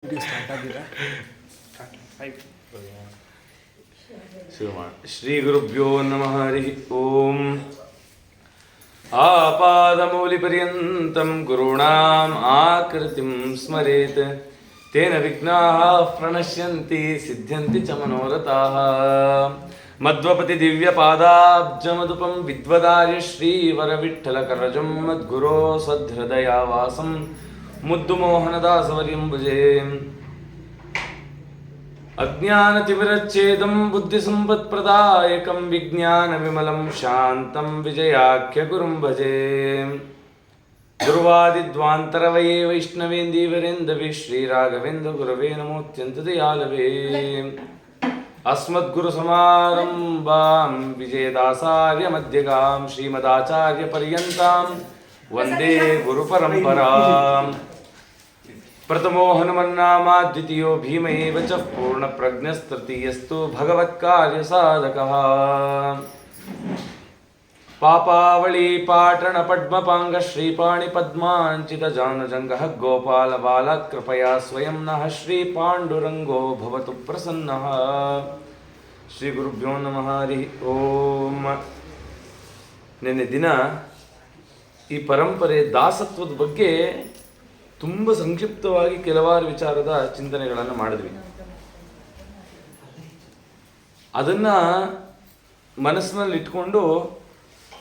Start ಆಗಿದೆ. ಶ್ರೀ ಗುರುಭ್ಯೋ ನಮಃ ಹರಿ ಓಂ. ಆಪಾದಮೌಲಿಪರ್ಯಂತಂ ಗುರುಣಾಂ ಆಕೃತಿಂ ಸ್ಮರೇತ್ ತೇನ ವಿಘ್ನಾಃ ಪ್ರಣಶ್ಯಂತಿ ಸಿದ್ಧ್ಯಂತಿ ಚ ಮನೋರಥಾಃ. ಮಧ್ವಪತಿ ದಿವ್ಯಪಾದಾಬ್ಜಮದುಪಂ ವಿದ್ವದಾರ್ಯ ಶ್ರೀವರವಿಠ್ಠಲಕರಜಂ ಮದ್ಗುರೋ ಸದ್ಹೃದಯಾವಾಸಂ ಮುದ್ದು ಮೋಹನದಾಸವರ್ಯಂ ಭಜೆ. ಅಜ್ಞಾನತಿಮಿರಚ್ಛೇದಂ ಬುದ್ಧಿಸಂಪತ್ಪ್ರದಾಯಕಂ ವಿಜ್ಞಾನವಿಮಲಂ ಶಾಂತಂ ವಿಜಯಾಖ್ಯ ಗುರುಂ ಭಜೆ. ಗುರುವಾದಿದ್ವಾಂತರವಯೇ ವೈಷ್ಣವೇಂದೀವರೇಂದವೇ ಶ್ರೀರಾಘವೇಂದ್ರ ಗುರವೇ ನಮೋತ್ಯಂತ ದಯಾಲವೇ. ಅಸ್ಮದ್ಗುರು ಸಮಾರಂಭಾಂ ವಿಜಯದಾಸಾರ್ಯ ಮಧ್ಯಗಾಂ ಶ್ರೀಮದಾಚಾರ್ಯ ಪರ್ಯಂತಾಂ ವಂದೇ ಗುರು ಪರಂಪರಾಂ. ಪ್ರಥಮೋ ಹನುಮನ್ನಾಮ ದ್ವಿತೀಯೋ ಭೀಮ ಏವ ಚ ಪೂರ್ಣಪ್ರಜ್ಞಸ್ತೃತೀಯಸ್ತು ಭಗವತ್ಕಾರ್ಯಸಾಧಕಃ. ಪಾಪಾವಳಿ ಪಾಟಣ ಪದ್ಮಪಾಂಗ ಶ್ರೀಪಾಣಿ ಪದ್ಮಾಂಚಿತ ಜಾನಜಂಗಃ ಗೋಪಾಲ ಬಾಲ ಕೃಪಯಾ ಸ್ವಯಂ ನಃ ಶ್ರೀ ಪಾಂಡುರಂಗೋ ಭವತು ಪ್ರಸನ್ನಃ. ಶ್ರೀ ಗುರುಭ್ಯೋ ನಮಃ ಹರಿ ಓಂ. ನಿನ್ನೆ ದಿನ ಈ ಪರಂಪರೆ ದಾಸತ್ವದ ಬಗ್ಗೆ ತುಂಬ ಸಂಕ್ಷಿಪ್ತವಾಗಿ ಕೆಲವಾರು ವಿಚಾರದ ಚಿಂತನೆಗಳನ್ನು ಮಾಡಿದ್ವಿ. ಅದನ್ನು ಮನಸ್ಸಿನಲ್ಲಿ ಇಟ್ಕೊಂಡು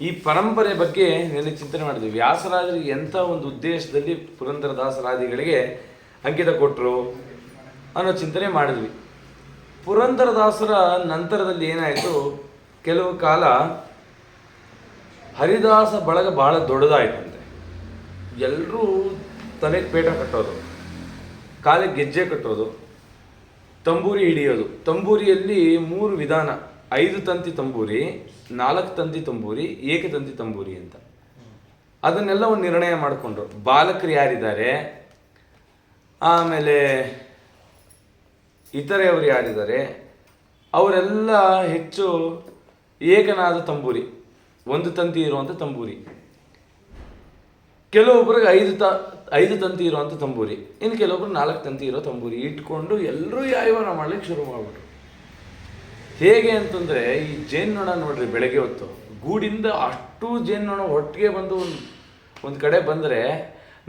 ಈ ಪರಂಪರೆ ಬಗ್ಗೆ ನೆನೆ ಚಿಂತನೆ ಮಾಡಿದ್ವಿ. ವ್ಯಾಸರಾಜರಿಗೆ ಎಂಥ ಒಂದು ಉದ್ದೇಶದಲ್ಲಿ ಪುರಂದರದಾಸರಾದಿಗಳಿಗೆ ಅಂಕಿತ ಕೊಟ್ಟರು ಅನ್ನೋ ಚಿಂತನೆ ಮಾಡಿದ್ವಿ. ಪುರಂದರದಾಸರ ನಂತರದಲ್ಲಿ ಏನಾಯಿತು, ಕೆಲವು ಕಾಲ ಹರಿದಾಸ ಬಳಗ ಬಹಳ ದೊಡ್ಡದಾಯಿತಂತೆ. ಎಲ್ಲರೂ ತಲೆಗೆ ಪೇಟ ಕಟ್ಟೋದು, ಕಾಲಿಗೆ ಗೆಜ್ಜೆ ಕಟ್ಟೋದು, ತಂಬೂರಿ ಹಿಡಿಯೋದು. ತಂಬೂರಿಯಲ್ಲಿ 3 ವಿಧಾನ: 5 ತಂತಿ ತಂಬೂರಿ, 4 ತಂತಿ ತಂಬೂರಿ, ಏಕತಂತಿ ತಂಬೂರಿ ಅಂತ. ಅದನ್ನೆಲ್ಲ ಒಂದು ನಿರ್ಣಯ ಮಾಡಿಕೊಂಡ್ರು. ಬಾಲಕರು ಯಾರಿದ್ದಾರೆ, ಆಮೇಲೆ ಇತರೆಯವರು ಯಾರಿದ್ದಾರೆ, ಅವರೆಲ್ಲ ಹೆಚ್ಚು ಏಕನಾದ ತಂಬೂರಿ, 1 ತಂತಿ ಇರುವಂಥ ತಂಬೂರಿ. ಕೆಲವೊಬ್ಬರಿಗೆ 5 ತಂತಿ ಇರುವಂಥ ತಂಬೂರಿ, ಇನ್ನು ಕೆಲವೊಬ್ರು 4 ತಂತಿ ಇರೋ ತಂಬೂರಿ ಇಟ್ಕೊಂಡು ಎಲ್ಲರೂ ಯಾಯವಾರ ಮಾಡ್ಲಿಕ್ಕೆ ಶುರು ಮಾಡ್ಬಿಟ್ರು. ಹೇಗೆ ಅಂತಂದರೆ, ಈ ಜೇನ್ನೊಣ ನೋಡ್ರಿ, ಬೆಳಗ್ಗೆ ಹೊತ್ತು ಗೂಡಿಂದ ಅಷ್ಟು ಜೇನ್ನೊಣ ಒಟ್ಟಿಗೆ ಬಂದು ಒಂದು ಕಡೆ ಬಂದರೆ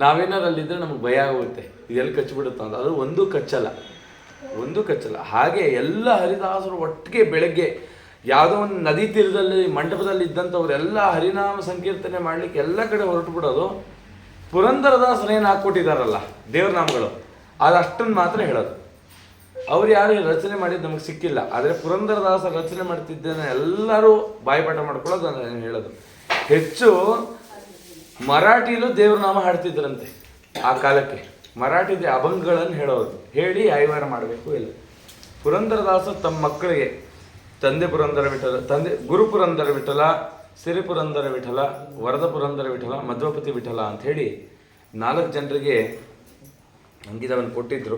ನಾವೇನಾರು ಅಲ್ಲಿದ್ದರೆ ನಮಗೆ ಭಯ ಆಗುತ್ತೆ, ಇದೆಲ್ಲಿ ಕಚ್ಚಿಬಿಡುತ್ತೋ ಅಂತ. ಅದು ಒಂದು ಕಚ್ಚಲ್ಲ. ಹಾಗೆ ಎಲ್ಲ ಹರಿದಾಸರು ಒಟ್ಟಿಗೆ ಬೆಳಗ್ಗೆ ಯಾವುದೋ ಒಂದು ನದಿ ತೀರದಲ್ಲಿ ಮಂಟಪದಲ್ಲಿ ಇದ್ದಂಥವ್ರೆಲ್ಲ ಹರಿನಾಮ ಸಂಕೀರ್ತನೆ ಮಾಡಲಿಕ್ಕೆ ಎಲ್ಲ ಕಡೆ ಹೊರಟು ಬಿಡೋದು. ಪುರಂದರದಾಸರೇನು ಹಾಕ್ಕೊಟ್ಟಿದ್ದಾರಲ್ಲ ದೇವ್ರ ನಾಮಗಳು, ಅದಷ್ಟನ್ನು ಮಾತ್ರ ಹೇಳೋದು. ಅವ್ರು ಯಾರು ರಚನೆ ಮಾಡಿದ್ದು ನಮಗೆ ಸಿಕ್ಕಿಲ್ಲ, ಆದರೆ ಪುರಂದರದಾಸ ರಚನೆ ಮಾಡ್ತಿದ್ದೇನೆ ಎಲ್ಲರೂ ಬಾಯಿಪಾಠ ಮಾಡ್ಕೊಳ್ಳೋದು ನಾನು ಹೇಳೋದು. ಹೆಚ್ಚು ಮರಾಠಿಲೂ ದೇವ್ರ ನಾಮ ಹಾಡ್ತಿದ್ರಂತೆ ಆ ಕಾಲಕ್ಕೆ. ಮರಾಠಿ ಅಭಂಗಗಳನ್ನು ಹೇಳೋರು, ಹೇಳಿ ಆಯ್ವಾರ ಮಾಡಬೇಕು. ಇಲ್ಲ, ಪುರಂದರದಾಸ ತಮ್ಮ ಮಕ್ಕಳಿಗೆ ತಂದೆ ಪುರಂದರ ವಿಠಲ, ಗುರು ಪುರಂದರ ವಿಠಲ, ಸಿರಿ ಪುರಂದರ ವಿಠಲ, ವರದ ಪುರಂದರ ವಿಠಲ, ಮಧ್ವಪತಿ ವಿಠಲ ಅಂಥೇಳಿ 4 ಜನರಿಗೆ ಅಂಕಿತವನ್ನು ಕೊಟ್ಟಿದ್ದರು.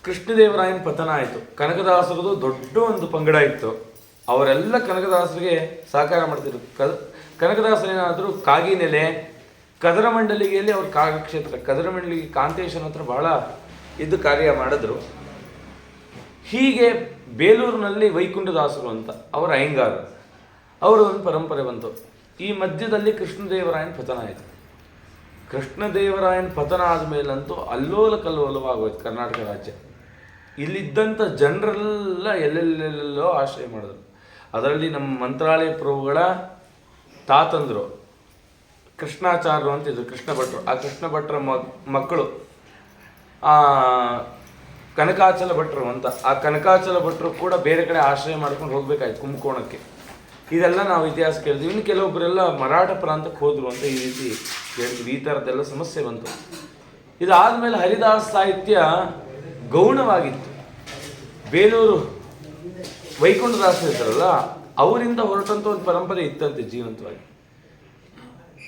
ಕೃಷ್ಣದೇವರಾಯನ ಪತನ ಆಯಿತು. ಕನಕದಾಸರದು ದೊಡ್ಡ ಒಂದು ಪಂಗಡ ಇತ್ತು. ಅವರೆಲ್ಲ ಕನಕದಾಸರಿಗೆ ಸಹಕಾರ ಮಾಡ್ತಿದ್ರು. ಕನಕದಾಸರೇನಾದರೂ ಕಾಗಿನೆಲೆ, ಕದರಮಂಡಲಿಗೆಯಲ್ಲಿ ಅವ್ರ ಕಾಗಕ್ಷೇತ್ರ, ಕದರಮಂಡಲಿಗೆ ಕಾಂತೇಶನ ಹತ್ರ ಬಹಳ ಇದು ಕಾರ್ಯ ಮಾಡಿದ್ರು. ಹೀಗೆ ಬೇಲೂರಿನಲ್ಲಿ ವೈಕುಂಠದಾಸರು ಅಂತ ಅವರ ಅಯ್ಯಂಗಾರರು, ಅವರ ಒಂದು ಪರಂಪರೆ ಬಂತು. ಈ ಮಧ್ಯದಲ್ಲಿ ಕೃಷ್ಣದೇವರಾಯನ ಪತನ ಆಯಿತು. ಕೃಷ್ಣದೇವರಾಯನ ಪತನ ಆದಮೇಲಂತೂ ಅಲ್ಲೋಲ ಕಲ್ಲೋಲವಾಗೋಯ್ತು ಕರ್ನಾಟಕ ರಾಜ್ಯ. ಇಲ್ಲಿದ್ದಂಥ ಜನರೆಲ್ಲ ಎಲ್ಲೆಲ್ಲೆಲ್ಲೋ ಆಶ್ರಯ ಮಾಡಿದ್ರು. ಅದರಲ್ಲಿ ನಮ್ಮ ಮಂತ್ರಾಲಯ ಪ್ರಭುಗಳ ತಾತಂದರು ಕೃಷ್ಣಾಚಾರ್ಯರು ಅಂತಿದ್ರು, ಕೃಷ್ಣ ಭಟ್ರು. ಆ ಕೃಷ್ಣ ಭಟ್ರ ಮಕ್ಕಳು ಕನಕಾಚಲ ಭಟ್ರು ಅಂತ. ಆ ಕನಕಾಚಲ ಭಟ್ರು ಕೂಡ ಬೇರೆ ಕಡೆ ಆಶ್ರಯ ಮಾಡ್ಕೊಂಡು ಹೋಗ್ಬೇಕಾಯ್ತು ಕುಂಭಕೋಣಕ್ಕೆ. ಇದೆಲ್ಲ ನಾವು ಇತಿಹಾಸ ಕೇಳಿದ್ವಿ. ಇನ್ನು ಕೆಲವೊಬ್ಬರೆಲ್ಲ ಮರಾಠ ಪ್ರಾಂತಕ್ಕೆ ಹೋದರು ಅಂತ ಈ ರೀತಿ ಹೇಳ್ತೀವಿ. ಈ ಥರದ್ದೆಲ್ಲ ಸಮಸ್ಯೆ ಬಂತು. ಇದಾದಮೇಲೆ ಹರಿದಾಸ ಸಾಹಿತ್ಯ ಗೌಣವಾಗಿತ್ತು. ಬೇಲೂರು ವೈಕುಂಠದಾಸರು ಇದ್ದಾರಲ್ಲ, ಅವರಿಂದ ಹೊರಟಂಥ ಒಂದು ಪರಂಪರೆ ಇತ್ತಂತೆ ಜೀವಂತವಾಗಿ.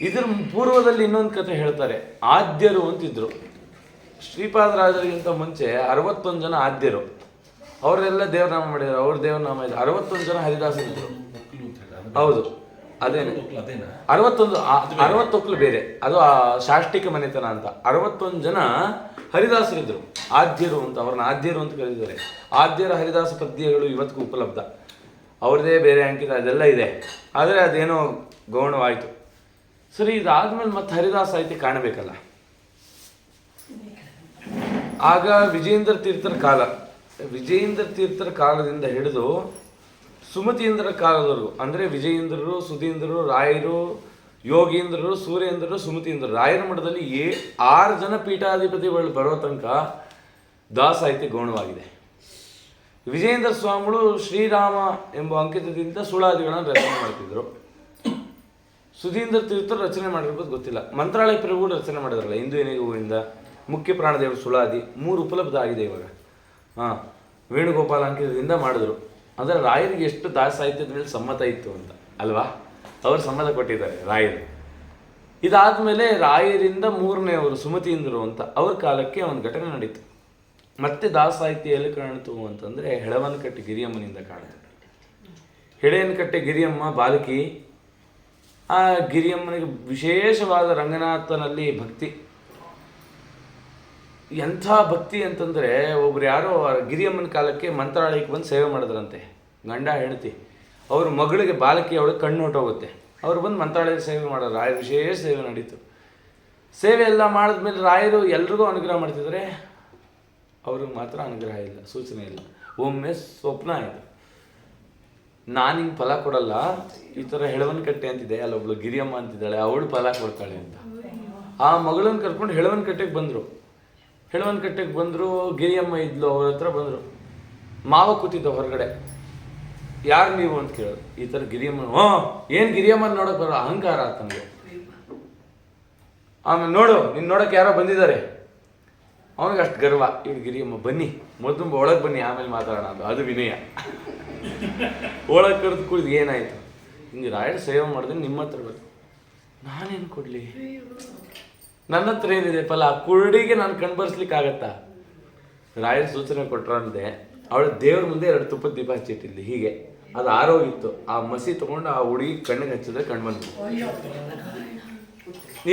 ಇದರ ಪೂರ್ವದಲ್ಲಿ ಇನ್ನೊಂದು ಕಥೆ ಹೇಳ್ತಾರೆ. ಆದ್ಯರು ಅಂತಿದ್ರು. ಶ್ರೀಪಾದರಾಜರಿಗಿಂತ ಮುಂಚೆ 61 ಜನ ಆದ್ಯರು, ಅವರೆಲ್ಲ ದೇವರನಾಮ ಮಾಡಿದ್ದಾರೆ. ಅವ್ರ ದೇವರನಾಮ ಇದೆ. 61 ಜನ ಹರಿದಾಸರಿದ್ದರು. ಹೌದು, ಅದೇನೆ 61 ಬೇರೆ, ಅದು ಶಾಷ್ಟಿಕ ಮನೆತನ ಅಂತ. 61 ಜನ ಹರಿದಾಸರಿದ್ರು, ಆದ್ಯರು ಅಂತ, ಅವ್ರನ್ನ ಆದ್ಯರು ಅಂತ ಕರೀತಾರೆ. ಆದ್ಯರ ಹರಿದಾಸ ಪದ್ಯಗಳು ಇವತ್ತಿಗೂ ಉಪಲಬ್ಧ, ಅವ್ರದ್ದೇ ಬೇರೆ ಅಂಕಿತ ಅದೆಲ್ಲ ಇದೆ. ಆದರೆ ಅದೇನೋ ಗೌಣವಾಯಿತು. ಸರಿ, ಇದಾದ್ಮೇಲೆ ಮತ್ತೆ ಹರಿದಾಸ ಸಾಹಿತ್ಯ ಕಾಣಬೇಕಲ್ಲ. ಆಗ ವಿಜಯೇಂದ್ರ ತೀರ್ಥರ ಕಾಲ, ವಿಜಯೇಂದ್ರ ತೀರ್ಥರ ಕಾಲದಿಂದ ಹಿಡಿದು ಸುಮತೀಂದ್ರರ ಕಾಲದವರೆಗೂ, ಅಂದರೆ ವಿಜಯೇಂದ್ರರು, ಸುಧೀಂದ್ರರು, ರಾಯರು, ಯೋಗೀಂದ್ರರು, ಸೂರ್ಯೇಂದ್ರರು, ಸುಮತೀಂದ್ರರು, ರಾಯರ ಮಠದಲ್ಲಿ 6 ಜನ ಪೀಠಾಧಿಪತಿಗಳು ಬರೋ ತನಕ ದಾಸಾಹಿತ್ಯ ಗೌಣವಾಗಿದೆ. ವಿಜಯೇಂದ್ರ ಸ್ವಾಮಿಗಳು ಶ್ರೀರಾಮ ಎಂಬ ಅಂಕಿತದಿಂದ ಸುಳಾದಿಗಳನ್ನು ರಚನೆ ಮಾಡ್ತಿದ್ರು. ಸುಧೀಂದ್ರ ತೀರ್ಥರು ರಚನೆ ಮಾಡಿರ್ಬೋದು ಗೊತ್ತಿಲ್ಲ. ಮಂತ್ರಾಲಯ ಪ್ರಭುಗಳು ರಚನೆ ಮಾಡಿದ್ರಲ್ಲ, ಇಂದು ಏನಿಗೆ ಹೂವಿಂದ, ಮುಖ್ಯ ಪ್ರಾಣದೇವರು ಸುಳಾದಿ 3 ಉಪಲಬ್ಧ ಆಗಿದೆ ಇವಾಗ. ವೇಣುಗೋಪಾಲ ಅಂಕಿತದಿಂದ ಮಾಡಿದ್ರು. ಅಂದರೆ ರಾಯರಿಗೆ ಎಷ್ಟು ದಾಸಾಹಿತ್ಯದ ಮೇಲೆ ಸಮ್ಮತ ಇತ್ತು ಅಂತ ಅಲ್ವಾ, ಅವರು ಸಮ್ಮತ ಕೊಟ್ಟಿದ್ದಾರೆ ರಾಯರು. ಇದಾದಮೇಲೆ ರಾಯರಿಂದ 3ನೇವರು ಸುಮತೀಂದ್ರರು ಅಂತ, ಅವ್ರ ಕಾಲಕ್ಕೆ ಒಂದು ಘಟನೆ ನಡೀತು. ಮತ್ತೆ ದಾಸಾಹಿತ್ಯ ಎಲ್ಲಿ ಕಾಣಿತು ಅಂತಂದರೆ ಹೆಳವನಕಟ್ಟೆ ಗಿರಿಯಮ್ಮನಿಂದ ಕಾಣಿತು. ಹೆಳವನಕಟ್ಟೆ ಗಿರಿಯಮ್ಮ ಬಾಲಕಿ. ಆ ಗಿರಿಯಮ್ಮನಿಗೆ ವಿಶೇಷವಾದ ರಂಗನಾಥನಲ್ಲಿ ಭಕ್ತಿ. ಎಂಥ ಭಕ್ತಿ ಅಂತಂದರೆ, ಒಬ್ರು ಯಾರೋ ಗಿರಿಯಮ್ಮನ ಕಾಲಕ್ಕೆ ಮಂತ್ರಾಲಯಕ್ಕೆ ಬಂದು ಸೇವೆ ಮಾಡಿದ್ರಂತೆ, ಗಂಡ ಹೆಂಡತಿ. ಅವ್ರ ಮಗಳಿಗೆ ಬಾಲಕಿ ಅವಳಿಗೆ ಕಣ್ಣು ಹೊಟ್ಟೋಗುತ್ತೆ. ಅವ್ರು ಬಂದು ಮಂತ್ರಾಲಯದ ಸೇವೆ ಮಾಡೋರು. ರಾಯರು ವಿಶೇಷ ಸೇವೆ ನಡೀತು. ಸೇವೆ ಎಲ್ಲ ಮಾಡಿದ್ಮೇಲೆ ರಾಯರು ಎಲ್ರಿಗೂ ಅನುಗ್ರಹ ಮಾಡ್ತಿದ್ದಾರೆ, ಅವ್ರಿಗೆ ಮಾತ್ರ ಅನುಗ್ರಹ ಇಲ್ಲ, ಸೂಚನೆ ಇಲ್ಲ. ಒಮ್ಮೆ ಸ್ವಪ್ನ ಆಯಿತು, ನಾನು ಹಿಂಗೆ ಫಲ ಕೊಡಲ್ಲ, ಈ ಥರ ಹೆಳವನಕಟ್ಟೆ ಅಂತಿದೆ, ಅಲ್ಲೊಬ್ಳು ಗಿರಿಯಮ್ಮ ಅಂತಿದ್ದಾಳೆ, ಅವಳು ಫಲ ಕೊಡ್ತಾಳೆ ಅಂತ. ಆ ಮಗಳನ್ನು ಕರ್ಕೊಂಡು ಹೆಳವನಕಟ್ಟೆಗೆ ಬಂದರು. ಹೆಳವನಕಟ್ಟೆಗೆ ಬಂದರು, ಗಿರಿಯಮ್ಮ ಇದ್ಲು, ಅವ್ರ ಹತ್ರ ಬಂದರು. ಮಾವ ಕೂತಿದ್ದ ಹೊರಗಡೆ. ಯಾರು ನೀವು ಅಂತ ಕೇಳೋದು. ಈ ಥರ ಗಿರಿಯಮ್ಮ. ಏನು ಗಿರಿಯಮ್ಮನ ನೋಡೋಕೆ ಬರೋ ಅಹಂಕಾರ ತನಗೆ. ಆಮೇಲೆ ನೋಡು, ನಿನ್ನ ನೋಡೋಕೆ ಯಾರೋ ಬಂದಿದ್ದಾರೆ. ಅವನಿಗೆ ಅಷ್ಟು ಗರ್ವ. ಇವ್ರು ಗಿರಿಯಮ್ಮ ಬನ್ನಿ, ಮೊದಲು ಒಳಗೆ ಬನ್ನಿ, ಆಮೇಲೆ ಮಾತಾಡೋಣ ಅದು, ಅದು ವಿನಯ. ಒಳಗೆ ಕರೆದು ಕುಳಿದು ಏನಾಯಿತು, ಹಿಂಗೆ ರಾಯರು ಸೇವೆ ಮಾಡಿದ್ರೆ ನಿಮ್ಮ ಹತ್ರ ಬರ್ತದೆ, ನಾನೇನು ಕೊಡಲಿ, ನನ್ನ ಹತ್ರ ಏನಿದೆ ಫಲ, ಕುರುಡಿಗೆ ನಾನು ಕಣ್ಬರ್ಸ್ಲಿಕ್ಕೆ ಆಗತ್ತಾ? ರಾಯರು ಸೂಚನೆ ಕೊಟ್ಟರಂತೆ, ಅವಳು ದೇವ್ರ ಮುಂದೆ 2 ತುಪ್ಪದ ದೀಪ ಹಚ್ಚಿಟ್ಟಿದ್ಲಿ, ಹೀಗೆ ಅದು ಆರೋಗಿತ್ತು. ಆ ಮಸಿ ತೊಗೊಂಡು ಆ ಹುಡುಗಿ ಕಣ್ಣಿಗೆ ಹಚ್ಚಿದ್ರೆ ಕಣ್ಣು ಬಂತು.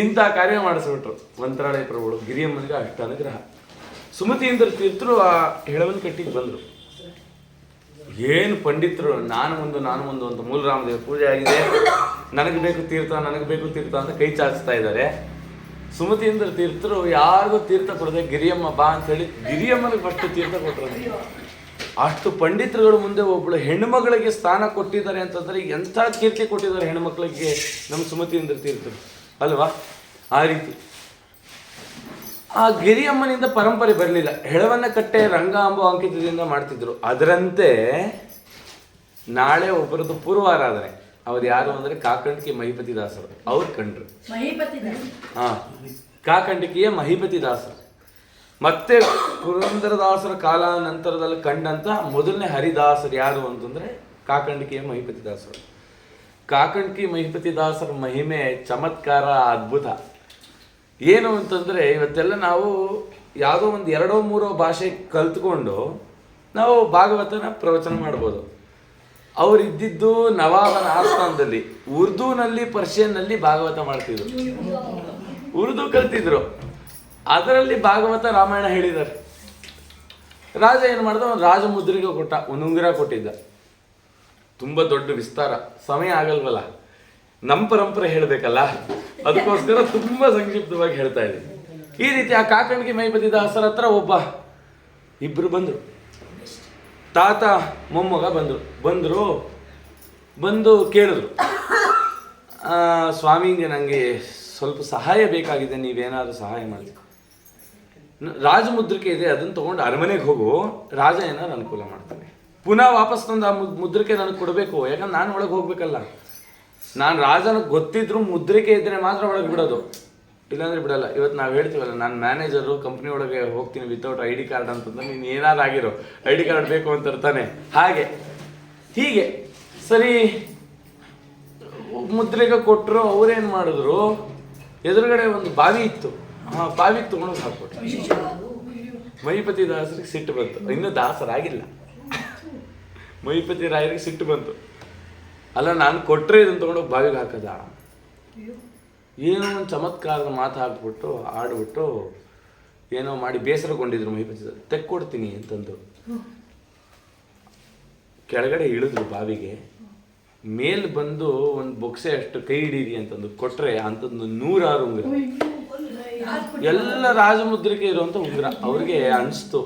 ಇಂಥ ಕಾರ್ಯ ಮಾಡಿಸ್ಬಿಟ್ರು ಮಂತ್ರಾಲಯ ಪ್ರಭುಗಳು. ಗಿರಿಯಮ್ಮನಿಗೆ ಅಷ್ಟು ಅನುಗ್ರಹ. ಸುಮತೀಂದ್ರ ತೀರ್ಥರು ಆ ಹೆಳವನಕಟ್ಟಿಗೆ ಬಂದರು. ಏನು ಪಂಡಿತರು, ನಾನು ಮುಂದೆ ಅಂತ ಮೂಲರಾಮದೇವ ಪೂಜೆ ಆಗಿದೆ, ನನಗೆ ಬೇಕು ತೀರ್ಥ, ನನಗೆ ಬೇಕು ತೀರ್ಥ ಅಂತ ಕೈ ಚಾಚಿಸ್ತಾ ಇದ್ದಾರೆ. ಸುಮತೀಂದ್ರ ತೀರ್ಥರು ಯಾರಿಗೂ ತೀರ್ಥ ಕೊಡದೆ ಗಿರಿಯಮ್ಮ ಬಾ ಅಂತೇಳಿ ಗಿರಿಯಮ್ಮನಿಗೆ ಫಸ್ಟ್ ತೀರ್ಥ ಕೊಟ್ಟರು. ಅಷ್ಟು ಪಂಡಿತರುಗಳು ಮುಂದೆ ಒಬ್ಬಳು ಹೆಣ್ಣುಮಗಳಿಗೆ ಸ್ಥಾನ ಕೊಟ್ಟಿದ್ದಾರೆ ಅಂತಂದರೆ ಎಂಥ ಕೀರ್ತಿ ಕೊಟ್ಟಿದ್ದಾರೆ ಹೆಣ್ಮಕ್ಳಿಗೆ ನಮ್ಮ ಸುಮತೀಂದ್ರ ತೀರ್ಥರು ಅಲ್ವಾ. ಆ ರೀತಿ ಆ ಗಿರಿಯಮ್ಮನಿಂದ ಪರಂಪರೆ ಬರಲಿಲ್ಲ. ಹೆಳವನಕಟ್ಟೆ ರಂಗ ಅಂಬ ಅಂಕಿತದಿಂದ ಮಾಡ್ತಿದ್ರು. ಅದರಂತೆ ನಾಳೆ ಒಬ್ಬರದ್ದು ಪೂರ್ವಾರಾಧನೆ. ಅವ್ರು ಯಾರು ಅಂದರೆ ಕಾಕಂಡಿಕೆ ಮಹಿಪತಿ ದಾಸರು. ಅವ್ರು ಕಂಡ್ರು. ಕಾಕಂಡಿಕೆಯ ಮಹಿಪತಿ ದಾಸರು. ಮತ್ತೆ ಪುರಂದರದಾಸರ ಕಾಲ ನಂತರದಲ್ಲಿ ಕಂಡಂತ ಮೊದಲನೇ ಹರಿದಾಸರು ಯಾರು ಅಂತಂದರೆ ಕಾಕಂಡಿಕೆಯ ಮಹಿಪತಿ ದಾಸರು. ಕಾಕಂಡಿಕೆ ಮಹಿಪತಿ ದಾಸರ ಮಹಿಮೆ ಚಮತ್ಕಾರ, ಅದ್ಭುತ. ಏನು ಅಂತಂದರೆ ಇವತ್ತೆಲ್ಲ ನಾವು ಯಾವುದೋ ಒಂದು 2-3 ಭಾಷೆ ಕಲ್ತ್ಕೊಂಡು ನಾವು ಭಾಗವತನ ಪ್ರವಚನ ಮಾಡ್ಬೋದು. ಅವ್ರು ಇದ್ದಿದ್ದು ನವಾಬನ ಆಸ್ಥಾನದಲ್ಲಿ ಉರ್ದೂನಲ್ಲಿ, ಪರ್ಷಿಯನ್ನಲ್ಲಿ ಭಾಗವತ ಮಾಡ್ತಿದ್ರು. ಉರ್ದು ಕಲ್ತಿದ್ರು, ಅದರಲ್ಲಿ ಭಾಗವತ ರಾಮಾಯಣ ಹೇಳಿದ್ದಾರೆ. ರಾಜ ಏನು ಮಾಡ್ದ, ಒಂದು ರಾಜಮುದ್ರಿಗೆ ಕೊಟ್ಟ, ಒಂದು ಉಂಗುರ ಕೊಟ್ಟಿದ್ದ. ತುಂಬ ದೊಡ್ಡ ವಿಸ್ತಾರ, ಸಮಯ ಆಗಲ್ವಲ್ಲ, ನಮ್ಮ ಪರಂಪರೆ ಹೇಳಬೇಕಲ್ಲ, ಅದಕ್ಕೋಸ್ಕರ ತುಂಬ ಸಂಕ್ಷಿಪ್ತವಾಗಿ ಹೇಳ್ತಾ ಇದ್ದೀನಿ. ಈ ರೀತಿ ಆ ಕಾಕಂಡಿಕೆ ಮಹಿಪತಿ ದಾಸರ ಹತ್ರ ಇಬ್ಬರು ಬಂದರು. ತಾತ ಮೊಮ್ಮಗ ಬಂದು ಕೇಳಿದ್ರು, ಸ್ವಾಮಿಗೆ ನನಗೆ ಸ್ವಲ್ಪ ಸಹಾಯ ಬೇಕಾಗಿದೆ, ನೀವೇನಾದರೂ ಸಹಾಯ ಮಾಡಿ. ರಾಜಮುದ್ರಿಕೆ ಇದೆ, ಅದನ್ನು ತೊಗೊಂಡು ಅರಮನೆಗೆ ಹೋಗು, ರಾಜ ಏನಾದ್ರು ಅನುಕೂಲ ಮಾಡ್ತಾನೆ. ಪುನಃ ವಾಪಸ್ ತಂದು ಆ ಮುದ್ರಿಕೆ ನನಗೆ ಕೊಡಬೇಕು, ಯಾಕಂದ್ರೆ ನಾನು ಒಳಗೆ ಹೋಗ್ಬೇಕಲ್ಲ. ನಾನು ರಾಜನ ಗೊತ್ತಿದ್ರು ಮುದ್ರಿಕೆ ಇದ್ದರೆ ಮಾತ್ರ ಒಳಗೆ ಬಿಡೋದು, ಇಲ್ಲಾಂದರೆ ಬಿಡಲ್ಲ. ಇವತ್ತು ನಾವು ಹೇಳ್ತೀವಲ್ಲ, ನಾನು ಮ್ಯಾನೇಜರು, ಕಂಪ್ನಿ ಒಳಗೆ ಹೋಗ್ತೀನಿ ವಿತೌಟ್ ID ಕಾರ್ಡ್ ಅಂತಂದ್ರೆ ನೀನು ಏನಾದ್ರು ಆಗಿರೋ ID ಕಾರ್ಡ್ ಬೇಕು ಅಂತ ಇರ್ತಾನೆ. ಹೀಗೆ ಸರಿ ಮುದ್ರೆಗೆ ಕೊಟ್ಟರು. ಅವ್ರೇನು ಮಾಡಿದ್ರು, ಎದುರುಗಡೆ ಒಂದು ಬಾವಿ ಇತ್ತು, ಬಾವಿಗೆ ತೊಗೊಂಡು ಹಾಕ್ಬಿಟ್ರು. ಮಹಿಪತಿ ದಾಸರಿಗೆ ಸಿಟ್ಟು ಬಂತು. ಇನ್ನೂ ದಾಸರಾಗಿಲ್ಲ, ಮಹಿಪತಿ ರಾಯರಿಗೆ ಸಿಟ್ಟು ಬಂತು. ಅಲ್ಲ ನಾನು ಕೊಟ್ಟರೆ ಇದನ್ನು ತೊಗೊಂಡೋಗಿ ಬಾವಿಗೆ ಹಾಕದ, ಏನೋ ಒಂದು ಚಮತ್ಕಾರದ ಮಾತು ಹಾಕ್ಬಿಟ್ಟು ಆಡ್ಬಿಟ್ಟು ಏನೋ ಮಾಡಿ ಬೇಸರಗೊಂಡಿದ್ರು ಮಹಿಪತಿ. ತೆಕ್ಕೊಡ್ತೀನಿ ಅಂತಂದು ಕೆಳಗಡೆ ಇಳಿದ್ರು ಬಾವಿಗೆ. ಮೇಲ್ ಬಂದು ಒಂದು ಬೊಕ್ಸೆ ಅಷ್ಟು ಕೈ ಹಿಡೀರಿ ಅಂತಂದು ಕೊಟ್ರೆ ಅಂಥದ್ದು 106 ಉಂಗುರ, ಎಲ್ಲ ರಾಜಮುದ್ರಿಕೆ ಇರುವಂತ ಉಂಗುರ. ಅವ್ರಿಗೆ ಅನಿಸ್ತು,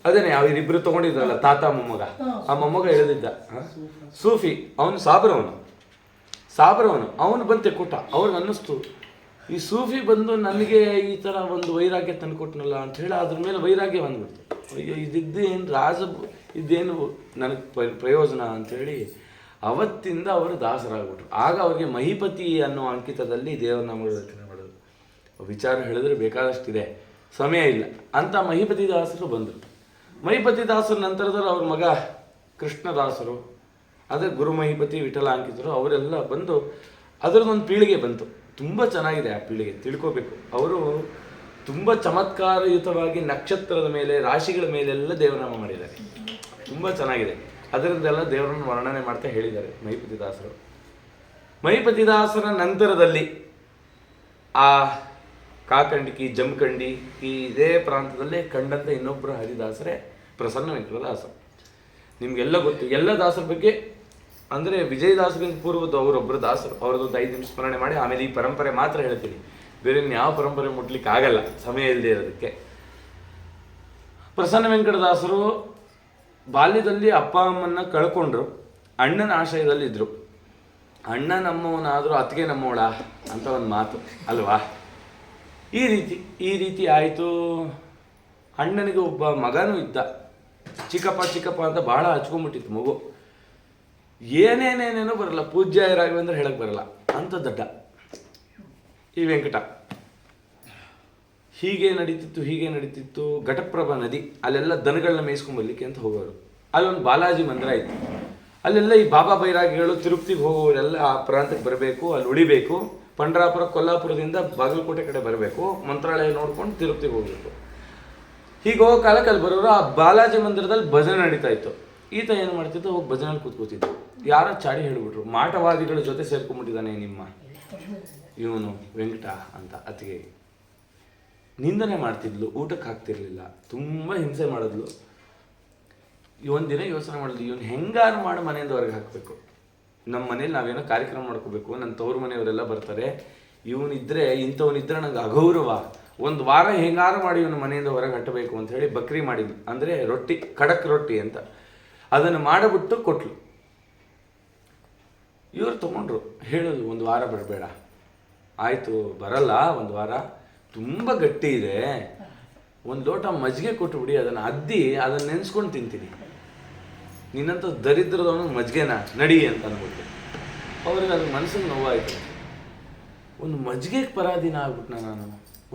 ಅದೇನೆ ಅವರಿಬ್ರು ತಗೊಂಡಿದ್ರಲ್ಲ ತಾತ ಮೊಮ್ಮಗ, ಆ ಮೊಮ್ಮಗ ಎಳೆದಿದ್ದ ಸೂಫಿ, ಅವನು ಸಾಬ್ರವನು ಅವನು ಬಂದು ತೆಕ್ಕೊಟ್ಟ. ಅವ್ರಿಗೆ ಅನ್ನಿಸ್ತು ಈ ಸೂಫಿ ಬಂದು ನನಗೆ ಈ ಥರ ಒಂದು ವೈರಾಗ್ಯ ತಂದುಕೊಟ್ನಲ್ಲ ಅಂತ ಹೇಳಿ ಅದ್ರ ಮೇಲೆ ವೈರಾಗ್ಯ ಬಂದ್ಬಿಡ್ತು. ಅಯ್ಯೋ ಇದೇನು ನನಗೆ ಪ್ರಯೋಜನ ಅಂಥೇಳಿ ಅವತ್ತಿಂದ ಅವರು ದಾಸರಾಗ್ಬಿಟ್ರು. ಆಗ ಅವ್ರಿಗೆ ಮಹಿಪತಿ ಅನ್ನೋ ಅಂಕಿತದಲ್ಲಿ ದೇವರನಾಮ ರಚನೆ ಮಾಡೋದು. ವಿಚಾರ ಹೇಳಿದ್ರೆ ಬೇಕಾದಷ್ಟಿದೆ, ಸಮಯ ಇಲ್ಲ ಅಂತ ಮಹಿಪತಿ ದಾಸರು ಬಂದರು. ಮಹಿಪತಿ ದಾಸರ ನಂತರದಲ್ಲಿ ಅವ್ರ ಮಗ ಕೃಷ್ಣದಾಸರು, ಅದೇ ಗುರು ಮಹಿಪತಿ ವಿಠಲ ಅಂಕಿತರು, ಅವರೆಲ್ಲ ಬಂದು ಅದರದ್ದೊಂದು ಪೀಳಿಗೆ ಬಂತು. ತುಂಬ ಚೆನ್ನಾಗಿದೆ ಆ ಪೀಳಿಗೆ, ತಿಳ್ಕೋಬೇಕು. ಅವರು ತುಂಬ ಚಮತ್ಕಾರಯುತವಾಗಿ ನಕ್ಷತ್ರದ ಮೇಲೆ ರಾಶಿಗಳ ಮೇಲೆಲ್ಲ ದೇವನಾಮ ಮಾಡಿದ್ದಾರೆ, ತುಂಬ ಚೆನ್ನಾಗಿದೆ. ಅದರಿಂದೆಲ್ಲ ದೇವರನ್ನು ವರ್ಣನೆ ಮಾಡ್ತಾ ಹೇಳಿದ್ದಾರೆ ಮಹಿಪತಿದಾಸರು. ಮಹಿಪತಿದಾಸರ ನಂತರದಲ್ಲಿ ಆ ಕಾಕಂಡಿಕಿ ಜಮಖಂಡಿ ಇದೇ ಪ್ರಾಂತದಲ್ಲೇ ಕಂಡಂಥ ಇನ್ನೊಬ್ಬರು ಹರಿದಾಸರೇ ಪ್ರಸನ್ನ ವೆಂಕಟದಾಸರು. ನಿಮಗೆಲ್ಲ ಗೊತ್ತು ಎಲ್ಲ ದಾಸರ ಬಗ್ಗೆ. ಅಂದರೆ ವಿಜಯದಾಸರಿಂದ ಪೂರ್ವದ ಅವರೊಬ್ಬರು ದಾಸರು, ಅವ್ರದ್ದೊಂದು 5 ನಿಮಿಷ ಸ್ಮರಣೆ ಮಾಡಿ ಆಮೇಲೆ ಈ ಪರಂಪರೆ ಮಾತ್ರ ಹೇಳ್ತೀನಿ. ಬೇರೆ ಯಾವ ಪರಂಪರೆ ಮುಟ್ಲಿಕ್ಕೆ ಆಗಲ್ಲ, ಸಮಯ ಇಲ್ಲದೆ ಇರೋದಕ್ಕೆ. ಪ್ರಸನ್ನ ವೆಂಕಟದಾಸರು ಬಾಲ್ಯದಲ್ಲಿ ಅಪ್ಪ ಅಮ್ಮನ್ನ ಕಳ್ಕೊಂಡ್ರು, ಅಣ್ಣನ ಆಶ್ರಯದಲ್ಲಿದ್ದರು. ಅಣ್ಣ ನಮ್ಮವನಾದರೂ ಅತ್ತಿಗೆ ನಮ್ಮವಳ ಅಂತ ಒಂದು ಮಾತು ಅಲ್ವಾ. ಈ ರೀತಿ ಆಯಿತು. ಅಣ್ಣನಿಗೆ ಒಬ್ಬ ಮಗನೂ ಇದ್ದ, ಚಿಕ್ಕಪ್ಪ ಅಂತ ಭಾಳ ಹಚ್ಕೊಂಡ್ಬಿಟ್ಟಿತ್ತು ಮಗು. ಏನೇನೇನೇನೋ ಬರಲ್ಲ, ಪೂಜ್ಯ ರಾಘವೇಂದ್ರ ಹೇಳಕ್ಕೆ ಬರಲ್ಲ ಅಂತ ದಡ್ಡ ಈ ವೆಂಕಟ. ಹೀಗೆ ನಡೀತಿತ್ತು. ಘಟಪ್ರಭಾ ನದಿ, ಅಲ್ಲೆಲ್ಲ ದನಗಳನ್ನ ಮೇಯಿಸ್ಕೊಂಡ್ಬರ್ಲಿಕ್ಕೆ ಅಂತ ಹೋಗೋರು. ಅಲ್ಲೊಂದು ಬಾಲಾಜಿ ಮಂದಿರ ಇತ್ತು. ಅಲ್ಲೆಲ್ಲ ಈ ಬಾಬಾ ಬೈರಾಗಿಗಳು ತಿರುಪತಿಗೆ ಹೋಗೋರೆಲ್ಲ ಆ ಪ್ರಾಂತಕ್ಕೆ ಬರಬೇಕು, ಅಲ್ಲಿ ಉಳಿಬೇಕು. ಪಂಡ್ರಾಪುರ ಕೊಲ್ಲಾಪುರದಿಂದ ಬಾಗಲಕೋಟೆ ಕಡೆ ಬರಬೇಕು, ಮಂತ್ರಾಲಯ ನೋಡ್ಕೊಂಡು ತಿರುಪತಿಗೆ ಹೋಗ್ಬೇಕು. ಹೀಗೆ ಹೋಗೋ ಕಾಲಕ್ಕೆ ಅಲ್ಲಿ ಬರೋರು ಆ ಬಾಲಾಜಿ ಮಂದಿರದಲ್ಲಿ ಭಜನೆ ನಡೀತಾ ಇತ್ತು. ಈತ ಏನು ಮಾಡ್ತಿತ್ತು, ಹೋಗಿ ಭಜನೆಯಲ್ಲಿ ಕೂತ್ಕೋತಿತ್ತು. ಯಾರೋ ಚಾಡಿ ಹೇಳಿಬಿಟ್ರು, ಮಾಟವಾದಿಗಳ ಜೊತೆ ಸೇರ್ಕೊಂಡ್ಬಿಟ್ಟಿದ್ದಾನೆ ನಿಮ್ಮ ಇವನು ವೆಂಕಟ ಅಂತ. ಅತ್ತಿಗೆ ನಿಂದನೆ ಮಾಡ್ತಿದ್ಲು, ಊಟಕ್ಕೆ ಹಾಕ್ತಿರ್ಲಿಲ್ಲ, ತುಂಬ ಹಿಂಸೆ ಮಾಡಿದ್ಲು. ಒಂದಿನ ಯೋಚನೆ ಮಾಡಿದ್ಲು, ಇವನು ಹೆಂಗಾರು ಮಾಡಿ ಮನೆಯಿಂದ ಹೊರಗೆ ಹಾಕಬೇಕು. ನಮ್ಮ ಮನೇಲಿ ನಾವೇನೋ ಕಾರ್ಯಕ್ರಮ ಮಾಡ್ಕೋಬೇಕು, ನನ್ನ ತವ್ರ ಮನೆಯವರೆಲ್ಲ ಬರ್ತಾರೆ, ಇವನಿದ್ರೆ ಇಂಥವನಿದ್ರೆ ನಂಗೆ ಅಗೌರವ. ಒಂದು ವಾರ ಹೆಂಗಾರು ಮಾಡಿ ಇವನು ಮನೆಯಿಂದ ಹೊರಗೆ ಹಟ್ಟಬೇಕು ಅಂತ ಹೇಳಿ ಬಕ್ರಿ ಮಾಡಿದ್ಲು. ಅಂದರೆ ರೊಟ್ಟಿ, ಖಡಕ್ ರೊಟ್ಟಿ ಅಂತ. ಅದನ್ನು ಮಾಡಿಬಿಟ್ಟು ಕೊಟ್ಲು. ಇವರು ತಗೊಂಡ್ರು, ಹೇಳೋದು ಒಂದು ವಾರ ಬರಬೇಡ. ಆಯಿತು ಬರಲ್ಲ, ಒಂದು ವಾರ ತುಂಬ ಗಟ್ಟಿ ಇದೆ, ಒಂದು ಲೋಟ ಮಜ್ಜಿಗೆ ಕೊಟ್ಟುಬಿಡಿ, ಅದನ್ನು ಅದ್ದಿ ಅದನ್ನು ನೆನೆಸ್ಕೊಂಡು ತಿಂತೀನಿ. ನಿನ್ನಂಥ ದರಿದ್ರದವನು ಮಜ್ಜಿಗೆನ ನಡಿ ಅಂತ ಅಂದ್ಬಿಟ್ಟು. ಅವ್ರಿಗೆ ಅದ್ರ ಮನಸ್ಸಿಗೆ ನೋವಾಯಿತು. ಒಂದು ಮಜ್ಜಿಗೆಗೆ ಪರಾಧೀನ ಆಗ್ಬಿಟ್ನ ನಾನು.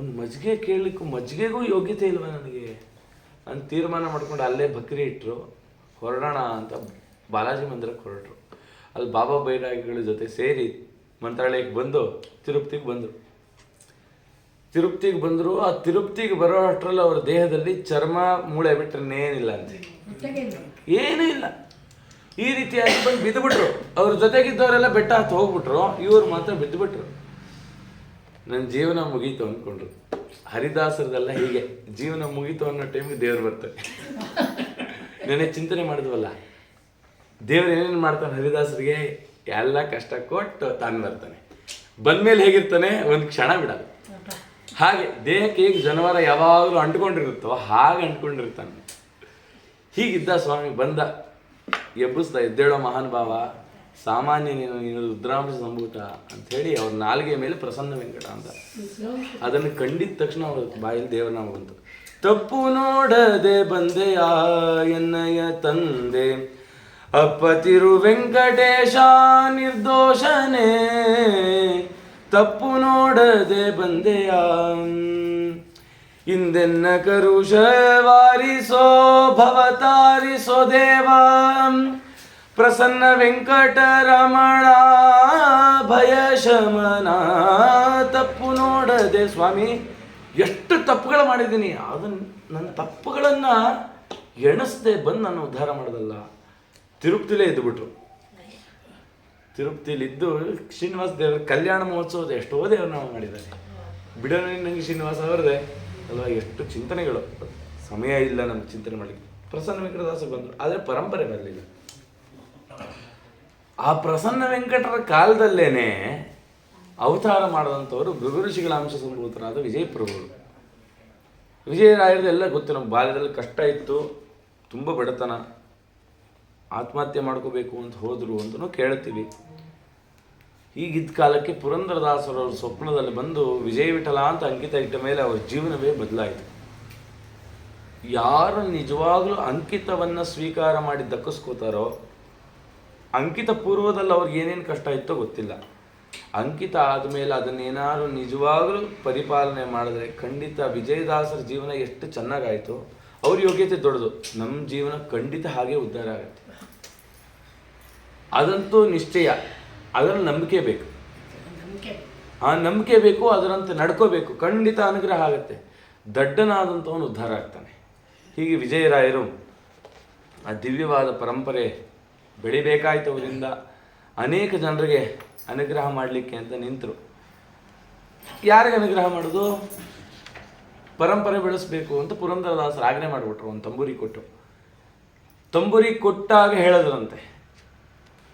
ಒಂದು ಮಜ್ಜಿಗೆ ಕೇಳಲಿಕ್ಕೂ ಮಜ್ಜಿಗೆಗೂ ಯೋಗ್ಯತೆ ಇಲ್ವ ನನಗೆ ಅಂತ ತೀರ್ಮಾನ ಮಾಡ್ಕೊಂಡು ಅಲ್ಲೇ ಬಕ್ರಿ ಇಟ್ಟರು. ಹೊರಡೋಣ ಅಂತ ಬಾಲಾಜಿ ಮಂದಿರಕ್ಕೆ ಹೊರಟರು. ಅಲ್ಲಿ ಬಾಬಾ ಬೈರಾಗಿಗಳ ಜೊತೆ ಸೇರಿ ಮಂತ್ರಾಲಯಕ್ಕೆ ಬಂದು ತಿರುಪತಿಗೆ ಬಂದರು. ಆ ತಿರುಪತಿಗೆ ಬರೋ ಅಷ್ಟರಲ್ಲಿ ಅವ್ರ ದೇಹದಲ್ಲಿ ಚರ್ಮ ಮೂಳೆ ಬಿಟ್ಟರೇನೇನಿಲ್ಲ ಅಂತೆ, ಏನೂ ಇಲ್ಲ. ಈ ರೀತಿಯಾಗಿ ಬಂದು ಬಿದ್ದುಬಿಟ್ರು. ಅವ್ರ ಜೊತೆಗಿದ್ದವರೆಲ್ಲ ಬೆಟ್ಟ ಹತ್ತು ಹೋಗ್ಬಿಟ್ರು, ಇವ್ರು ಮಾತ್ರ ಬಿದ್ದುಬಿಟ್ರು. ನನ್ನ ಜೀವನ ಮುಗೀತು ಅಂದ್ಕೊಂಡ್ರು. ಹರಿದಾಸರದೆಲ್ಲ ಹೀಗೆ, ಜೀವನ ಮುಗೀತು ಅನ್ನೋ ಟೈಮಿಗೆ ದೇವ್ರು ಬರ್ತಾರೆ. ನೆನೆ ಚಿಂತನೆ ಮಾಡಿದ್ವಲ್ಲ, ದೇವ್ರು ಏನೇನು ಮಾಡ್ತಾನೆ ಹರಿದಾಸರಿಗೆ, ಎಲ್ಲ ಕಷ್ಟ ಕೊಟ್ಟು ತಾನು ಬರ್ತಾನೆ. ಬಂದ್ಮೇಲೆ ಹೇಗಿರ್ತಾನೆ, ಒಂದು ಕ್ಷಣ ಬಿಡಲ್ಲ. ಹಾಗೆ ದೇಹಕ್ಕೆ ಹೇಗೆ ಜನವಾರ ಯಾವಾಗಲೂ ಅಂಟ್ಕೊಂಡಿರುತ್ತೋ ಹಾಗೆ ಅಂಟ್ಕೊಂಡಿರ್ತಾನೆ. ಹೀಗಿದ್ದ ಸ್ವಾಮಿ ಬಂದ, ಎಬ್ಬಿಸ್ದ, ಎದ್ದೇಳೋ ಮಹಾನ್ ಭಾವ, ಸಾಮಾನ್ಯ ನೀನು ರುದ್ರಾಂಶ ಸಂಭೂತ ಅಂಥೇಳಿ ಅವ್ರ ನಾಲ್ಗೆ ಮೇಲೆ ಪ್ರಸನ್ನ ವೆಂಕಟ ಅಂತ. ಅದನ್ನು ಕಂಡಿದ ತಕ್ಷಣ ಅವ್ರ ಬಾಯಲ್ಲಿ ದೇವರನಾಮ ಬಂತು. ತಪ್ಪು ನೋಡದೆ ಬಂದೆಯ ಎನ್ನಯ ತಂದೆ, ಅಪ್ಪ ತಿರು ವೆಂಕಟೇಶ ನಿರ್ದೋಷನೇ, ತಪ್ಪು ನೋಡದೆ ಬಂದೆಯ ಇಂದೆನ್ನ ಕರುಷ ವಾರಿಸೋ ಭವತಾರಿಸೋ ದೇವ, ಪ್ರಸನ್ನ ವೆಂಕಟರಮಣ ಭಯ ಶಮನ. ತಪ್ಪು ನೋಡದೆ ಸ್ವಾಮಿ, ಎಷ್ಟು ತಪ್ಪುಗಳು ಮಾಡಿದ್ದೀನಿ, ಅದನ್ನು ನನ್ನ ತಪ್ಪುಗಳನ್ನು ಎಣಿಸದೆ ಬಂದು ನಾನು ಉದ್ಧಾರ ಮಾಡೋದಲ್ಲ. ತಿರುಪತಿಲೇ ಇದ್ದುಬಿಟ್ರು. ತಿರುಪತಿಲಿದ್ದು ಶ್ರೀನಿವಾಸ ದೇವರ ಕಲ್ಯಾಣ ಮಹೋತ್ಸವದ ಎಷ್ಟೋ ದೇವರನಾಮ ಮಾಡಿದ್ದಾರೆ. ಬಿಡನಿಗೆ ಶ್ರೀನಿವಾಸ ಅವರದೇ ಅಲ್ವಾ, ಎಷ್ಟು ಚಿಂತನೆಗಳು. ಸಮಯ ಇಲ್ಲ ನಮ್ಗೆ ಚಿಂತನೆ ಮಾಡಲಿಕ್ಕೆ. ಪ್ರಸನ್ನ ವೆಂಕಟದಾಸ ಬಂದರು, ಆದರೆ ಪರಂಪರೆ ಬರಲಿಲ್ಲ. ಆ ಪ್ರಸನ್ನ ವೆಂಕಟರ ಕಾಲದಲ್ಲೇನೆ ಅವತಾರ ಮಾಡಿದಂಥವರು ಭೃಗು ಋಷಿಗಳ ಅಂಶ ಸಂಭೂತರಾದ ವಿಜಯಪ್ರಭುಗಳು. ವಿಜಯರಾಯರದೆಲ್ಲ ಗೊತ್ತು ನಮ್ಗೆ. ಬಾಲ್ಯದಲ್ಲಿ ಕಷ್ಟ ಇತ್ತು, ತುಂಬ ಬಡತನ, ಆತ್ಮಹತ್ಯೆ ಮಾಡ್ಕೋಬೇಕು ಅಂತ ಹೋದರು ಅಂತಲೂ ಕೇಳ್ತೀವಿ. ಈಗಿದ್ದ ಕಾಲಕ್ಕೆ ಪುರಂದರದಾಸರವ್ರ ಸ್ವಪ್ನದಲ್ಲಿ ಬಂದು ವಿಜಯ ವಿಠಲ ಅಂತ ಅಂಕಿತ ಇಟ್ಟ ಮೇಲೆ ಅವ್ರ ಜೀವನವೇ ಬದಲಾಯಿತು. ಯಾರು ನಿಜವಾಗ್ಲೂ ಅಂಕಿತವನ್ನು ಸ್ವೀಕಾರ ಮಾಡಿ ದಕ್ಕಿಸ್ಕೋತಾರೋ, ಅಂಕಿತ ಪೂರ್ವದಲ್ಲಿ ಅವ್ರಿಗೆ ಏನೇನು ಕಷ್ಟ ಇತ್ತೋ ಗೊತ್ತಿಲ್ಲ, ಅಂಕಿತ ಆದಮೇಲೆ ಅದನ್ನೇನಾದ್ರು ನಿಜವಾಗ್ಲೂ ಪರಿಪಾಲನೆ ಮಾಡಿದ್ರೆ ಖಂಡಿತ ವಿಜಯದಾಸರ ಜೀವನ ಎಷ್ಟು ಚೆನ್ನಾಗಾಯಿತು. ಅವ್ರ ಯೋಗ್ಯತೆ ದೊಡ್ಡದು, ನಮ್ಮ ಜೀವನ ಖಂಡಿತ ಹಾಗೆ ಉದ್ಧಾರ ಆಗುತ್ತೆ. ಅದಂತೂ ನಿಶ್ಚಯ. ಅದರಲ್ಲಿ ನಂಬಿಕೆ ಬೇಕು, ಆ ನಂಬಿಕೆ ಬೇಕು, ಅದರಂತೆ ನಡ್ಕೋಬೇಕು. ಖಂಡಿತ ಅನುಗ್ರಹ ಆಗುತ್ತೆ. ದಡ್ಡನಾದಂಥವನು ಉದ್ಧಾರ ಆಗ್ತಾನೆ. ಹೀಗೆ ವಿಜಯರಾಯರು ಆ ದಿವ್ಯವಾದ ಪರಂಪರೆ ಬೆಳಿಬೇಕಾಯ್ತು. ಅವರಿಂದ ಅನೇಕ ಜನರಿಗೆ ಅನುಗ್ರಹ ಮಾಡಲಿಕ್ಕೆ ಅಂತ ನಿಂತರು. ಯಾರಿಗೆ ಅನುಗ್ರಹ ಮಾಡೋದು? ಪರಂಪರೆ ಬೆಳೆಸಬೇಕು ಅಂತ ಪುರಂದರದಾಸರು ಆಜ್ಞೆ ಮಾಡಿಬಿಟ್ರು. ಒಂದು ತಂಬೂರಿ ಕೊಟ್ಟು, ತಂಬೂರಿ ಕೊಟ್ಟಾಗ ಹೇಳಿದ್ರಂತೆ,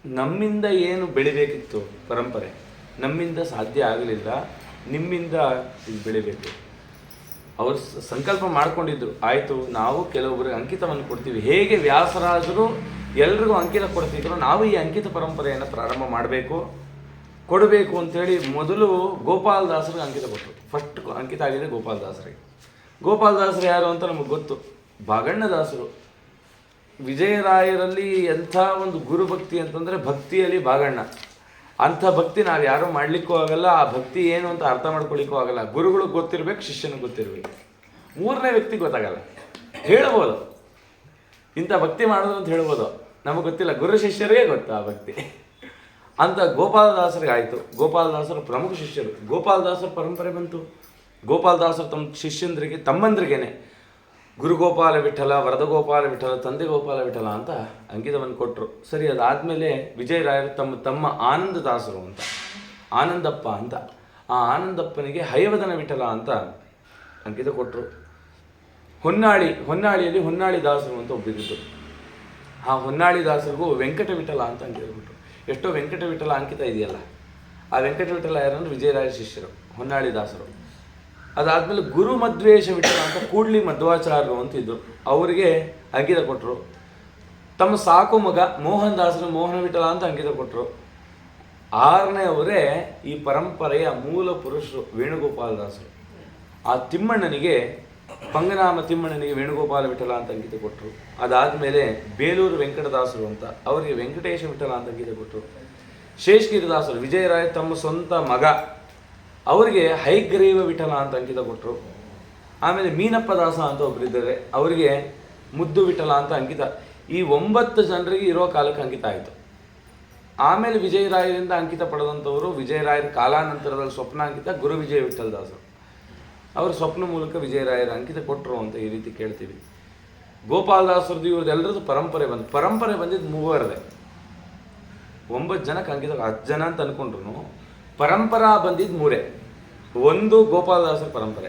ನಮ್ಮಿಂದ ಏನು ಬೆಳಿಬೇಕಿತ್ತು ಪರಂಪರೆ, ನಮ್ಮಿಂದ ಸಾಧ್ಯ ಆಗಲಿಲ್ಲ, ನಿಮ್ಮಿಂದ ಇದು ಬೆಳಿಬೇಕು. ಅವರು ಸಂಕಲ್ಪ ಮಾಡ್ಕೊಂಡಿದ್ರು, ಆಯಿತು ನಾವು ಕೆಲವೊಬ್ಬರಿಗೆ ಅಂಕಿತವನ್ನು ಕೊಡ್ತೀವಿ. ಹೇಗೆ ವ್ಯಾಸರಾಜರು ಎಲ್ರಿಗೂ ಅಂಕಿತ ಕೊಡ್ತಿದ್ರು, ನಾವು ಈ ಅಂಕಿತ ಪರಂಪರೆಯನ್ನು ಪ್ರಾರಂಭ ಕೊಡಬೇಕು ಅಂತೇಳಿ ಮೊದಲು ಗೋಪಾಲದಾಸರಿಗೆ ಅಂಕಿತ ಕೊಟ್ಟರು. ಫಸ್ಟ್ ಅಂಕಿತ ಆಗಿದೆ ಗೋಪಾಲದಾಸರಿಗೆ. ಗೋಪಾಲದಾಸರು ಯಾರು ಅಂತ ನಮಗೆ ಗೊತ್ತು, ಭಾಗಣ್ಣದಾಸರು. ವಿಜಯರಾಯರಲ್ಲಿ ಎಂಥ ಒಂದು ಗುರುಭಕ್ತಿ ಅಂತಂದರೆ ಭಕ್ತಿಯಲ್ಲಿ ಭಾಗಣ್ಣ. ಅಂಥ ಭಕ್ತಿ ನಾವು ಯಾರೂ ಮಾಡಲಿಕ್ಕೂ ಆಗಲ್ಲ. ಆ ಭಕ್ತಿ ಏನು ಅಂತ ಅರ್ಥ ಮಾಡ್ಕೊಳ್ಳಿಕ್ಕೂ ಆಗಲ್ಲ. ಗುರುಗಳಿಗೆ ಗೊತ್ತಿರಬೇಕು, ಶಿಷ್ಯನಿಗೆ ಗೊತ್ತಿರಬೇಕು. ಮೂರನೇ ವ್ಯಕ್ತಿ ಗೊತ್ತಾಗಲ್ಲ. ಹೇಳ್ಬೋದು ಇಂಥ ಭಕ್ತಿ ಮಾಡೋದು ಅಂತ ಹೇಳ್ಬೋದು, ನಮಗೆ ಗೊತ್ತಿಲ್ಲ. ಗುರು ಶಿಷ್ಯರಿಗೆ ಗೊತ್ತಾ ಆ ಭಕ್ತಿ ಅಂತ. ಗೋಪಾಲದಾಸರಿಗೆ ಆಯಿತು. ಗೋಪಾಲದಾಸರು ಪ್ರಮುಖ ಶಿಷ್ಯರು. ಗೋಪಾಲದಾಸರ ಪರಂಪರೆ ಬಂತು. ಗೋಪಾಲದಾಸರು ತಮ್ಮ ಶಿಷ್ಯಂದ್ರಿಗೆ, ತಮ್ಮಂದ್ರಿಗೇನೆ ಗುರುಗೋಪಾಲ ವಿಠಲ, ವರದಗೋಪಾಲ ವಿಠಲ, ತಂದೆ ಗೋಪಾಲ ವಿಠಲ ಅಂತ ಅಂಕಿತವನ್ನು ಕೊಟ್ಟರು. ಸರಿ, ಅದಾದಮೇಲೆ ವಿಜಯರಾಯರು ತಮ್ಮ ಆನಂದದಾಸರು ಅಂತ, ಆನಂದಪ್ಪ ಅಂತ, ಆ ಆನಂದಪ್ಪನಿಗೆ ಹಯವದನ ವಿಠಲ ಅಂತ ಅಂಕಿತ ಕೊಟ್ಟರು. ಹೊನ್ನಾಳಿಯಲ್ಲಿ ಹೊನ್ನಾಳಿ ದಾಸರು ಅಂತ ಒಬ್ಬರಿದ್ದು, ಆ ಹೊನ್ನಾಳಿ ದಾಸರಿಗೂ ವೆಂಕಟ ವಿಠಲ ಅಂತ ಅಂಕಿತ ಕೊಟ್ಟರು. ಎಷ್ಟೋ ವೆಂಕಟ ವಿಠಲ ಅಂಕಿತ ಇದೆಯಲ್ಲ, ಆ ವೆಂಕಟ ವಿಠಲ ಯಾರಂದ್ರೆ ವಿಜಯರಾಯ ಶಿಷ್ಯರು, ಹೊನ್ನಾಳಿ ದಾಸರು. ಅದಾದಮೇಲೆ ಗುರು ಮಧ್ವೇಶ ವಿಠಲ ಅಂತ ಕೂಡ್ಲಿ ಮಧ್ವಾಚಾರ್ಯರು ಅಂತಿದ್ರು, ಅವರಿಗೆ ಅಂಕಿತ ಕೊಟ್ಟರು. ತಮ್ಮ ಸಾಕು ಮಗ ಮೋಹನ್ ದಾಸರು ಮೋಹನ ವಿಠಲ ಅಂತ ಅಂಕಿತ ಕೊಟ್ಟರು. ಆರನೇ ಅವರೇ ಈ ಪರಂಪರೆಯ ಮೂಲ ಪುರುಷರು ವೇಣುಗೋಪಾಲ ದಾಸರು. ಆ ತಿಮ್ಮಣ್ಣನಿಗೆ, ಪಂಗನಾಮ ತಿಮ್ಮಣ್ಣನಿಗೆ ವೇಣುಗೋಪಾಲ ವಿಠಲ ಅಂತ ಅಂಕಿತ ಕೊಟ್ಟರು. ಅದಾದಮೇಲೆ ಬೇಲೂರು ವೆಂಕಟದಾಸರು ಅಂತ, ಅವರಿಗೆ ವೆಂಕಟೇಶ ವಿಠಲ ಅಂತ ಅಂಕಿತ ಕೊಟ್ಟರು. ಶೇಷಗಿರಿದಾಸರು, ವಿಜಯರಾಯ ತಮ್ಮ ಸ್ವಂತ ಮಗ, ಅವರಿಗೆ ಹೈಗ್ರೀವ ವಿಠಲ ಅಂತ ಅಂಕಿತ ಕೊಟ್ಟರು. ಆಮೇಲೆ ಮೀನಪ್ಪ ದಾಸ ಅಂತ ಒಬ್ಬರಿದ್ದಾರೆ, ಅವರಿಗೆ ಮುದ್ದು ವಿಠಲ ಅಂತ ಅಂಕಿತ. ಈ 9 ಜನರಿಗೆ ಇರೋ ಕಾಲಕ್ಕೆ ಅಂಕಿತ ಆಯಿತು. ಆಮೇಲೆ ವಿಜಯರಾಯರಿಂದ ಅಂಕಿತ ಪಡೆದಂಥವರು ವಿಜಯರಾಯರ ಕಾಲಾನಂತರದಲ್ಲಿ ಸ್ವಪ್ನಾಂಕಿತ ಗುರು ವಿಜಯ ವಿಠಲ ದಾಸರು. ಅವರು ಸ್ವಪ್ನ ಮೂಲಕ ವಿಜಯರಾಯರ ಅಂಕಿತ ಕೊಟ್ಟರು ಅಂತ ಈ ರೀತಿ ಕೇಳ್ತೀವಿ. ಗೋಪಾಲದಾಸರದ್ದು ಇವ್ರದ್ದೆಲ್ಲರದ್ದು ಪರಂಪರೆ ಬಂದಿದ್ದು ಮೂವರದೇ. 9 ಜನಕ್ಕೆ ಅಂಕಿತ, 10 ಜನ ಅಂತ ಅಂದ್ಕೊಂಡ್ರು ಪರಂಪರಾ ಬಂದಿದ್ದು 3. ಒಂದು ಗೋಪಾಲದಾಸರ ಪರಂಪರೆ.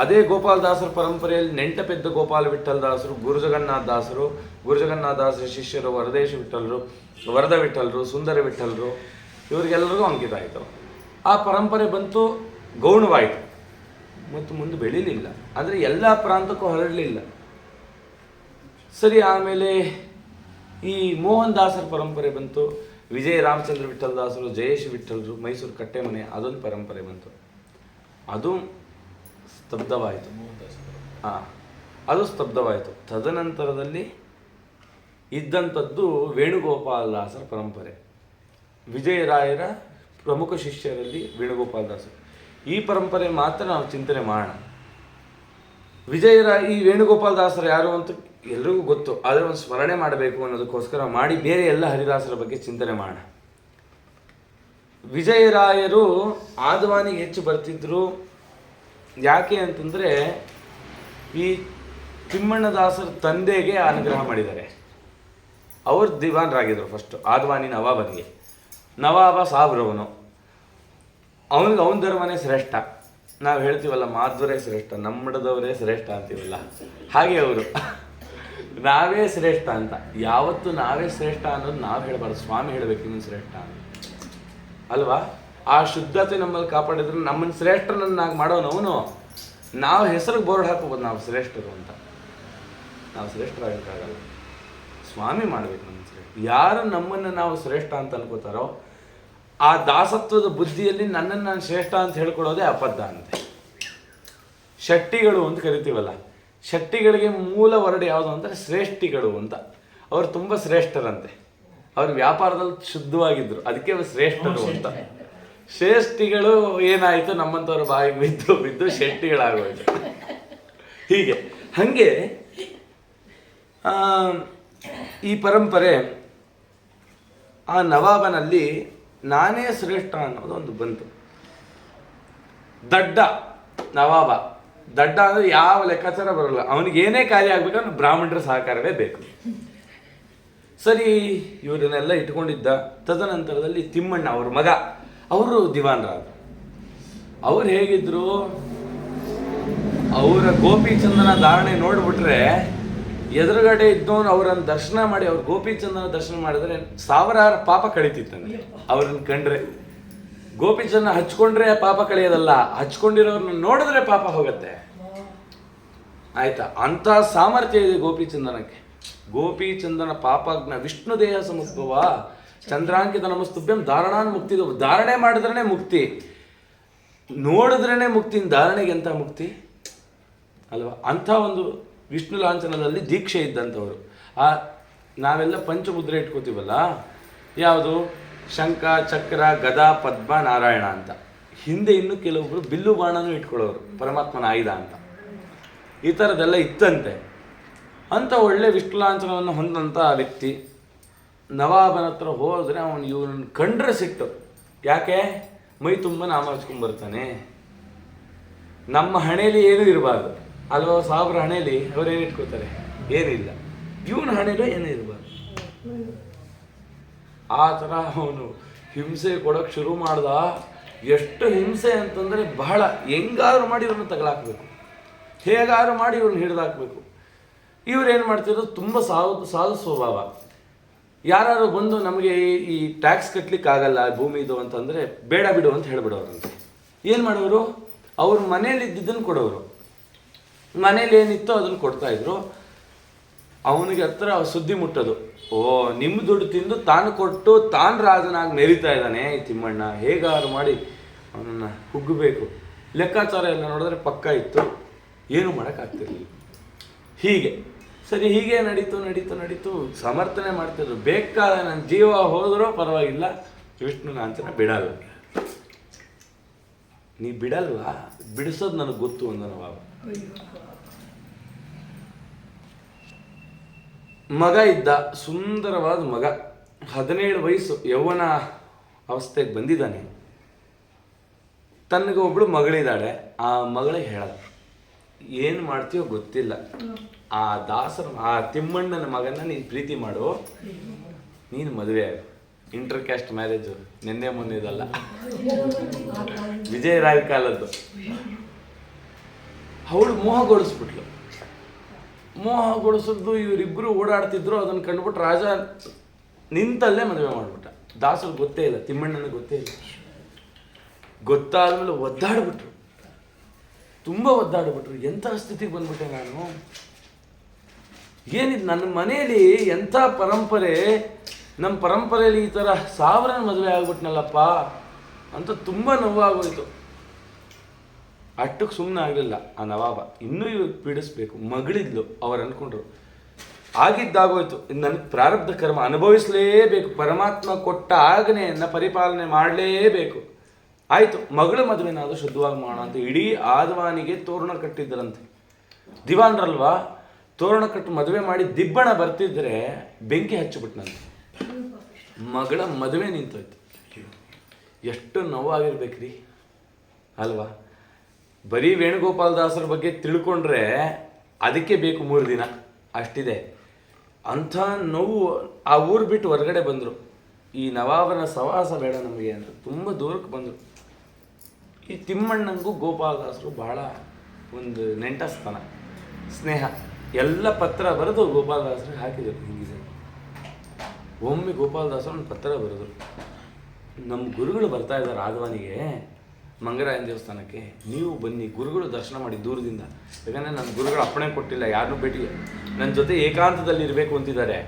ಅದೇ ಗೋಪಾಲದಾಸರ ಪರಂಪರೆಯಲ್ಲಿ ನೆಂಟಪೆದ್ದ ಗೋಪಾಲ ವಿಠಲ ದಾಸರು, ಗುರುಜಗನ್ನಾಥ ದಾಸರ ಶಿಷ್ಯರು ವರದೇಶ ವಿಠಲರು, ವರದ ವಿಠಲರು, ಸುಂದರ ವಿಠಲರು, ಇವರಿಗೆಲ್ಲರಿಗೂ ಅಂಕಿತ ಆಯಿತು. ಆ ಪರಂಪರೆ ಬಂತು, ಗೌಣವಾಯಿತು ಮತ್ತು ಮುಂದೆ ಬೆಳೀಲಿಲ್ಲ. ಅಂದರೆ ಎಲ್ಲ ಪ್ರಾಂತಕ್ಕೂ ಹರಡಲಿಲ್ಲ. ಸರಿ, ಆಮೇಲೆ ಈ ಮೋಹನ್ ದಾಸರ ಪರಂಪರೆ ಬಂತು. ವಿಜಯ ರಾಮಚಂದ್ರ ವಿಠಲ ದಾಸರು, ಜಯೇಶ್ ವಿಠಲರು, ಮೈಸೂರು ಕಟ್ಟೆಮನೆ, ಅದೊಂದು ಪರಂಪರೆ ಬಂತು. ಅದು ಸ್ತಬ್ಧವಾಯಿತು. ಅದು ಸ್ತಬ್ಧವಾಯಿತು. ತದನಂತರದಲ್ಲಿ ಇದ್ದಂಥದ್ದು ವೇಣುಗೋಪಾಲದಾಸರ ಪರಂಪರೆ. ವಿಜಯರಾಯರ ಪ್ರಮುಖ ಶಿಷ್ಯರಲ್ಲಿ ವೇಣುಗೋಪಾಲದಾಸರು. ಈ ಪರಂಪರೆ ಮಾತ್ರ ನಾವು ಚಿಂತನೆ ಮಾಡೋಣ. ಈ ವೇಣುಗೋಪಾಲದಾಸರು ಯಾರು ಅಂತ ಎಲ್ರಿಗೂ ಗೊತ್ತು, ಆದರೆ ಒಂದು ಸ್ಮರಣೆ ಮಾಡಬೇಕು ಅನ್ನೋದಕ್ಕೋಸ್ಕರ ಮಾಡಿ ಬೇರೆ ಎಲ್ಲ ಹರಿದಾಸರ ಬಗ್ಗೆ ಚಿಂತನೆ ಮಾಡೋಣ. ವಿಜಯರಾಯರು ಆದವಾನಿಗೆ ಹೆಚ್ಚು ಬರ್ತಿದ್ರು. ಯಾಕೆ ಅಂತಂದರೆ ಈ ತಿಮ್ಮಣ್ಣದಾಸರ ತಂದೆಗೆ ಅನುಗ್ರಹ ಮಾಡಿದ್ದಾರೆ. ಅವರು ದಿವಾನರಾಗಿದ್ದರು ಫಸ್ಟು ಆದವಾನಿ ನವಾಬನಿಗೆ. ನವಾಬ ಸಾಬ್ರವನು, ಅವನಿಗೆ ಅವನ ಧರ್ಮನೇ ಶ್ರೇಷ್ಠ. ನಾವು ಹೇಳ್ತೀವಲ್ಲ ಮಾಧ್ವರೇ ಶ್ರೇಷ್ಠ, ನಮ್ಮಡದವರೇ ಶ್ರೇಷ್ಠ ಅಂತೀವಲ್ಲ, ಹಾಗೆ ಅವರು ನಾವೇ ಶ್ರೇಷ್ಠ ಅಂತ. ಯಾವತ್ತು ನಾವೇ ಶ್ರೇಷ್ಠ ಅನ್ನೋದು ನಾವು ಹೇಳಬಾರ್ದು, ಸ್ವಾಮಿ ಹೇಳಬೇಕು ಇನ್ನೊಂದು ಶ್ರೇಷ್ಠ ಅಲ್ವಾ. ಆ ಶುದ್ಧತೆ ನಮ್ಮಲ್ಲಿ ಕಾಪಾಡಿದ್ರೆ ನಮ್ಮನ್ನು ಶ್ರೇಷ್ಠನನ್ನಾಗಿ ಮಾಡೋನವನು. ನಾವು ಹೆಸರಿಗೆ ಬೋರ್ಡ್ ಹಾಕೋಬೋದು ನಾವು ಶ್ರೇಷ್ಠರು ಅಂತ. ನಾವು ಶ್ರೇಷ್ಠರಾಗಕ್ಕಾಗಲ್ಲ, ಸ್ವಾಮಿ ಮಾಡಬೇಕು ನಮ್ಮ ಶ್ರೇಷ್ಠ. ಯಾರು ನಮ್ಮನ್ನು ನಾವು ಶ್ರೇಷ್ಠ ಅಂತ ಅನ್ಕೋತಾರೋ ಆ ದಾಸತ್ವದ ಬುದ್ಧಿಯಲ್ಲಿ ನನ್ನನ್ನು ನಾನು ಶ್ರೇಷ್ಠ ಅಂತ ಹೇಳ್ಕೊಡೋದೇ ಅಬದ್ಧ ಅಂತೆ. ಶಟ್ಟಿಗಳು ಅಂತ ಕರಿತೀವಲ್ಲ, ಶಟ್ಟಿಗಳಿಗೆ ಮೂಲ ವರ್ಡ್ ಯಾವುದು ಅಂದರೆ ಶ್ರೇಷ್ಠಿಗಳು ಅಂತ. ಅವರು ತುಂಬ ಶ್ರೇಷ್ಠರಂತೆ, ಅವ್ರ ವ್ಯಾಪಾರದಲ್ಲಿ ಶುದ್ಧವಾಗಿದ್ದರು, ಅದಕ್ಕೆ ಅವರು ಶ್ರೇಷ್ಠರು ಅಂತ. ಶ್ರೇಷ್ಠಿಗಳು ಏನಾಯಿತು, ನಮ್ಮಂಥವ್ರ ಬಾಯಿಗೆ ಬಿದ್ದು ಬಿದ್ದು ಶೆಟ್ಟಿಗಳಾಗೋಯ್ತು. ಹೀಗೆ ಹಾಗೆ ಈ ಪರಂಪರೆ ಆ ನವಾಬನಲ್ಲಿ ನಾನೇ ಶ್ರೇಷ್ಠ ಅನ್ನೋದು ಒಂದು ಬಂತು. ದಡ್ಡ ನವಾಬ, ದಡ್ಡ ಅಂದರೆ ಯಾವ ಲೆಕ್ಕಾಚಾರ ಬರೋಲ್ಲ, ಅವನಿಗೆ ಏನೇ ಕಾರ್ಯ ಆಗ್ಬೇಕಂದ್ರೆ ಬ್ರಾಹ್ಮಣರ ಸಹಕಾರವೇ ಬೇಕು. ಸರಿ, ಇವರನ್ನೆಲ್ಲ ಇಟ್ಕೊಂಡಿದ್ದ. ತದನಂತರದಲ್ಲಿ ತಿಮ್ಮಣ್ಣ ಅವ್ರ ಮಗ, ಅವರು ದಿವಾನರಾದರು. ಅವ್ರು ಹೇಗಿದ್ರು, ಅವರ ಗೋಪಿಚಂದನ ಧಾರಣೆ ನೋಡ್ಬಿಟ್ರೆ ಎದುರುಗಡೆ ಇದ್ದವನು ಅವರನ್ನು ದರ್ಶನ ಮಾಡಿ, ಅವ್ರ ಗೋಪಿಚಂದನ ದರ್ಶನ ಮಾಡಿದ್ರೆ ಸಾವಿರಾರು ಪಾಪ ಕಳೀತಿತ್ತಂತೆ. ಅವ್ರನ್ನ ಕಂಡ್ರೆ ಗೋಪಿಚಂದನ ಹಚ್ಕೊಂಡ್ರೆ ಪಾಪ ಕಳೆಯೋದಲ್ಲ, ಹಚ್ಕೊಂಡಿರೋರನ್ನ ನೋಡಿದ್ರೆ ಪಾಪ ಹೋಗುತ್ತೆ. ಆಯ್ತಾ, ಅಂಥ ಸಾಮರ್ಥ್ಯ ಇದೆ ಗೋಪಿಚಂದನಕ್ಕೆ. ಗೋಪಿಚಂದನ ಪಾಪಜ್ಞ ವಿಷ್ಣು ದೇಹ ಸಮುದ್ಭವ ಚಂದ್ರಾಂಕಿತ ನಮಸ್ತುಭ್ಯಂ ಧಾರಣಾನ್ ಮುಕ್ತಿ. ಧಾರಣೆ ಮಾಡಿದ್ರೇ ಮುಕ್ತಿ, ನೋಡಿದ್ರೇ ಮುಕ್ತಿ. ಧಾರಣೆಗೆ ಎಂಥ ಮುಕ್ತಿ ಅಲ್ವಾ. ಅಂಥ ಒಂದು ವಿಷ್ಣು ಲಾಂಛನದಲ್ಲಿ ದೀಕ್ಷೆ ಇದ್ದಂಥವ್ರು. ನಾವೆಲ್ಲ ಪಂಚಮುದ್ರೆ ಇಟ್ಕೋತೀವಲ್ಲ, ಯಾವುದು ಶಂಖ ಚಕ್ರ ಗದಾ ಪದ್ಮ ನಾರಾಯಣ ಅಂತ. ಹಿಂದೆ ಇನ್ನು ಕೆಲವೊಬ್ರು ಬಿಲ್ಲು ಬಾಣನೂ ಇಟ್ಕೊಳ್ಳೋರು, ಪರಮಾತ್ಮನ ಆಯುಧ ಅಂತ. ಈ ಥರದ್ದೆಲ್ಲ ಇತ್ತಂತೆ. ಅಂಥ ಒಳ್ಳೆ ವಿಷ್ಣು ಲಾಂಛನವನ್ನು ಹೊಂದಂಥ ವ್ಯಕ್ತಿ ನವಾಬನ ಹತ್ರ ಹೋದರೆ ಅವನು ಇವನನ್ನು ಕಂಡ್ರೆ ಸಿಟ್ಟು. ಯಾಕೆ? ಮೈ ತುಂಬ ನಾಮ ಹಚ್ಕೊಂಡ್ಬರ್ತಾನೆ. ನಮ್ಮ ಹಣೆಯಲ್ಲಿ ಏನೂ ಇರಬಾರ್ದು ಅಲ್ವ. ಸಾವಿರ ಹಣೆಯಲ್ಲಿ ಅವ್ರೇನು ಇಟ್ಕೋತಾರೆ, ಏನಿಲ್ಲ. ಇವನ ಹಣೆಯಲ್ಲೂ ಏನೂ ಇರಬಾರ್ದು. ಆ ಥರ ಅವನು ಹಿಂಸೆ ಕೊಡೋಕ್ಕೆ ಶುರು ಮಾಡ್ದ. ಎಷ್ಟು ಹಿಂಸೆ ಅಂತಂದರೆ ಬಹಳ. ಹೆಂಗಾದ್ರು ಮಾಡಿ ಇವ್ರನ್ನ ತಗಲಾಕ್ಬೇಕು, ಹೇಗಾದ್ರು ಮಾಡಿ ಇವ್ರನ್ನ ಹಿಡಿದಾಕ್ಬೇಕು. ಇವ್ರೇನು ಮಾಡ್ತಿದ್ರು, ತುಂಬ ಸಾಧು ಸ್ವಭಾವ. ಯಾರು ಬಂದು ನಮಗೆ ಈ ಟ್ಯಾಕ್ಸ್ ಕಟ್ಟಲಿಕ್ಕಾಗಲ್ಲ ಭೂಮಿದು ಅಂತಂದರೆ ಬೇಡ ಬಿಡು ಅಂತ ಹೇಳ್ಬಿಡೋರಂತೆ. ಏನು ಮಾಡೋರು, ಅವ್ರ ಮನೇಲಿ ಇದ್ದಿದ್ದನ್ನು ಕೊಡೋರು. ಮನೇಲಿ ಏನಿತ್ತೋ ಅದನ್ನು ಕೊಡ್ತಾಯಿದ್ರು. ಅವನಿಗೆ ಹತ್ರ ಸುದ್ದಿ ಮುಟ್ಟೋದು, ಓ ನಿಮ್ಮ ದುಡ್ಡು ತಿಂದು ತಾನು ಕೊಟ್ಟು ತಾನು ರಾಜನಾಗಿ ಮೆರಿತಾ ಇದ್ದಾನೆ ಈ ತಿಮ್ಮಣ್ಣ, ಹೇಗಾರು ಮಾಡಿ ಅವನನ್ನು ಹುಗ್ಗಬೇಕು. ಲೆಕ್ಕಾಚಾರ ಎಲ್ಲ ನೋಡಿದ್ರೆ ಪಕ್ಕ ಇತ್ತು, ಏನೂ ಮಾಡೋಕ್ಕಾಗ್ತಿರ್ಲಿಲ್ಲ. ಹೀಗೆ ಸರಿ, ಹೀಗೆ ನಡೀತು ಸಮರ್ಥನೆ ಮಾಡ್ತಿದ್ರು. ಬೇಕಾದ ನನ್ನ ಜೀವ ಹೋದರೂ ಪರವಾಗಿಲ್ಲ, ವಿಷ್ಣು ಲಾಂಛನ ಬಿಡಲ್ಲ. ನೀ ಬಿಡಲ್ವಾ? ಬಿಡಿಸೋದು ನನಗೆ ಗೊತ್ತು ಅಂದ ನವಾಬ. ಮಗ ಇದ್ದ, ಸುಂದರವಾದ ಮಗ, 17 ವಯಸ್ಸು, ಯೌವನ ಅವಸ್ಥೆಗೆ ಬಂದಿದ್ದಾನೆ. ತನಗೆ ಒಬ್ಳು ಮಗಳಿದ್ದಾಳೆ. ಆ ಮಗಳಿಗೆ ಹೇಳೋದು, ಏನು ಮಾಡ್ತೀಯೋ ಗೊತ್ತಿಲ್ಲ, ಆ ಆ ತಿಮ್ಮಣ್ಣನ ಮಗನ ನೀನು ಪ್ರೀತಿ ಮಾಡು, ನೀನು ಮದುವೆ ಆಗು. ಇಂಟರ್ ಕ್ಯಾಸ್ಟ್ ಮ್ಯಾರೇಜು, ನಿನ್ನೆ ಮೊನ್ನೆದಲ್ಲ, ವಿಜಯರಾಯ ಕಾಲದ್ದು. ಅವಳು ಮೋಹಗೊಳಿಸ್ಬಿಟ್ಲು. ಮೋಹಗೊಳಿಸಿದ್ದು ಇವರಿಬ್ಬರು ಓಡಾಡ್ತಿದ್ರು. ಅದನ್ನು ಕಂಡುಬಿಟ್ಟು ರಾಜ ನಿಂತಲ್ಲೇ ಮದುವೆ ಮಾಡಿಬಿಟ್ಟ. ದಾಸರು ಗೊತ್ತೇ ಇಲ್ಲ, ತಿಮ್ಮಣ್ಣನಿಗೆ ಗೊತ್ತೇ ಇಲ್ಲ. ಗೊತ್ತಾದ್ಮೇಲೆ ಒದ್ದಾಡ್ಬಿಟ್ರು, ತುಂಬ ಒದ್ದಾಡ್ಬಿಟ್ರು. ಎಂಥ ಸ್ಥಿತಿಗೆ ಬಂದ್ಬಿಟ್ಟೆ ನಾನು, ಏನಿದು ನನ್ನ ಮನೆಯಲ್ಲಿ ಎಂಥ ಪರಂಪರೆ, ನಮ್ಮ ಪರಂಪರೆಯಲ್ಲಿ ಈ ಥರ 1000 ಮದುವೆ ಆಗ್ಬಿಟ್ನಲ್ಲಪ್ಪ ಅಂತ ತುಂಬ ನೋವಾಗೋಯ್ತು. ಅಷ್ಟಕ್ಕೆ ಸುಮ್ಮನೆ ಆಗಲಿಲ್ಲ ಆ ನವಾಬ. ಇನ್ನೂ ಇವ್ರು ಪೀಡಿಸ್ಬೇಕು. ಮಗಳಿದ್ಲು, ಅವ್ರು ಅಂದ್ಕೊಂಡ್ರು. ಆಗಿದ್ದಾಗೋಯ್ತು, ನನಗೆ ಪ್ರಾರಬ್ಧ ಕರ್ಮ ಅನುಭವಿಸಲೇಬೇಕು, ಪರಮಾತ್ಮ ಕೊಟ್ಟ ಆಜ್ಞೆಯನ್ನು ಪರಿಪಾಲನೆ ಮಾಡಲೇಬೇಕು. ಆಯಿತು, ಮಗಳ ಮದುವೆನಾದರೂ ಶುದ್ಧವಾಗಿ ಮಾಡೋಣ ಅಂತ ಇಡೀ ಆದವಾನಿಗೆ ತೋರಣ ಕಟ್ಟಿದ್ದರಂತೆ. ದಿವಾನ್ರಲ್ವಾ, ತೋರಣ ಕಟ್ಟು ಮದುವೆ ಮಾಡಿ ದಿಬ್ಬಣ ಬರ್ತಿದ್ರೆ ಬೆಂಕಿ ಹಚ್ಚಿಬಿಟ್ನಂತೆ. ಮಗಳ ಮದುವೆ ನಿಂತೋಯ್ತು. ಎಷ್ಟು ನೋವಾಗಿರ್ಬೇಕ್ರಿ ಅಲ್ವಾ. ಬರೀ ವೇಣುಗೋಪಾಲ ದಾಸರ ಬಗ್ಗೆ ತಿಳ್ಕೊಂಡ್ರೆ ಅದಕ್ಕೆ ಬೇಕು 3 ದಿನ, ಅಷ್ಟಿದೆ. ಅಂಥ ನೋವು. ಆ ಊರು ಬಿಟ್ಟು ಹೊರಗಡೆ ಬಂದರು. ಈ ನವಾಬರ ಸವಾಸ ಬೇಡ ನಮಗೆ ಅಂತ ತುಂಬ ದೂರಕ್ಕೆ ಬಂದರು. ಈ ತಿಮ್ಮಣ್ಣಂಗೂ ಗೋಪಾಲದಾಸರು ಬಹಳ ಒಂದು ನೆಂಟಸ್ಥಾನ, ಸ್ನೇಹ. ಎಲ್ಲ ಪತ್ರ ಬರೆದು ಗೋಪಾಲದಾಸರಿಗೆ ಹಾಕಿದರು. ಹೀಗಿದೆ ಒಮ್ಮೆ ಗೋಪಾಲದಾಸರು ಒಂದು ಪತ್ರ ಬರೆದರು, ನಮ್ಮ ಗುರುಗಳು ಬರ್ತಾ ಇದ್ದಾರೆ ಆದವಾನಿಗೆ ಮಂಗರಾಯನ ದೇವಸ್ಥಾನಕ್ಕೆ, ನೀವು ಬನ್ನಿ, ಗುರುಗಳು ದರ್ಶನ ಮಾಡಿ ದೂರದಿಂದ. ಯಾಕಂದರೆ ನನ್ನ ಗುರುಗಳು ಅಪ್ಪಣೆ ಕೊಟ್ಟಿಲ್ಲ, ಯಾರನ್ನೂ ಭೇಟಿ, ನನ್ನ ಜೊತೆ ಏಕಾಂತದಲ್ಲಿ ಇರಬೇಕು ಅಂತಿದ್ದಾರೆ.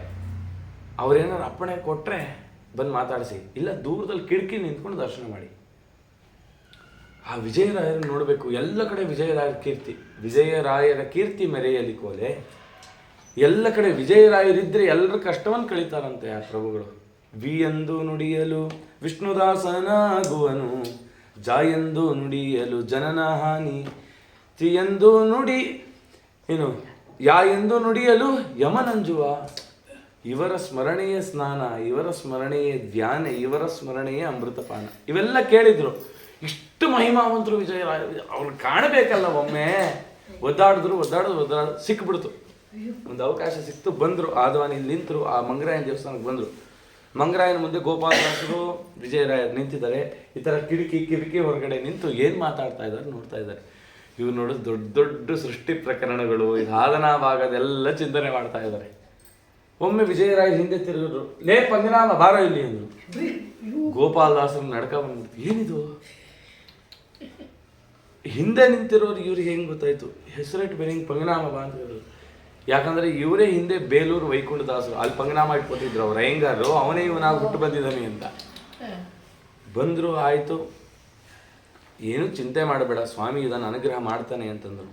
ಅವ್ರೇನಾದ್ರು ಅಪ್ಪಣೆ ಕೊಟ್ಟರೆ ಬಂದು ಮಾತಾಡಿಸಿ, ಇಲ್ಲ ದೂರದಲ್ಲಿ ಕಿಟಕಿ ನಿಂತ್ಕೊಂಡು ದರ್ಶನ ಮಾಡಿ. ಆ ವಿಜಯರಾಯರನ್ನು ನೋಡಬೇಕು. ಎಲ್ಲ ಕಡೆ ವಿಜಯರಾಯರ ಕೀರ್ತಿ ಮೆರೆಯಲಿ ಕೋಲೆ. ಎಲ್ಲ ಕಡೆ ವಿಜಯರಾಯರಿದ್ದರೆ ಎಲ್ಲರ ಕಷ್ಟವನ್ನು ಕಳೀತಾರಂತೆ ಆ ಪ್ರಭುಗಳು. ವಿ ಎಂದು ನುಡಿಯಲು ವಿಷ್ಣುದಾಸನಾಗುವನು, ಜಾಯೆಂದು ನುಡಿಯಲು ಜನನ ಹಾನಿ, ತಿ ಎಂದು ನುಡಿ ಏನು ಯಾ ಎಂದು ನುಡಿಯಲು ಯಮನಂಜುವ. ಇವರ ಸ್ಮರಣೆಯೇ ಸ್ನಾನ, ಇವರ ಸ್ಮರಣೆಯೇ ಧ್ಯಾನ, ಇವರ ಸ್ಮರಣೆಯೇ ಅಮೃತಪಾನ. ಇವೆಲ್ಲ ಕೇಳಿದ್ರು. ಇಷ್ಟು ಮಹಿಮಾವಂತರು ವಿಜಯರಾಯ, ಅವ್ರು ಕಾಣಬೇಕಲ್ಲ. ಒಮ್ಮೆ ಒದ್ದಾಡಿದ್ರು, ಸಿಕ್ಬಿಡ್ತು. ಒಂದು ಅವಕಾಶ ಸಿಕ್ತು, ಬಂದರು. ಆದವಾನಿಲಿ ನಿಂತರು, ಆ ಮಂಗರಾಯನ ದೇವಸ್ಥಾನಕ್ಕೆ ಬಂದರು. ಮಂಗರಾಯನ ಮುಂದೆ ಗೋಪಾಲದಾಸರು ವಿಜಯರಾಯರು ನಿಂತಿದ್ದಾರೆ. ಈ ಥರ ಕಿಟಕಿ ಹೊರಗಡೆ ನಿಂತು ಏನು ಮಾತಾಡ್ತಾ ಇದ್ದಾರೆ ನೋಡ್ತಾ ಇದ್ದಾರೆ. ಇವ್ರು ನೋಡಿದ್ರೆ ದೊಡ್ಡ ದೊಡ್ಡ ಸೃಷ್ಟಿ ಪ್ರಕರಣಗಳು, ಈ ಸಾಧನಾ ಭಾಗದೆಲ್ಲ ಚಿಂತನೆ ಮಾಡ್ತಾ ಇದ್ದಾರೆ. ಒಮ್ಮೆ ವಿಜಯರಾಯ ಹಿಂದೆ ತಿರುಗಿದ್ರು, ಲೇ ಪಂಗನಾಮ ಬಾರೋ ಇಲ್ಲಿ ಅಂದರು. ಗೋಪಾಲದಾಸರು ನಡ್ಕ ಬಂದ್ಬಿಡ್ತು, ಏನಿದು? ಹಿಂದೆ ನಿಂತಿರೋರು ಇವ್ರಿಗೆ ಹೆಂಗೆ ಗೊತ್ತಾಯ್ತು? ಹೆಸರಿಟ್ಟು ಬೇರೆ ಹಿಂಗೆ ಪಂಗನಾಮ ಬಾ ಅಂತ ಹೇಳಿದ್ರು. ಯಾಕಂದರೆ ಇವರೇ ಹಿಂದೆ ಬೇಲೂರು ವೈಕುಂಠದಾಸರು ಅಲ್ಲಿ ಪಂಗನಾಮ ಇಟ್ಕೊತಿದ್ರು. ಅವ್ರು ಅಯ್ಯಂಗಾರರು, ಅವನೇ ಇವನಾಗಿ ಹುಟ್ಟು ಬಂದಿದ್ದಾನೆ ಅಂತ ಬಂದರು. ಆಯಿತು, ಏನೂ ಚಿಂತೆ ಮಾಡಬೇಡ, ಸ್ವಾಮಿ ಇದನ್ನು ಅನುಗ್ರಹ ಮಾಡ್ತಾನೆ ಅಂತಂದರು.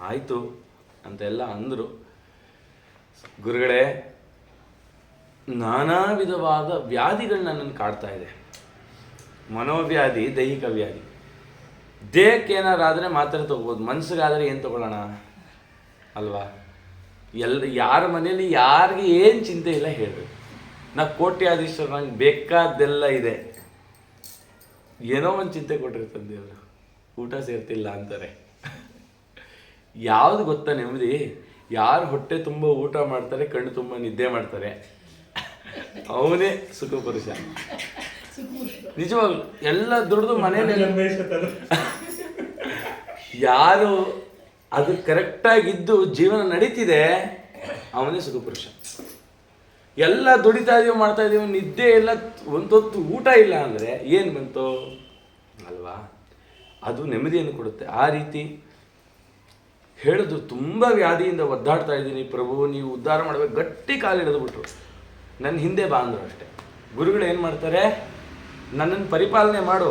ಆಯಿತು ಅಂತೆಲ್ಲ ಅಂದರು. ಗುರುಗಳೇ, ನಾನಾ ವಿಧವಾದ ವ್ಯಾಧಿಗಳು ನನ್ನನ್ನು ಕಾಡ್ತಾ ಇದೆ. ಮನೋವ್ಯಾಧಿ, ದೈಹಿಕ ವ್ಯಾಧಿ. ದೇಹಕ್ಕೆ ಏನಾರಾದರೆ ಮಾತ್ರೆ ತೊಗೋಬೋದು, ಮನಸ್ಸಿಗಾದರೆ ಏನು ತೊಗೊಳ್ಳೋಣ ಅಲ್ವಾ? ಯಾರ ಮನೇಲಿ ಯಾರಿಗೆ ಏನು ಚಿಂತೆ ಇಲ್ಲ ಹೇಳಬೇಕು. ನಾ ಕೋಟ್ಯಾಧೀಶ್ವರ, ನಂಗೆ ಬೇಕಾದ್ದೆಲ್ಲ ಇದೆ, ಏನೋ ಒಂದು ಚಿಂತೆ ಕೊಟ್ಟಿರ್ತಾನೆ ದೇವರು, ಊಟ ಸೇರ್ತಿಲ್ಲ ಅಂತಾರೆ. ಯಾವುದು ಗೊತ್ತಾ ನೆಮ್ಮದಿ? ಯಾರು ಹೊಟ್ಟೆ ತುಂಬ ಊಟ ಮಾಡ್ತಾರೆ, ಕಣ್ಣು ತುಂಬ ನಿದ್ದೆ ಮಾಡ್ತಾರೆ, ಅವನೇ ಸುಖ ಪುರುಷ. ನಿಜವಾಗ್ಲು ಎಲ್ಲ ದುಡ್ದು ಮನೇಲಿ ಯಾರು ಅದು ಕರೆಕ್ಟಾಗಿದ್ದು ಜೀವನ ನಡೀತಿದೆ, ಅವನೇ ಸುಖ ಪುರುಷ. ಎಲ್ಲ ದುಡಿತಾ ಇದೀವಿ, ಮಾಡ್ತಾ ಇದೀವಿ, ನಿದ್ದೆ ಇಲ್ಲ, ಒಂದೊತ್ತು ಊಟ ಇಲ್ಲ ಅಂದರೆ ಏನು ಬಂತು ಅಲ್ವಾ? ಅದು ನೆಮ್ಮದಿಯನ್ನು ಕೊಡುತ್ತೆ. ಆ ರೀತಿ ಹೇಳಿದ್ರು, ತುಂಬ ವ್ಯಾಧಿಯಿಂದ ಒದ್ದಾಡ್ತಾ ಇದ್ದೀನಿ ಪ್ರಭು, ನೀವು ಉದ್ಧಾರ ಮಾಡಬೇಕು. ಗಟ್ಟಿ ಕಾಲು ಹಿಡಿದುಬಿಟ್ರು. ನನ್ನ ಹಿಂದೆ ಬಾ ಅಂದರು ಅಷ್ಟೆ. ಗುರುಗಳು ಏನು ಮಾಡ್ತಾರೆ, ನನ್ನನ್ನು ಪರಿಪಾಲನೆ ಮಾಡು.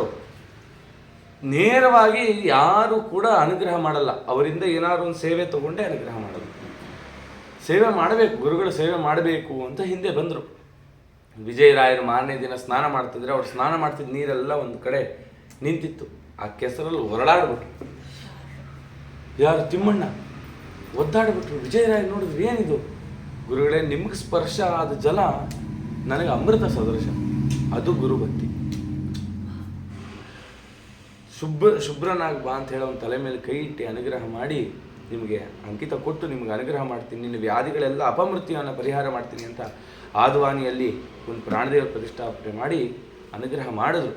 ನೇರವಾಗಿ ಯಾರು ಕೂಡ ಅನುಗ್ರಹ ಮಾಡಲ್ಲ, ಅವರಿಂದ ಏನಾದ್ರು ಒಂದು ಸೇವೆ ತಗೊಂಡೇ ಅನುಗ್ರಹ ಮಾಡೋದು. ಸೇವೆ ಮಾಡಬೇಕು, ಗುರುಗಳ ಸೇವೆ ಮಾಡಬೇಕು ಅಂತ ಹಿಂದೆ ಬಂದರು. ವಿಜಯರಾಯರು ಮಾರನೇ ದಿನ ಸ್ನಾನ ಮಾಡ್ತಿದ್ರೆ, ಅವ್ರು ಸ್ನಾನ ಮಾಡ್ತಿದ್ದ ನೀರೆಲ್ಲ ಒಂದು ಕಡೆ ನಿಂತಿತ್ತು. ಆ ಕೆಸರಲ್ಲಿ ಹೊರಳಾಡ್ಬಿಟ್ರು. ಯಾರು? ತಿಮ್ಮಣ್ಣ. ಒದ್ದಾಡ್ಬಿಟ್ರು. ವಿಜಯರಾಯ ನೋಡಿದ್ರು, ಏನಿದು? ಗುರುಗಳೇ, ನಿಮ್ಗೆ ಸ್ಪರ್ಶ ಆದ ಜಲ ನನಗೆ ಅಮೃತ ಸದೃಶ, ಅದು ಗುರುಭಕ್ತಿ. ಶುಭ್ರನಾಗಿ ಬಾ ಅಂತ ಹೇಳೋ ಒಂದು ತಲೆ ಮೇಲೆ ಕೈ ಇಟ್ಟು ಅನುಗ್ರಹ ಮಾಡಿ, ನಿಮಗೆ ಅಂಕಿತ ಕೊಟ್ಟು ನಿಮಗೆ ಅನುಗ್ರಹ ಮಾಡ್ತೀನಿ, ನಿನ್ನ ವ್ಯಾಧಿಗಳೆಲ್ಲ ಅಪಮೃತ್ಯುವನ್ನು ಪರಿಹಾರ ಮಾಡ್ತೀನಿ ಅಂತ ಆದವಾನಿಯಲ್ಲಿ ಒಂದು ಪ್ರಾಣದೇವರ ಪ್ರತಿಷ್ಠಾಪನೆ ಮಾಡಿ ಅನುಗ್ರಹ ಮಾಡಿದ್ರು.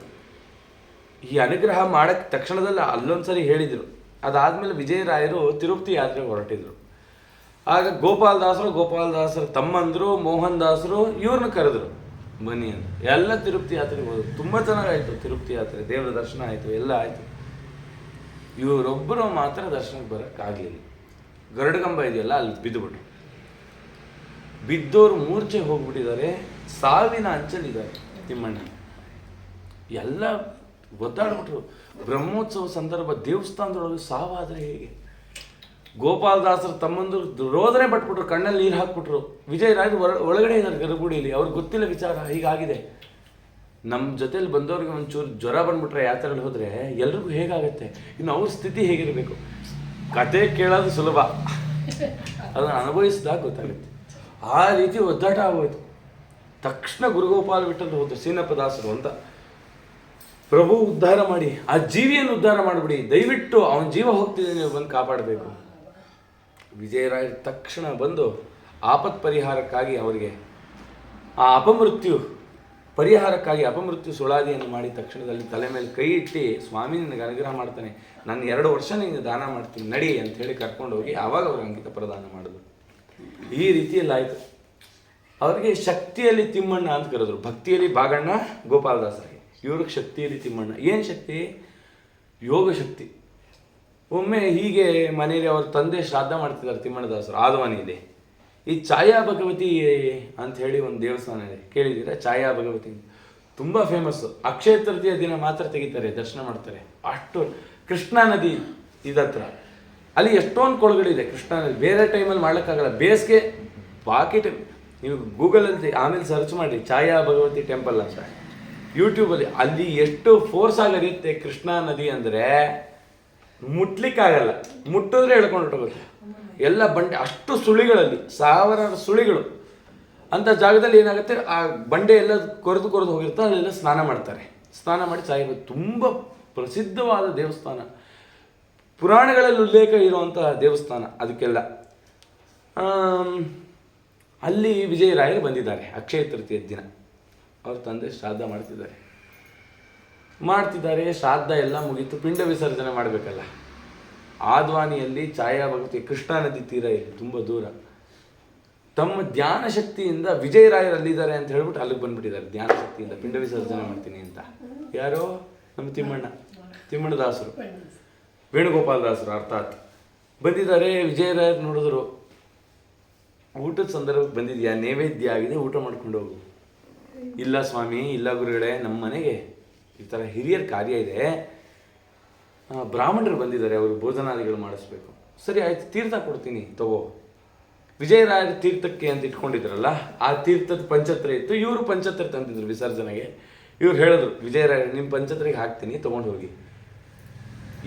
ಈ ಅನುಗ್ರಹ ಮಾಡೋಕ್ಕೆ ತಕ್ಷಣದಲ್ಲಿ ಅಲ್ಲೊಂದು ಸರಿ ಹೇಳಿದರು. ಅದಾದಮೇಲೆ ವಿಜಯರಾಯರು ತಿರುಪತಿ ಯಾತ್ರೆಗೆ ಹೊರಟಿದ್ರು. ಆಗ ಗೋಪಾಲದಾಸರ ತಮ್ಮಂದರು ಮೋಹನ್ ದಾಸರು ಇವ್ರನ್ನ ಕರೆದ್ರು, ಬನ್ನಿ ಅಂತ. ಎಲ್ಲ ತಿರುಪತಿ ಯಾತ್ರೆಗೆ ಹೋದ್ರು. ತುಂಬ ಚೆನ್ನಾಗಾಯಿತು ತಿರುಪತಿ ಯಾತ್ರೆ, ದೇವರ ದರ್ಶನ ಆಯಿತು, ಎಲ್ಲ ಆಯಿತು. ಇವರೊಬ್ಬರು ಮಾತ್ರ ದರ್ಶನಕ್ಕೆ ಬರೋಕ್ಕಾಗಲಿಲ್ಲ. ಗರುಡಗಂಬ ಇದೆಯಲ್ಲ, ಅಲ್ಲಿ ಬಿದ್ದುಬಿಟ್ರು. ಬಿದ್ದೋರು ಮೂರ್ಛೆ ಹೋಗ್ಬಿಟ್ಟಿದ್ದಾರೆ, ಸಾವಿನ ಅಂಚಲಿದ್ದಾರೆ ತಿಮ್ಮಣ್ಣ. ಎಲ್ಲ ಒದ್ದಾಡ್ಬಿಟ್ರು. ಬ್ರಹ್ಮೋತ್ಸವ ಸಂದರ್ಭ, ದೇವಸ್ಥಾನದೊಳಗೆ ಸಾವಾದರೆ ಹೇಗೆ? ಗೋಪಾಲದಾಸರ ತಮ್ಮಂದರು ರೋದನೆ ಪಟ್ಬಿಟ್ರು, ಕಣ್ಣಲ್ಲಿ ನೀರು ಹಾಕ್ಬಿಟ್ರು. ವಿಜಯರಾಯರು ಒಳಗಡೆ ಇದ್ದಾರೆ ಗರ್ಭಗುಡಿಯಲ್ಲಿ, ಅವ್ರಿಗೆ ಗೊತ್ತಿಲ್ಲ ವಿಚಾರ ಹೀಗಾಗಿದೆ. ನಮ್ಮ ಜೊತೆಲಿ ಬಂದವ್ರಿಗೆ ಒಂಚೂರು ಜ್ವರ ಬಂದ್ಬಿಟ್ರೆ ಯಾತ್ರೆಗಳು ಹೋದರೆ ಎಲ್ರಿಗೂ ಹೇಗಾಗುತ್ತೆ, ಇನ್ನು ಅವ್ರ ಸ್ಥಿತಿ ಹೇಗಿರಬೇಕು? ಕತೆ ಕೇಳೋದು ಸುಲಭ, ಅದನ್ನು ಅನುಭವಿಸಿದಾಗ ಗೊತ್ತಾಗುತ್ತೆ. ಆ ರೀತಿ ಒದ್ದಾಟ ಆಗೋಯ್ತು. ತಕ್ಷಣ ಗುರುಗೋಪಾಲ ವಿಠಲ್ ಹೋದ್ರು, ಸೀನಪ್ಪ ದಾಸರು ಅಂತ. ಪ್ರಭು ಉದ್ಧಾರ ಮಾಡಿ, ಆ ಜೀವಿಯನ್ನು ಉದ್ಧಾರ ಮಾಡಿಬಿಡಿ, ದಯವಿಟ್ಟು ಅವನ ಜೀವ ಹೋಗ್ತಿದೆ, ನೀವು ಬಂದು ಕಾಪಾಡಬೇಕು. ವಿಜಯರಾಯ ತಕ್ಷಣ ಬಂದು ಆಪತ್ ಪರಿಹಾರಕ್ಕಾಗಿ ಅವರಿಗೆ ಆ ಅಪಮೃತ್ಯು ಪರಿಹಾರಕ್ಕಾಗಿ ಅಪಮೃತ್ಯು ಸುಳಾದಿಯನ್ನು ಮಾಡಿ ತಕ್ಷಣದಲ್ಲಿ ತಲೆ ಮೇಲೆ ಕೈ ಇಟ್ಟು ಸ್ವಾಮಿ ನಿನಗೆ ಅನುಗ್ರಹ ಮಾಡ್ತಾನೆ, ನಾನು 2 ವರ್ಷ ನಿನಗೆ ದಾನ ಮಾಡ್ತೀನಿ ನಡಿ ಅಂತ ಹೇಳಿ ಕರ್ಕೊಂಡು ಹೋಗಿ ಆವಾಗ ಅವ್ರಿಗೆ ಅಂಕಿತ ಪ್ರದಾನ ಮಾಡಿದ್ರು. ಈ ರೀತಿಯಲ್ಲಿ ಆಯಿತು. ಅವ್ರಿಗೆ ಶಕ್ತಿಯಲ್ಲಿ ತಿಮ್ಮಣ್ಣ ಅಂತ ಕರೆದ್ರು, ಭಕ್ತಿಯಲ್ಲಿ ಬಾಗಣ್ಣ ಗೋಪಾಲದಾಸರಿಗೆ. ಇವ್ರಿಗೆ ಶಕ್ತಿಯಲ್ಲಿ ತಿಮ್ಮಣ್ಣ. ಏನು ಶಕ್ತಿ? ಯೋಗ ಶಕ್ತಿ. ಒಮ್ಮೆ ಹೀಗೆ ಮನೆಯಲ್ಲಿ ಅವ್ರ ತಂದೆ ಶ್ರಾದ್ದ ಮಾಡ್ತಿದ್ದಾರೆ ತಿಮ್ಮಣ್ಣದಾಸರು ಆದವಾನಿಯಲ್ಲಿ. ಈ ಛಾಯಾ ಭಗವತಿ ಅಂತ ಹೇಳಿ ಒಂದು ದೇವಸ್ಥಾನ ಇದೆ, ಕೇಳಿದ್ದೀರಾ? ಛಾಯಾ ಭಗವತಿ ತುಂಬ ಫೇಮಸ್ಸು. ಅಕ್ಷಯ ತೃತೀಯ ದಿನ ಮಾತ್ರ ತೆಗಿತಾರೆ, ದರ್ಶನ ಮಾಡ್ತಾರೆ. ಅಷ್ಟು ಕೃಷ್ಣಾ ನದಿ ಇದತ್ರ ಅಲ್ಲಿ ಎಷ್ಟೊಂದು ಕೊಳಗಳಿದೆ. ಕೃಷ್ಣಾ ನದಿ ಬೇರೆ ಟೈಮಲ್ಲಿ ಮಾಡ್ಲಿಕ್ಕಾಗಲ್ಲ, ಬೇಸಿಗೆ ಬಾಕಿ ಟೈಮ್. ನೀವು ಗೂಗಲಲ್ಲಿ ಆಮೇಲೆ ಸರ್ಚ್ ಮಾಡಿ ಛಾಯಾ ಭಗವತಿ ಟೆಂಪಲ್ ಅಂತ ಯೂಟ್ಯೂಬಲ್ಲಿ. ಅಲ್ಲಿ ಎಷ್ಟು ಫೋರ್ಸ್ ಆಗಿ ಹರಿಯುತ್ತೆ ಕೃಷ್ಣಾ ನದಿ ಅಂದರೆ ಮುಟ್ಲಿಕ್ಕಾಗಲ್ಲ, ಮುಟ್ಟಿದ್ರೆ ಹೇಳ್ಕೊಂಡು ಹೊರಟೋಗುತ್ತೆ. ಎಲ್ಲ ಬಂಡೆ, ಅಷ್ಟು ಸುಳಿಗಳಲ್ಲಿ, ಸಾವಿರಾರು ಸುಳಿಗಳು. ಅಂಥ ಜಾಗದಲ್ಲಿ ಏನಾಗುತ್ತೆ, ಆ ಬಂಡೆ ಎಲ್ಲ ಕೊರೆದು ಹೋಗಿರ್ತಾರೆ, ಅಲ್ಲೆಲ್ಲ ಸ್ನಾನ ಮಾಡ್ತಾರೆ. ಸ್ನಾನ ಮಾಡಿ ಸಾಯಬೇಕು. ತುಂಬ ಪ್ರಸಿದ್ಧವಾದ ದೇವಸ್ಥಾನ, ಪುರಾಣಗಳಲ್ಲಿ ಉಲ್ಲೇಖ ಇರುವಂಥ ದೇವಸ್ಥಾನ ಅದಕ್ಕೆಲ್ಲ. ಅಲ್ಲಿ ವಿಜಯರಾಯರು ಬಂದಿದ್ದಾರೆ ಅಕ್ಷಯ ತೃತೀಯ ದಿನ. ಅವ್ರ ತಂದೆ ಶ್ರಾದ್ದ ಮಾಡ್ತಿದ್ದಾರೆ. ಶ್ರಾದ್ದ ಎಲ್ಲ ಮುಗೀತು, ಪಿಂಡ ವಿಸರ್ಜನೆ ಮಾಡಬೇಕಲ್ಲ. ಆದ್ವಾನಿಯಲ್ಲಿ ಛಾಯಾ ಭಗವತಿ ಕೃಷ್ಣಾ ನದಿ ತೀರ ಇದೆ, ತುಂಬ ದೂರ. ತಮ್ಮ ಧ್ಯಾನ ಶಕ್ತಿಯಿಂದ ವಿಜಯರಾಯರಲ್ಲಿದ್ದಾರೆ ಅಂತ ಹೇಳ್ಬಿಟ್ಟು ಅಲ್ಲಿಗೆ ಬಂದ್ಬಿಟ್ಟಿದ್ದಾರೆ. ಧ್ಯಾನ ಶಕ್ತಿಯಿಂದ ಪಿಂಡ ವಿಸರ್ಜನೆ ಮಾಡ್ತೀನಿ ಅಂತ. ಯಾರೋ ನಮ್ಮ ತಿಮ್ಮಣ್ಣದಾಸರು, ವೇಣುಗೋಪಾಲದಾಸರು ಅರ್ಥಾತ್ ಬಂದಿದ್ದಾರೆ. ವಿಜಯರಾಯರು ನೋಡಿದ್ರು, ಊಟದ ಸಂದರ್ಭಕ್ಕೆ ಬಂದಿದ್ಯಾ, ನೈವೇದ್ಯ ಆಗಿದೆ, ಊಟ ಮಾಡ್ಕೊಂಡು ಹೋಗು. ಇಲ್ಲ ಸ್ವಾಮಿ, ಇಲ್ಲ ಗುರುಗಳೇ, ನಮ್ಮ ಮನೆಗೆ ಈ ಥರ ಹಿರಿಯರ ಕಾರ್ಯ ಇದೆ, ಬ್ರಾಹ್ಮಣರು ಬಂದಿದ್ದಾರೆ, ಅವರು ಭೋಜನಾದಿಗಳು ಮಾಡಿಸ್ಬೇಕು. ಸರಿ ಆಯ್ತು, ತೀರ್ಥ ಕೊಡ್ತೀನಿ ತಗೋ. ವಿಜಯರಾಯರ ತೀರ್ಥಕ್ಕೆ ಅಂತ ಇಟ್ಕೊಂಡಿದ್ರಲ್ಲ, ಆ ತೀರ್ಥದ ಪಂಚತ್ರ ಇತ್ತು. ಇವರು ಪಂಚತ್ರ ತಂದಿದ್ರು ವಿಸರ್ಜನೆಗೆ. ಇವ್ರು ಹೇಳಿದ್ರು, ವಿಜಯರಾಯ ನಿಮ್ಮ ಪಂಚತ್ರಿಗೆ ಹಾಕ್ತೀನಿ, ತೊಗೊಂಡು ಹೋಗಿ.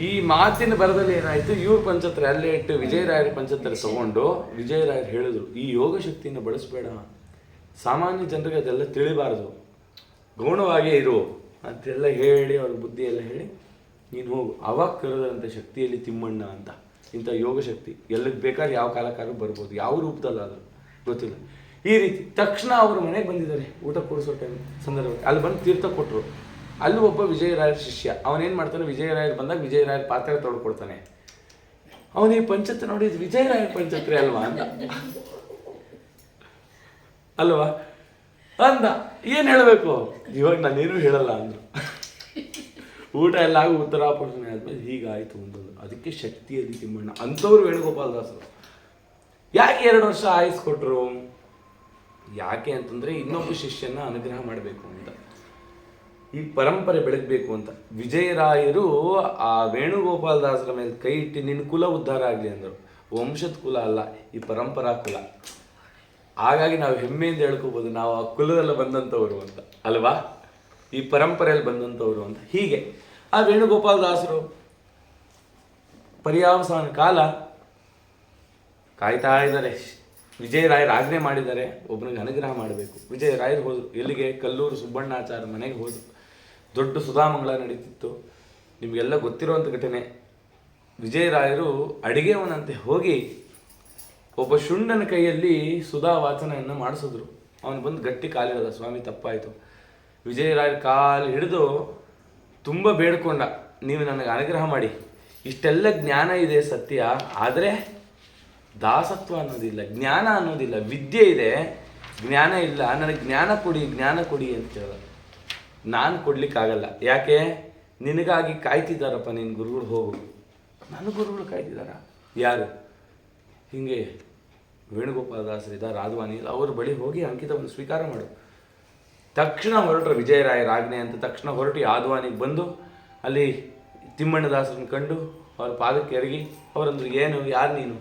ಈ ಮಾತಿನ ಬರದಲ್ಲಿ ಏನಾಯಿತು, ಇವ್ರ ಪಂಚತ್ರ ಅಲ್ಲೇ ಇಟ್ಟು ವಿಜಯರಾಯರ ಪಂಚತ್ರ ತಗೊಂಡು ವಿಜಯರಾಯರು ಹೇಳಿದ್ರು, ಈ ಯೋಗ ಶಕ್ತಿಯನ್ನು ಬಳಸಬೇಡ, ಸಾಮಾನ್ಯ ಜನರಿಗೆ ಅದೆಲ್ಲ ತಿಳಿಬಾರ್ದು, ಗೌಣವಾಗೇ ಇರು ಅಂತೆಲ್ಲ ಹೇಳಿ, ಅವ್ರ ಬುದ್ಧಿ ಎಲ್ಲ ಹೇಳಿ ನೀನು ಹೋಗು. ಅವಾಗ ಕರೆದಂಥ ಶಕ್ತಿಯಲ್ಲಿ ತಿಮ್ಮಣ್ಣ ಅಂತ. ಇಂಥ ಯೋಗ ಶಕ್ತಿ ಎಲ್ಲಿಗೆ ಬೇಕಾದ್ರೆ ಯಾವ ಕಾಲಕ್ಕಾದ್ರೂ ಬರ್ಬೋದು, ಯಾವ ರೂಪದಲ್ಲಾದರೂ ಗೊತ್ತಿಲ್ಲ. ಈ ರೀತಿ ತಕ್ಷಣ ಅವ್ರ ಮನೆಗೆ ಬಂದಿದ್ದಾರೆ ಊಟ ಕೊಡಿಸೋ ಟೈಮ್ ಸಂದರ್ಭದಲ್ಲಿ. ಅಲ್ಲಿ ಬಂದು ತೀರ್ಥ ಕೊಟ್ಟರು. ಅಲ್ಲಿ ಒಬ್ಬ ವಿಜಯರಾಯರ ಶಿಷ್ಯ, ಅವನೇನು ಮಾಡ್ತಾನೆ, ವಿಜಯರಾಯರು ಬಂದಾಗ ವಿಜಯರಾಯರ ಪಾತ್ರೆ ತೊಳ್ಕೊಡ್ತಾನೆ. ಅವನಿಗೆ ಪಂಚತ್ರ ನೋಡಿ, ವಿಜಯರಾಯರ ಪಂಚತ್ರೆ ಅಲ್ವಾ ಅಂತ ಅಲ್ವಾ ಅಂದ. ಏನು ಹೇಳಬೇಕು, ಇವಾಗ ನಾನೇನು ಹೇಳಲ್ಲ ಅಂದರು. ಊಟ ಎಲ್ಲ ಆಗಿ ಉತ್ತರಾಪರ್ಶನೆ ಆದ್ಮೇಲೆ ಹೀಗಾಯಿತು ಒಂದೊಂದು. ಅದಕ್ಕೆ ಶಕ್ತಿಯಲ್ಲಿ ತಿಮ್ಮಣ್ಣ. ಅಂಥವ್ರು ವೇಣುಗೋಪಾಲದಾಸರು. ಯಾಕೆ 2 ವರ್ಷ ಆಯಿಸ್ಕೊಟ್ರು? ಯಾಕೆ ಅಂತಂದರೆ ಇನ್ನೊಬ್ಬ ಶಿಷ್ಯನ ಅನುಗ್ರಹ ಮಾಡಬೇಕು ಅಂತ, ಈ ಪರಂಪರೆ ಬೆಳಗಬೇಕು ಅಂತ. ವಿಜಯರಾಯರು ಆ ವೇಣುಗೋಪಾಲದಾಸರ ಮೇಲೆ ಕೈ ಇಟ್ಟು ನಿನ್ನ ಕುಲ ಉದ್ಧಾರ ಆಗಲಿ ಅಂದರು. ವಂಶದ ಕುಲ ಅಲ್ಲ, ಈ ಪರಂಪರಾ ಕುಲ. ಹಾಗಾಗಿ ನಾವು ಹೆಮ್ಮೆಯಿಂದ ಹೇಳ್ಕೋಬೋದು, ನಾವು ಆ ಕುಲದಲ್ಲಿ ಬಂದಂಥವ್ರು ಅಂತ ಅಲ್ವಾ, ಈ ಪರಂಪರೆಯಲ್ಲಿ ಬಂದಂಥವ್ರು ಅಂತ. ಹೀಗೆ ಆ ವೇಣುಗೋಪಾಲದಾಸರು ಪರ್ಯಾವಸಾನ ಕಾಲ ಕಾಯ್ತಾ ಇದ್ದಾರೆ. ವಿಜಯರಾಯರು ಆಜ್ಞೆ ಮಾಡಿದ್ದಾರೆ, ಒಬ್ಬನಿಗೆ ಅನುಗ್ರಹ ಮಾಡಬೇಕು. ವಿಜಯರಾಯರು ಹೋದರು ಎಲ್ಲಿಗೆ, ಕಲ್ಲೂರು ಸುಬ್ಬಣ್ಣಾಚಾರ ಮನೆಗೆ ಹೋದರು. ದೊಡ್ಡ ಸುಧಾಮಂಗಳ ನಡೀತಿತ್ತು, ನಿಮಗೆಲ್ಲ ಗೊತ್ತಿರುವಂಥ ಘಟನೆ. ವಿಜಯರಾಯರು ಅಡಿಗೆವನಂತೆ ಹೋಗಿ ಒಬ್ಬ ಶುಂಡನ ಕೈಯಲ್ಲಿ ಸುಧಾ ವಾಚನೆಯನ್ನು ಮಾಡಿಸಿದ್ರು. ಅವನು ಬಂದು ಗಟ್ಟಿ ಕಾಲಿಡದ, ಸ್ವಾಮಿ ತಪ್ಪಾಯಿತು. ವಿಜಯರಾಯರ ಕಾಲು ಹಿಡಿದು ತುಂಬ ಬೇಡ್ಕೊಂಡ, ನೀವು ನನಗೆ ಅನುಗ್ರಹ ಮಾಡಿ, ಇಷ್ಟೆಲ್ಲ ಜ್ಞಾನ ಇದೆ ಸತ್ಯ, ಆದರೆ ದಾಸತ್ವ ಅನ್ನೋದಿಲ್ಲ, ಜ್ಞಾನ ಅನ್ನೋದಿಲ್ಲ. ವಿದ್ಯೆ ಇದೆ, ಜ್ಞಾನ ಇಲ್ಲ, ನನಗೆ ಜ್ಞಾನ ಕೊಡಿ ಅಂತ ಹೇಳ. ನಾನು ಕೊಡ್ಲಿಕ್ಕಾಗಲ್ಲ. ಯಾಕೆ? ನಿನಗಾಗಿ ಕಾಯ್ತಿದ್ದಾರಪ್ಪ ನಿನ್ನ ಗುರುಗಳು, ಹೋಗು. ನನ್ನ ಗುರುಗಳು ಕಾಯ್ತಿದ್ದಾರ? ಯಾರು? ಹೀಗೆ ವೇಣುಗೋಪಾಲದಾಸರಿದ್ದ ರಾಧವಾನಿಯಲ್ಲಿ ಅವ್ರ ಬಳಿ ಹೋಗಿ ಅಂಕಿತವನ್ನು ಸ್ವೀಕಾರ ಮಾಡು. ತಕ್ಷಣ ಹೊರಟರು ವಿಜಯರಾಯರ ಆಜ್ಞೆ ಅಂತ. ತಕ್ಷಣ ಹೊರಟು ಆದ್ವಾನಿಗೆ ಬಂದು ಅಲ್ಲಿ ತಿಮ್ಮಣ್ಣದಾಸರನ್ನು ಕಂಡು ಅವ್ರ ಪಾದಕ್ಕೆ ಎರಗಿ ಅವರಂದ್ರು, ಏನು, ಯಾರು ನೀನು?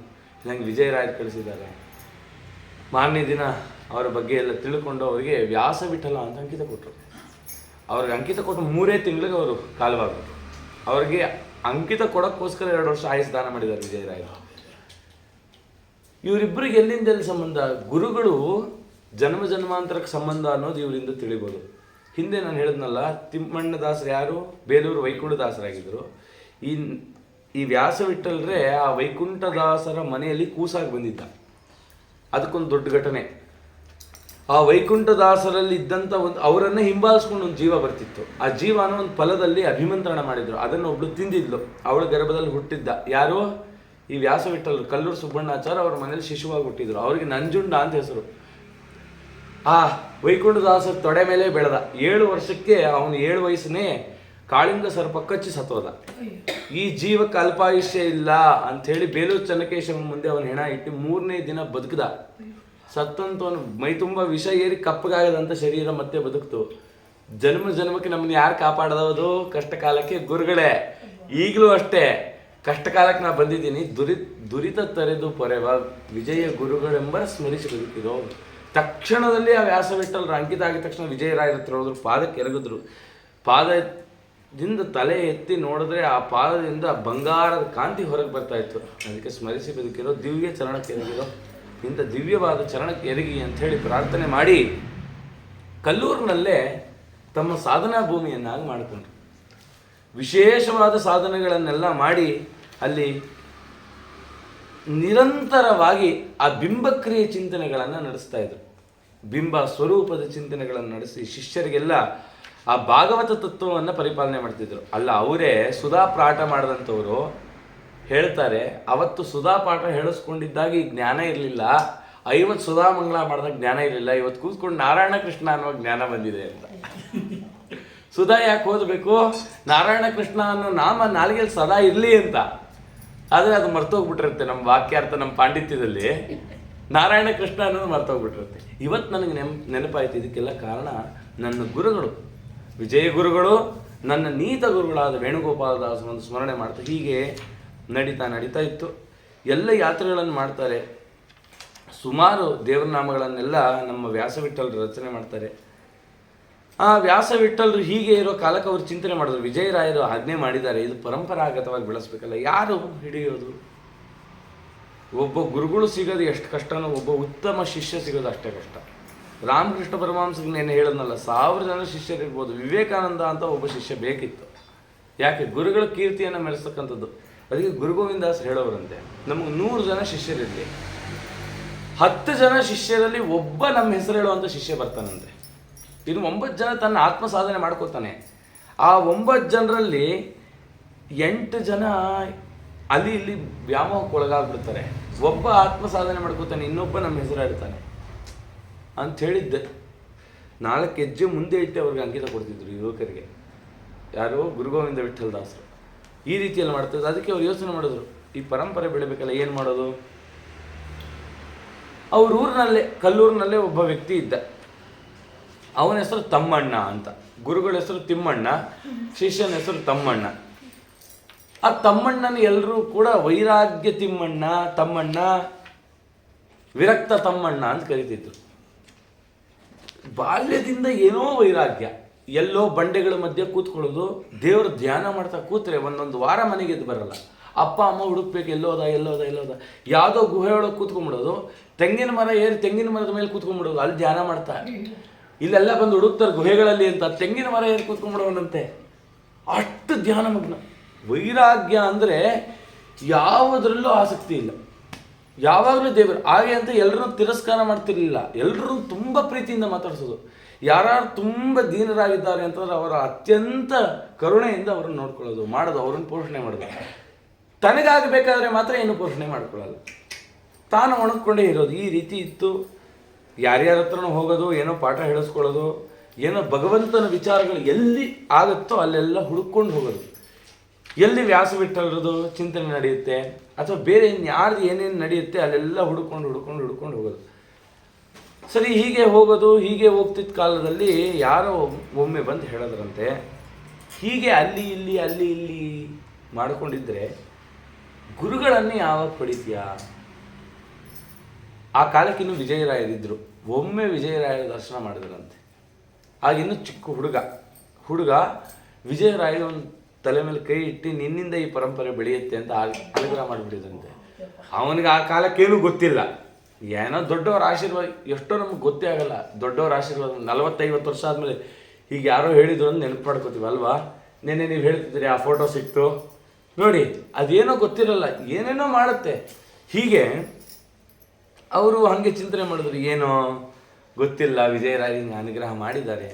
ನನಗೆ ವಿಜಯರಾಯರು ಕಳಿಸಿದ್ದಾರೆ. ಮಾರನೇ ದಿನ ಅವರ ಬಗ್ಗೆ ಎಲ್ಲ ತಿಳ್ಕೊಂಡು ಅವರಿಗೆ ವ್ಯಾಸ ವಿಠಲ ಅಂತ ಅಂಕಿತ ಕೊಟ್ಟರು. ಅವ್ರಿಗೆ ಅಂಕಿತ ಕೊಟ್ಟು 3 ತಿಂಗಳಿಗೆ ಅವರು ಕಾಲವಾಗ್ಬಿಟ್ರು. ಅವ್ರಿಗೆ ಅಂಕಿತ ಕೊಡೋಕ್ಕೋಸ್ಕರ 2 ವರ್ಷ ಆಯುಸ್ ದಾನ ಮಾಡಿದ್ದಾರೆ ವಿಜಯರಾಯರು. ಇವರಿಬ್ಬರಿಗೆ ಎಲ್ಲಿ ಸಂಬಂಧ? ಗುರುಗಳು ಜನ್ಮ ಜನ್ಮಾಂತರಕ್ಕೆ ಸಂಬಂಧ ಅನ್ನೋದು ಇವರಿಂದ ತಿಳಿಬೋದು. ಹಿಂದೆ ನಾನು ಹೇಳಿದ್ನಲ್ಲ, ತಿಮ್ಮಣ್ಣದಾಸರು ಯಾರು? ಬೇಲೂರು ವೈಕುಂಠದಾಸರಾಗಿದ್ದರು. ಈ ವ್ಯಾಸವಿಠಲರೇ ಆ ವೈಕುಂಠದಾಸರ ಮನೆಯಲ್ಲಿ ಕೂಸಾಗಿ ಬಂದಿದ್ದ. ಅದಕ್ಕೊಂದು ದೊಡ್ಡ ಘಟನೆ. ಆ ವೈಕುಂಠದಾಸರಲ್ಲಿ ಇದ್ದಂಥ ಒಂದು ಅವರನ್ನೇ ಹಿಂಬಾಲಿಸ್ಕೊಂಡು ಒಂದು ಜೀವ ಬರ್ತಿತ್ತು. ಆ ಜೀವನ ಒಂದು ಫಲದಲ್ಲಿ ಅಭಿಮಂತ್ರಣ ಮಾಡಿದ್ರು. ಅದನ್ನು ಒಬ್ಳು ತಿಂದಿದ್ಲು. ಅವಳ ಗರ್ಭದಲ್ಲಿ ಹುಟ್ಟಿದ್ದ ಯಾರು? ಈ ವ್ಯಾಸವಿಠಲರು, ಕಲ್ಲೂರು ಸುಬ್ಬಣ್ಣಾಚಾರ್ಯ ಅವ್ರ ಮನೇಲಿ ಶಿಶುವಾಗಿ ಹುಟ್ಟಿದ್ರು. ಅವರಿಗೆ ನಂಜುಂಡ ಅಂತ ಹೆಸರು. ಆ ವೈಕುಂಠದಾಸರ ತೊಡೆ ಮೇಲೆ ಬೆಳೆದ. 7 ವರ್ಷಕ್ಕೆ ಅವನು 7 ವಯಸ್ಸನ್ನೇ ಕಾಳಿಂಗ ಸರ್ಪ ಕಚ್ಚಿ ಸತ್ತೋದ. ಈ ಜೀವಕ್ಕೆ ಅಲ್ಪಾಯುಷ್ಯ ಇಲ್ಲ ಅಂಥೇಳಿ ಬೇಲೂರು ಚೆನ್ನಕೇಶವನ ಮುಂದೆ ಅವನ ಹೆಣ ಇಟ್ಟು 3ನೇ ದಿನ ಬದುಕದ. ಸತ್ತಂತವನು ಮೈ ತುಂಬ ವಿಷ ಏರಿ ಕಪ್ಪಗಾಗದಂಥ ಶರೀರ ಮತ್ತೆ ಬದುಕ್ತು. ಜನ್ಮ ಜನ್ಮಕ್ಕೆ ನಮ್ಮನ್ನು ಯಾರು ಕಾಪಾಡೋದು? ಕಷ್ಟ ಕಾಲಕ್ಕೆ ಗುರುಗಳೇ. ಈಗಲೂ ಅಷ್ಟೇ, ಕಷ್ಟ ಕಾಲಕ್ಕೆ ನಾ ಬಂದಿದ್ದೀನಿ. ದುರಿತ ತರೆದು ಪೊರೆವ ವಿಜಯ ಗುರುಗಳೆಂಬ ಸ್ಮರಿಸಿ ಬದುಕಿರೋ. ತಕ್ಷಣದಲ್ಲಿ ಆ ವ್ಯಾಸವಿಠಲರು ಅಂಕಿತ ಆಗಿದ ತಕ್ಷಣ ವಿಜಯರಾಯರ ಹತ್ರ ಹೋದ್ರು, ಪಾದಕ್ಕೆ ಎರಗಿದ್ರು. ಪಾದದಿಂದ ತಲೆ ಎತ್ತಿ ನೋಡಿದ್ರೆ ಆ ಪಾದದಿಂದ ಬಂಗಾರದ ಕಾಂತಿ ಹೊರಗೆ ಬರ್ತಾ ಇತ್ತು. ಅದಕ್ಕೆ ಸ್ಮರಿಸಿ ಬದುಕಿರೋ, ದಿವ್ಯ ಚರಣಕ್ಕೆ ಎರಗಿರೋ, ಇಂಥ ದಿವ್ಯವಾದ ಚರಣಕ್ಕೆ ಎರಗಿ ಅಂಥೇಳಿ ಪ್ರಾರ್ಥನೆ ಮಾಡಿ ಕಲ್ಲೂರಿನಲ್ಲೇ ತಮ್ಮ ಸಾಧನಾ ಭೂಮಿಯನ್ನಾಗಿ ಮಾಡಿಕೊಂಡ್ರು. ವಿಶೇಷವಾದ ಸಾಧನೆಗಳನ್ನೆಲ್ಲ ಮಾಡಿ ಅಲ್ಲಿ ನಿರಂತರವಾಗಿ ಆ ಬಿಂಬಕ್ರಿಯೆ ಚಿಂತನೆಗಳನ್ನು ನಡೆಸ್ತಾ ಇದ್ರು. ಬಿಂಬ ಸ್ವರೂಪದ ಚಿಂತನೆಗಳನ್ನು ನಡೆಸಿ ಶಿಷ್ಯರಿಗೆಲ್ಲ ಆ ಭಾಗವತ ತತ್ವವನ್ನು ಪರಿಪಾಲನೆ ಮಾಡ್ತಿದ್ರು. ಅಲ್ಲ, ಅವರೇ ಸುಧಾ ಪಾಠ ಮಾಡಿದಂಥವರು ಹೇಳ್ತಾರೆ, ಅವತ್ತು ಸುಧಾ ಪಾಠ ಹೇಳಿಸ್ಕೊಂಡಿದ್ದಾಗ ಈ ಜ್ಞಾನ ಇರಲಿಲ್ಲ, 50 ಸುಧಾ ಮಂಗಳ ಮಾಡಿದಾಗ ಜ್ಞಾನ ಇರಲಿಲ್ಲ, ಇವತ್ತು ಕೂತ್ಕೊಂಡು ನಾರಾಯಣ ಕೃಷ್ಣ ಅನ್ನೋ ಜ್ಞಾನ ಬಂದಿದೆ ಅಂತ. ಸುಧಾ ಯಾಕೆ ಓದಬೇಕು? ನಾರಾಯಣ ಕೃಷ್ಣ ಅನ್ನೋ ನಾಮ ನಾಲಿಗೆಯಲ್ಲಿ ಸದಾ ಇರಲಿ ಅಂತ. ಆದರೆ ಅದು ಮರ್ತೋಗ್ಬಿಟ್ಟಿರುತ್ತೆ ನಮ್ಮ ವಾಕ್ಯಾರ್ಥ, ನಮ್ಮ ಪಾಂಡಿತ್ಯದಲ್ಲಿ ನಾರಾಯಣ ಕೃಷ್ಣ ಅನ್ನೋದು ಮರ್ತೋಗ್ಬಿಟ್ಟಿರುತ್ತೆ. ಇವತ್ತು ನನಗೆ ನೆನಪಾಯ್ತು. ಇದಕ್ಕೆಲ್ಲ ಕಾರಣ ನನ್ನ ಗುರುಗಳು, ವಿಜಯ ಗುರುಗಳು, ನನ್ನ ನೀತ ಗುರುಗಳಾದ ವೇಣುಗೋಪಾಲದಾಸರನ್ನು ಸ್ಮರಣೆ ಮಾಡ್ತಾ ಹೀಗೆ ನಡೀತಾ ಇತ್ತು. ಎಲ್ಲ ಯಾತ್ರೆಗಳನ್ನು ಮಾಡ್ತಾರೆ. ಸುಮಾರು ದೇವರ ನಾಮಗಳನ್ನೆಲ್ಲ ನಮ್ಮ ವ್ಯಾಸವಿಠಲರು ರಚನೆ ಮಾಡ್ತಾರೆ. ಆ ವ್ಯಾಸವಿಠಲರು ಹೀಗೆ ಇರೋ ಕಾಲಕ್ಕೆ ಅವರು ಚಿಂತನೆ ಮಾಡಿದ್ರು. ವಿಜಯರಾಯರು ಆಜ್ಞೆ ಮಾಡಿದ್ದಾರೆ, ಇದು ಪರಂಪರಾಗತವಾಗಿ ಬೆಳೆಸ್ಬೇಕಲ್ಲ, ಯಾರು ಹಿಡಿಯೋದು? ಒಬ್ಬ ಗುರುಗಳು ಸಿಗೋದು ಎಷ್ಟು ಕಷ್ಟನೋ, ಒಬ್ಬ ಉತ್ತಮ ಶಿಷ್ಯ ಸಿಗೋದು ಅಷ್ಟೇ ಕಷ್ಟ. ರಾಮಕೃಷ್ಣ ಪರಮಹಂಸಗೆ ನಾನು ಹೇಳೋದನ್ನಲ್ಲ, 1000 ಜನ ಶಿಷ್ಯರಿರ್ಬೋದು. ವಿವೇಕಾನಂದ ಅಂತ ಒಬ್ಬ ಶಿಷ್ಯ ಬೇಕಿತ್ತು. ಯಾಕೆ? ಗುರುಗಳ ಕೀರ್ತಿಯನ್ನು ಮೆರೆಸ್ತಕ್ಕಂಥದ್ದು. ಅದಕ್ಕೆ ಗುರುಗೋವಿಂದಾಸ್ ಹೇಳೋರಂತೆ, ನಮಗೆ 100 ಜನ ಶಿಷ್ಯರಿರಲಿ, 10 ಜನ ಶಿಷ್ಯರಲ್ಲಿ ಒಬ್ಬ ನಮ್ಮ ಹೆಸರು ಹೇಳುವಂಥ ಶಿಷ್ಯ ಬರ್ತಾನಂತೆ. ಇನ್ನು 9 ಜನ ತನ್ನ ಆತ್ಮ ಸಾಧನೆ ಮಾಡ್ಕೋತಾನೆ. ಆ 9 ಜನರಲ್ಲಿ 8 ಜನ ಅಲ್ಲಿ ಇಲ್ಲಿ ವ್ಯಾಮೋಹಕ್ಕೆ ಒಳಗಾಗ್ಬಿಡ್ತಾರೆ. ಒಬ್ಬ ಆತ್ಮ ಸಾಧನೆ ಮಾಡ್ಕೋತಾನೆ, ಇನ್ನೊಬ್ಬ ನಮ್ಮ ಹೆಸರು ಹೇಳ್ತಾನೆ ಅಂತ ಹೇಳಿದ್ದೆ. 4 ಹೆಜ್ಜೆ ಮುಂದೆ ಇಟ್ಟು ಅವ್ರಿಗೆ ಅಂಕಿತ ಕೊಡ್ತಿದ್ರು ಯುವಕರಿಗೆ. ಯಾರೋ ಗುರುಗೋವಿಂದ ವಿಠಲದಾಸರು ಈ ರೀತಿಯಲ್ಲಿ ಮಾಡ್ತಿದ್ರು. ಅದಕ್ಕೆ ಅವ್ರು ಯೋಚನೆ ಮಾಡಿದ್ರು, ಈ ಪರಂಪರೆ ಬೆಳಿಬೇಕಲ್ಲ, ಏನು ಮಾಡೋದು? ಅವ್ರ ಊರಿನಲ್ಲೇ, ಕಲ್ಲೂರಿನಲ್ಲೇ ಒಬ್ಬ ವ್ಯಕ್ತಿ ಇದ್ದ. ಅವನ ಹೆಸರು ತಮ್ಮಣ್ಣ ಅಂತ. ಗುರುಗಳ ಹೆಸರು ತಿಮ್ಮಣ್ಣ, ಶಿಷ್ಯನ ಹೆಸರು ತಮ್ಮಣ್ಣ. ಆ ತಮ್ಮಣ್ಣನ ಎಲ್ಲರೂ ಕೂಡ ವೈರಾಗ್ಯ ತಿಮ್ಮಣ್ಣ, ತಮ್ಮಣ್ಣ, ವಿರಕ್ತ ತಮ್ಮಣ್ಣ ಅಂತ ಕರೀತಿದ್ರು. ಬಾಲ್ಯದಿಂದ ಏನೋ ವೈರಾಗ್ಯ. ಎಲ್ಲೋ ಬಂಡೆಗಳ ಮಧ್ಯೆ ಕೂತ್ಕೊಳ್ಳೋದು, ದೇವ್ರ ಧ್ಯಾನ ಮಾಡ್ತಾ ಕೂತ್ರೆ ಒಂದೊಂದು ವಾರ ಮನೆಗೆ ಎದ್ದು ಬರಲ್ಲ. ಅಪ್ಪ ಅಮ್ಮ ಹುಡುಕ್ಬೇಕು, ಎಲ್ಲೋದ. ಯಾವುದೋ ಗುಹೆ ಒಳಗೆ ಕೂತ್ಕೊಂಡ್ಬಿಡೋದು, ತೆಂಗಿನ ಮರ ಏರಿ ತೆಂಗಿನ ಮರದ ಮೇಲೆ ಕೂತ್ಕೊಂಡ್ಬಿಡೋದು, ಅಲ್ಲಿ ಧ್ಯಾನ ಮಾಡ್ತಾ. ಇಲ್ಲೆಲ್ಲ ಬಂದು ಹುಡುಕ್ತಾರೆ ಗುಹೆಗಳಲ್ಲಿ ಅಂತ, ತೆಂಗಿನ ಮರ ಏರಿ ಕೂತ್ಕೊಂಡ್ಬಿಡೋನಂತೆ. ಅಷ್ಟು ಧ್ಯಾನ ಮಗ್ನ. ವೈರಾಗ್ಯ ಅಂದರೆ ಯಾವುದರಲ್ಲೂ ಆಸಕ್ತಿ ಇಲ್ಲ, ಯಾವಾಗಲೂ ದೇವರು ಹಾಗೆ ಅಂತ ಎಲ್ಲರನ್ನೂ ತಿರಸ್ಕಾರ ಮಾಡ್ತಿರ್ಲಿಲ್ಲ. ಎಲ್ಲರೂ ತುಂಬ ಪ್ರೀತಿಯಿಂದ ಮಾತಾಡ್ಸೋದು. ಯಾರು ತುಂಬ ದೀನರಾಗಿದ್ದಾರೆ ಅಂತಂದ್ರೆ ಅವರ ಅತ್ಯಂತ ಕರುಣೆಯಿಂದ ಅವ್ರನ್ನ ನೋಡ್ಕೊಳ್ಳೋದು, ಮಾಡೋದು, ಅವ್ರನ್ನ ಪೋಷಣೆ ಮಾಡೋದು. ತನಗಾಗಬೇಕಾದ್ರೆ ಮಾತ್ರ ಏನು ಪೋಷಣೆ ಮಾಡ್ಕೊಳ್ಳಲ್ಲ, ತಾನು ಒಣಗ್ಕೊಂಡೇ ಇರೋದು. ಈ ರೀತಿ ಇತ್ತು. ಯಾರ್ಯಾರ ಹತ್ರನೂ ಹೋಗೋದು, ಏನೋ ಪಾಠ ಹೇಳಿಸ್ಕೊಳ್ಳೋದು, ಏನೋ ಭಗವಂತನ ವಿಚಾರಗಳು ಎಲ್ಲಿ ಆಗುತ್ತೋ ಅಲ್ಲೆಲ್ಲ ಹುಡುಕೊಂಡು ಹೋಗೋದು. ಎಲ್ಲಿ ವ್ಯಾಸವಿಠಲರದು ಚಿಂತನೆ ನಡೆಯುತ್ತೆ ಅಥವಾ ಬೇರೆ ಇನ್ಯಾರ್ದು ಏನೇನು ನಡೆಯುತ್ತೆ ಅಲ್ಲೆಲ್ಲ ಹುಡುಕೊಂಡು ಹೋಗೋದು. ಸರಿ, ಹೀಗೆ ಹೋಗೋದು. ಹೀಗೆ ಹೋಗ್ತಿದ್ದ ಕಾಲದಲ್ಲಿ ಯಾರೋ ಒಮ್ಮೆ ಬಂದು ಹೇಳಿದ್ರಂತೆ, ಹೀಗೆ ಅಲ್ಲಿ ಇಲ್ಲಿ ಮಾಡಿಕೊಂಡಿದ್ರೆ ಗುರುಗಳನ್ನೇ ಯಾವಾಗ ಪಡಿತೀಯಾ? ಆ ಕಾಲಕ್ಕಿನ್ನೂ ವಿಜಯರಾಯರಿದ್ದರು. ಒಮ್ಮೆ ವಿಜಯರಾಯರ ದರ್ಶನ ಮಾಡಿದ್ರಂತೆ. ಆಗಿನ್ನೂ ಚಿಕ್ಕ ಹುಡುಗ ವಿಜಯರಾಯ ಒಂದು ತಲೆ ಮೇಲೆ ಕೈ ಇಟ್ಟು, ನಿನ್ನಿಂದ ಈ ಪರಂಪರೆ ಬೆಳೆಯುತ್ತೆ ಅಂತ ಅನುಗ್ರಹ ಮಾಡಿಬಿಟ್ಟಿದಂತೆ. ಅವನಿಗೆ ಆ ಕಾಲಕ್ಕೇನೂ ಗೊತ್ತಿಲ್ಲ, ಏನೋ ದೊಡ್ಡವರ ಆಶೀರ್ವಾದ. ಎಷ್ಟೋ ನಮ್ಗೆ ಗೊತ್ತೇ ಆಗಲ್ಲ ದೊಡ್ಡವರ ಆಶೀರ್ವಾದ. 40-50 ವರ್ಷ ಆದಮೇಲೆ ಹೀಗೆ ಯಾರೋ ಹೇಳಿದ್ರು ಅಂತ ನೆನಪು ಮಾಡ್ಕೋತೀವಿ ಅಲ್ವಾ? ನೆನ್ನೆ ನೀವು ಹೇಳ್ತಿದ್ರಿ, ಆ ಫೋಟೋ ಸಿಕ್ತು ನೋಡಿ, ಅದೇನೋ ಗೊತ್ತಿರಲ್ಲ, ಏನೇನೋ ಮಾಡುತ್ತೆ. ಹೀಗೆ ಅವರು ಹಾಗೆ ಚಿಂತನೆ ಮಾಡಿದ್ರು, ಏನೋ ಗೊತ್ತಿಲ್ಲ, ವಿಜಯರಾಯರಿಗೆ ಅನುಗ್ರಹ ಮಾಡಿದ್ದಾರೆ.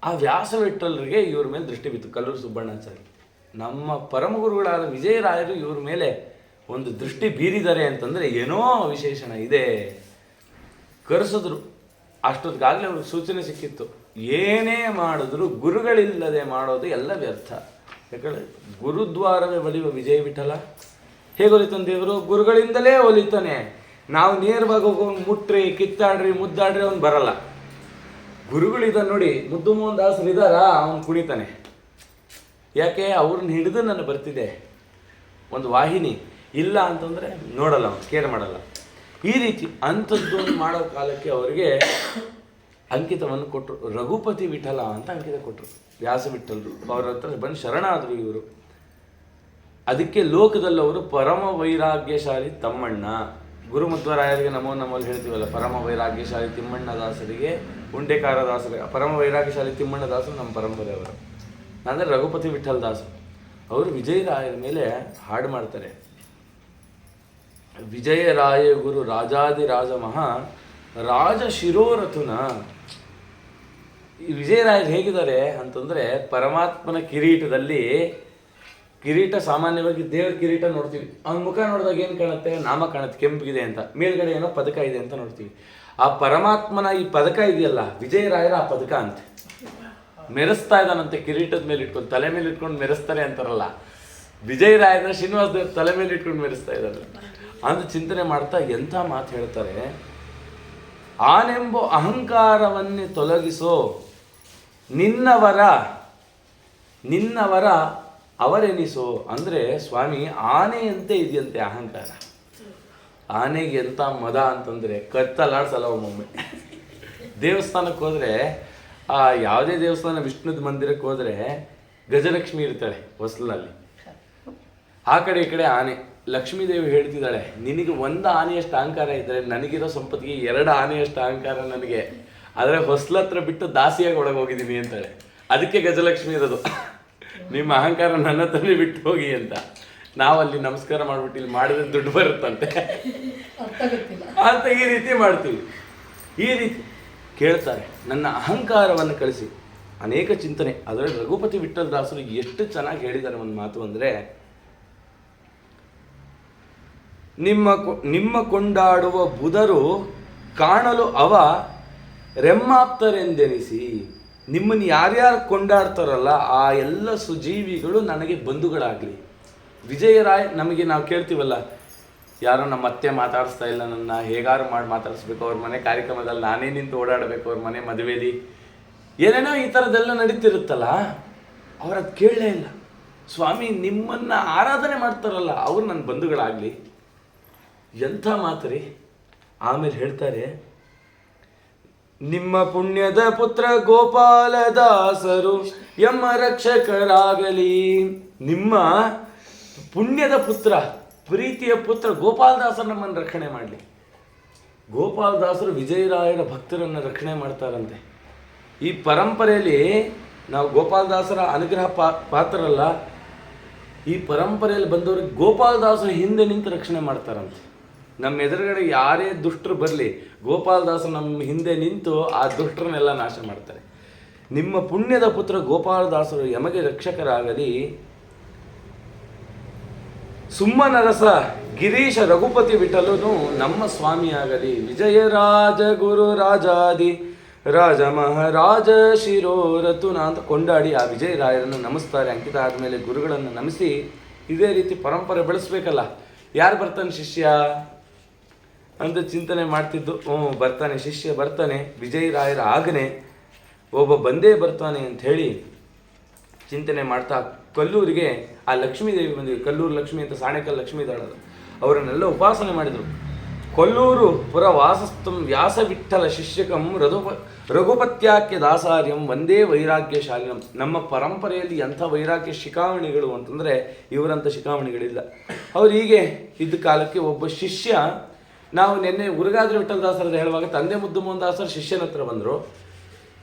ಆ ವ್ಯಾಸವಿಠಲರಿಗೆ ಇವ್ರ ಮೇಲೆ ದೃಷ್ಟಿ ಬಿತ್ತು, ಕಲ್ಲೂರು ಸುಬ್ಬಣ್ಣಾಚಾರ್ಯ. ನಮ್ಮ ಪರಮಗುರುಗಳಾದ ವಿಜಯರಾಯರು ಇವ್ರ ಮೇಲೆ ಒಂದು ದೃಷ್ಟಿ ಬೀರಿದ್ದಾರೆ ಅಂತಂದರೆ ಏನೋ ವಿಶೇಷಣ ಇದೆ. ಕರೆಸಿದ್ರು. ಅಷ್ಟೊತ್ತಿಗಾಗಲೇ ಅವ್ರಿಗೆ ಸೂಚನೆ ಸಿಕ್ಕಿತ್ತು, ಏನೇ ಮಾಡಿದ್ರು ಗುರುಗಳಿಲ್ಲದೆ ಮಾಡೋದು ಎಲ್ಲ ವ್ಯರ್ಥ. ಯಾಕಂದರೆ ಗುರುದ್ವಾರವೇ ಒಲಿಯುವ ವಿಜಯ ವಿಠಲ. ಹೇಗೆ ಒಲಿತಾನೆ ದೇವರು? ಗುರುಗಳಿಂದಲೇ ಒಲಿತಾನೆ. ನಾವು ನೇರವಾಗಿ ಹೋಗೋನು ಮುಟ್ರಿ, ಕಿತ್ತಾಡ್ರಿ, ಮುದ್ದಾಡ್ರಿ ಅವ್ನು ಬರಲ್ಲ. ಗುರುಗಳಿದ ನೋಡಿ, ಮುದ್ದು ಮೋಹನ್ ದಾಸರು ಇದ್ದಾರ, ಅವನು ಕುಣಿತಾನೆ. ಯಾಕೆ? ಅವ್ರನ್ನ ಹಿಡಿದು ನಾನು ಬರ್ತಿದ್ದೆ ಒಂದು ವಾಹಿನಿ. ಇಲ್ಲ ಅಂತಂದರೆ ನೋಡಲ್ಲ, ಅವನು ಕೇರ್ ಮಾಡಲ್ಲ. ಈ ರೀತಿ ಅಂಥದ್ದು ಮಾಡೋ ಕಾಲಕ್ಕೆ ಅವರಿಗೆ ಅಂಕಿತವನ್ನು ಕೊಟ್ಟರು. ರಘುಪತಿ ವಿಠಲ ಅಂತ ಅಂಕಿತ ಕೊಟ್ಟರು ವ್ಯಾಸ ವಿಠಲರು. ಅವ್ರ ಹತ್ರ ಬಂದು ಶರಣಾದರು ಇವರು. ಅದಕ್ಕೆ ಲೋಕದಲ್ಲಿ ಅವರು ಪರಮ ವೈರಾಗ್ಯಶಾಲಿ ತಮ್ಮಣ್ಣ. ಗುರುಮಧ್ವರಾಯರಿಗೆ ನಮೋ ನಮ್ಮಲ್ಲಿ ಹೇಳ್ತೀವಲ್ಲ, ಪರಮ ವೈರಾಗ್ಯಶಾಲಿ ತಿಮ್ಮಣ್ಣ ದಾಸರಿಗೆ, ಉಂಡೆಕಾರ ದಾಸರಿಗೆ ಪರಮ ವೈರಾಗ್ಯಶಾಲಿ ತಿಮ್ಮಣ್ಣ ದಾಸರು ನಮ್ಮ ಪರಂಪರೆಯವರು. ಅಂದರೆ ರಘುಪತಿ ವಿಠಲ ದಾಸರು. ಅವರು ವಿಜಯರಾಯರ ಮೇಲೆ ಹಾಡು ಮಾಡ್ತಾರೆ. ವಿಜಯರಾಯ ಗುರು ರಾಜಾದಿರಾಜ ಮಹಾ ರಾಜ ಶಿರೋರಥುನ. ಈ ವಿಜಯರಾಯರು ಹೇಗಿದ್ದಾರೆ ಅಂತಂದರೆ, ಪರಮಾತ್ಮನ ಕಿರೀಟದಲ್ಲಿ, ಕಿರೀಟ ಸಾಮಾನ್ಯವಾಗಿ ದೇವರ ಕಿರೀಟ ನೋಡ್ತೀವಿ, ಅವನ ಮುಖ ನೋಡಿದಾಗ ಏನು ಕಾಣುತ್ತೆ? ನಾಮ ಕಾಣುತ್ತೆ, ಕೆಂಪಿಗಿದೆ ಅಂತ. ಮೇಲ್ಗಡೆ ಏನೋ ಪದಕ ಇದೆ ಅಂತ ನೋಡ್ತೀವಿ. ಆ ಪರಮಾತ್ಮನ ಈ ಪದಕ ಇದೆಯಲ್ಲ, ವಿಜಯರಾಯರ ಆ ಪದಕ ಅಂತೆ. ಮೆರೆಸ್ತಾ ಇದ್ದಾನಂತೆ ಕಿರೀಟದ ಮೇಲೆ ಇಟ್ಕೊಂಡು, ತಲೆ ಮೇಲೆ ಇಟ್ಕೊಂಡು ಮೆರೆಸ್ತಾರೆ ಅಂತಾರಲ್ಲ, ವಿಜಯರಾಯರ ಶ್ರೀನಿವಾಸ ದೇವ್ರ ತಲೆ ಮೇಲೆ ಇಟ್ಕೊಂಡು ಮೆರೆಸ್ತಾ ಇದ್ದಾರೆ ಅಂತ ಚಿಂತನೆ ಮಾಡ್ತಾ ಎಂಥ ಮಾತು ಹೇಳ್ತಾರೆ. ಆನೆಂಬೋ ಅಹಂಕಾರವನ್ನೇ ತೊಲಗಿಸೋ ನಿನ್ನವರ ಅವರೆನಿಸೋ. ಅಂದರೆ ಸ್ವಾಮಿ, ಆನೆಯಂತೆ ಇದೆಯಂತೆ ಅಹಂಕಾರ. ಆನೆಗೆ ಎಂಥ ಮದ ಅಂತಂದರೆ ಕತ್ತಲಾಡ್ಸಲ್ಲ ಒಮ್ಮೊಮ್ಮೆ. ದೇವಸ್ಥಾನಕ್ಕೆ ಹೋದರೆ, ಯಾವುದೇ ದೇವಸ್ಥಾನ, ವಿಷ್ಣುದ ಮಂದಿರಕ್ಕೆ ಹೋದರೆ ಗಜಲಕ್ಷ್ಮಿ ಇರ್ತಾಳೆ ಹೊಸಲಲ್ಲಿ, ಆ ಕಡೆ ಈ ಕಡೆ ಆನೆ. ಲಕ್ಷ್ಮೀದೇವಿ ಹೇಳ್ತಿದ್ದಾಳೆ, ನಿನಗೆ ಒಂದು ಆನೆಯಷ್ಟು ಅಹಂಕಾರ ಇದ್ದರೆ ನನಗಿರೋ ಸಂಪತ್ತಿಗೆ 2 ಆನೆಯಷ್ಟು ಅಹಂಕಾರ ನನಗೆ. ಆದರೆ ಹೊಸ್ಲತ್ರ ಬಿಟ್ಟು ದಾಸಿಯಾಗಿ ಒಳಗೆ ಹೋಗಿದ್ದೀನಿ ಅಂತಾಳೆ. ಅದಕ್ಕೆ ಗಜಲಕ್ಷ್ಮಿ ಇರೋದು. ನಿಮ್ಮ ಅಹಂಕಾರ ನನ್ನ ಹತ್ರನೇ ಬಿಟ್ಟು ಹೋಗಿ ಅಂತ. ನಾವಲ್ಲಿ ನಮಸ್ಕಾರ ಮಾಡಿಬಿಟ್ಟು ಇಲ್ಲಿ ಮಾಡಿದ್ರೆ ದುಡ್ಡು ಬರುತ್ತಂತೆ ಅಂತ ಈ ರೀತಿ ಮಾಡ್ತೀವಿ. ಈ ರೀತಿ ಕೇಳ್ತಾರೆ, ನನ್ನ ಅಹಂಕಾರವನ್ನು ಕಳಿಸಿ. ಅನೇಕ ಚಿಂತನೆ. ಅದರಲ್ಲಿ ರಘುಪತಿ ವಿಠಲ ದಾಸರು ಎಷ್ಟು ಚೆನ್ನಾಗಿ ಹೇಳಿದ್ದಾರೆ ಒಂದು ಮಾತು ಅಂದರೆ, ನಿಮ್ಮ ಕೊಂಡಾಡುವ ಬುಧರು ಕಾಣಲು ಅವ ರೆಮ್ಮಾಪ್ತರೆಂದೆನಿಸಿ. ನಿಮ್ಮನ್ನು ಯಾರ್ಯಾರು ಕೊಂಡಾಡ್ತಾರಲ್ಲ ಆ ಎಲ್ಲ ಸುಜೀವಿಗಳು ನನಗೆ ಬಂಧುಗಳಾಗಲಿ. ವಿಜಯರಾಯ್ ನಮಗೆ, ನಾವು ಕೇಳ್ತೀವಲ್ಲ, ಯಾರೋ ನಮ್ಮ ಅತ್ತೆ ಮಾತಾಡಿಸ್ತಾ ಇಲ್ಲ, ನನ್ನ ಹೇಗಾರು ಮಾಡಿ ಮಾತಾಡಿಸ್ಬೇಕು, ಅವ್ರ ಮನೆ ಕಾರ್ಯಕ್ರಮದಲ್ಲಿ ನಾನೇ ನಿಂತು ಓಡಾಡಬೇಕು, ಅವ್ರ ಮನೆ ಮದುವೆಲಿ ಏನೇನೋ ಈ ಥರದ್ದೆಲ್ಲ ನಡೀತಿರುತ್ತಲ್ಲ, ಅವ್ರು ಅದು ಕೇಳಲೇ ಇಲ್ಲ. ಸ್ವಾಮಿ, ನಿಮ್ಮನ್ನು ಆರಾಧನೆ ಮಾಡ್ತಾರಲ್ಲ ಅವ್ರು ನನ್ನ ಬಂಧುಗಳಾಗಲಿ. ಎಂಥ ಮಾತು ರೀ. ಆಮೇಲೆ ಹೇಳ್ತಾರೆ, ನಿಮ್ಮ ಪುಣ್ಯದ ಪುತ್ರ ಗೋಪಾಲದಾಸರು ಯಮ ರಕ್ಷಕರಾಗಲಿ. ನಿಮ್ಮ ಪುಣ್ಯದ ಪುತ್ರ, ಪ್ರೀತಿಯ ಪುತ್ರ ಗೋಪಾಲದಾಸರು ನಮ್ಮನ್ನು ರಕ್ಷಣೆ ಮಾಡಲಿ. ಗೋಪಾಲದಾಸರು ವಿಜಯರಾಯರ ಭಕ್ತರನ್ನು ರಕ್ಷಣೆ ಮಾಡ್ತಾರಂತೆ. ಈ ಪರಂಪರೆಯಲ್ಲಿ ನಾವು ಗೋಪಾಲದಾಸರ ಅನುಗ್ರಹ ಪಾತ್ರರಲ್ಲ, ಈ ಪರಂಪರೆಯಲ್ಲಿ ಬಂದವ್ರಿಗೆ ಗೋಪಾಲದಾಸರು ಹಿಂದೆ ನಿಂತು ರಕ್ಷಣೆ ಮಾಡ್ತಾರಂತೆ. ನಮ್ಮ ಎದುರುಗಡೆ ಯಾರೇ ದುಷ್ಟರು ಬರಲಿ, ಗೋಪಾಲದಾಸರು ನಮ್ಮ ಹಿಂದೆ ನಿಂತು ಆ ದುಷ್ಟರನ್ನೆಲ್ಲ ನಾಶ ಮಾಡ್ತಾರೆ. ನಿಮ್ಮ ಪುಣ್ಯದ ಪುತ್ರ ಗೋಪಾಲದಾಸರು ಯಮಗೆ ರಕ್ಷಕರಾಗಲಿ. ಸುಮ್ಮನರಸ ಗಿರೀಶ ರಘುಪತಿ ವಿಠಲನು ನಮ್ಮ ಸ್ವಾಮಿಯಾಗಲಿ. ವಿಜಯರಾಜ ಗುರು ರಾಜಾದಿ ರಾಜ ಮಹಾರಾಜ ಶಿರೋರತುನ ಅಂತ ಕೊಂಡಾಡಿ ಆ ವಿಜಯರಾಯರನ್ನು ನಮಿಸ್ತಾರೆ. ಅಂಕಿತ ಆದಮೇಲೆ ಗುರುಗಳನ್ನು ನಮಿಸಿ ಇದೇ ರೀತಿ ಪರಂಪರೆ ಬೆಳೆಸ್ಬೇಕಲ್ಲ. ಯಾರು ಬರ್ತಾನೆ ಶಿಷ್ಯ ಅಂತ ಚಿಂತನೆ ಮಾಡ್ತಿದ್ದು. ಬರ್ತಾನೆ ಶಿಷ್ಯ, ಬರ್ತಾನೆ ವಿಜಯರಾಯರ ಆಜ್ಞೆ, ಒಬ್ಬ ಬಂದೇ ಬರ್ತಾನೆ ಅಂತ ಹೇಳಿ ಚಿಂತನೆ ಮಾಡ್ತಾ ಕಲ್ಲೂರಿಗೆ ಆ ಲಕ್ಷ್ಮೀದೇವಿ ಬಂದಿದ್ರು. ಕಲ್ಲೂರು ಲಕ್ಷ್ಮಿ ಅಂತ ಸಾಣೆಕಲ್ ಲಕ್ಷ್ಮೀ ಇದ್ದಾಳದು. ಅವರನ್ನೆಲ್ಲ ಉಪಾಸನೆ ಮಾಡಿದರು. ಕೊಲ್ಲೂರು ಪುರ ವಾಸಸ್ಥಂ ವ್ಯಾಸ ವಿಠಲ ಶಿಷ್ಯಕಂ ರಘುಪತ್ಯಾಖ್ಯ ದಾಸಾರ್ಯಂ ಒಂದೇ ವೈರಾಗ್ಯಶಾಲಿನಂ. ನಮ್ಮ ಪರಂಪರೆಯಲ್ಲಿ ಎಂಥ ವೈರಾಗ್ಯ ಶಿಖಾಮಣಿಗಳು ಅಂತಂದರೆ ಇವರಂಥ ಶಿಖಾಮಣಿಗಳಿಲ್ಲ. ಅವರು ಹೀಗೆ ಇದ್ದ ಕಾಲಕ್ಕೆ ಒಬ್ಬ ಶಿಷ್ಯ, ನಾವು ನಿನ್ನೆ ಉರುಗಾದ್ರೆ ವಿಠಲ ದಾಸರದ ಹೇಳುವಾಗ ತಂದೆ ಮುದ್ದು ಮೋಹನ್ ದಾಸರು ಶಿಷ್ಯನ ಹತ್ರ ಬಂದರು.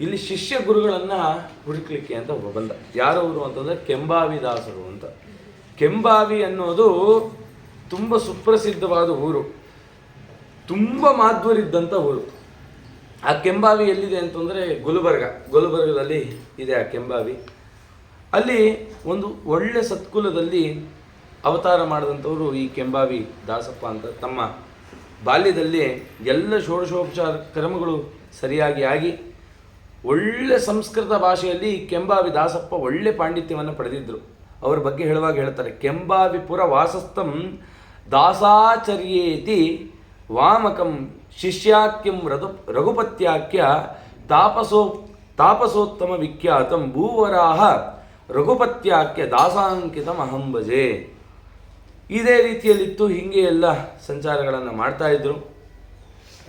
ಇಲ್ಲಿ ಶಿಷ್ಯ ಗುರುಗಳನ್ನು ಹುಡುಕ್ಲಿಕ್ಕೆ ಅಂತ ಒಬ್ಬ ಬಂದ. ಯಾರವರು ಅಂತಂದರೆ ಕೆಂಬಾವಿ ದಾಸರು ಅಂತ. ಕೆಂಬಾವಿ ಅನ್ನೋದು ತುಂಬ ಸುಪ್ರಸಿದ್ಧವಾದ ಊರು, ತುಂಬ ಮಾಧ್ವರಿದ್ದಂಥ ಊರು. ಆ ಕೆಂಬಾವಿ ಎಲ್ಲಿದೆ ಅಂತಂದರೆ ಗುಲ್ಬರ್ಗದಲ್ಲಿ ಇದೆ ಆ ಕೆಂಬಾವಿ. ಅಲ್ಲಿ ಒಂದು ಒಳ್ಳೆ ಸತ್ಕುಲದಲ್ಲಿ ಅವತಾರ ಮಾಡಿದಂಥವರು ಈ ಕೆಂಬಾವಿ ದಾಸಪ್ಪ ಅಂತ. ತಮ್ಮ ಬಾಲ್ಯದಲ್ಲಿ ಎಲ್ಲ ಷೋಡಶೋಪಚಾರ ಕರ್ಮಗಳು ಸರಿಯಾಗಿ ಆಗಿ ಒಳ್ಳೆ ಸಂಸ್ಕೃತ ಭಾಷೆಯಲ್ಲಿ ಕೆಂಬಾವಿ ದಾಸಪ್ಪ ಒಳ್ಳೆ ಪಾಂಡಿತ್ಯವನ್ನು ಪಡೆದಿದ್ದರು. ಅವ್ರ ಬಗ್ಗೆ ಹೇಳುವಾಗ ಹೇಳ್ತಾರೆ, ಕೆಂಬಾವಿಪುರ ವಾಸಸ್ಥಂ ದಾಸಾಚರ್ಯೇತಿ ವಾಮಕಂ ಶಿಷ್ಯಾಕ್ಯಂ ರಘುಪತ್ಯಾಖ್ಯ ತಾಪಸೋತ್ತಮ ವಿಖ್ಯಾತಂ ಭೂವರಾಹ ರಘುಪತ್ಯಾಖ್ಯ ದಾಸಾಂಕಿತಂ ಅಹಂ ಭಜೆ. ಇದೇ ರೀತಿಯಲ್ಲಿತ್ತು. ಹೀಗೆ ಎಲ್ಲ ಸಂಚಾರಗಳನ್ನು ಮಾಡ್ತಾಯಿದ್ರು.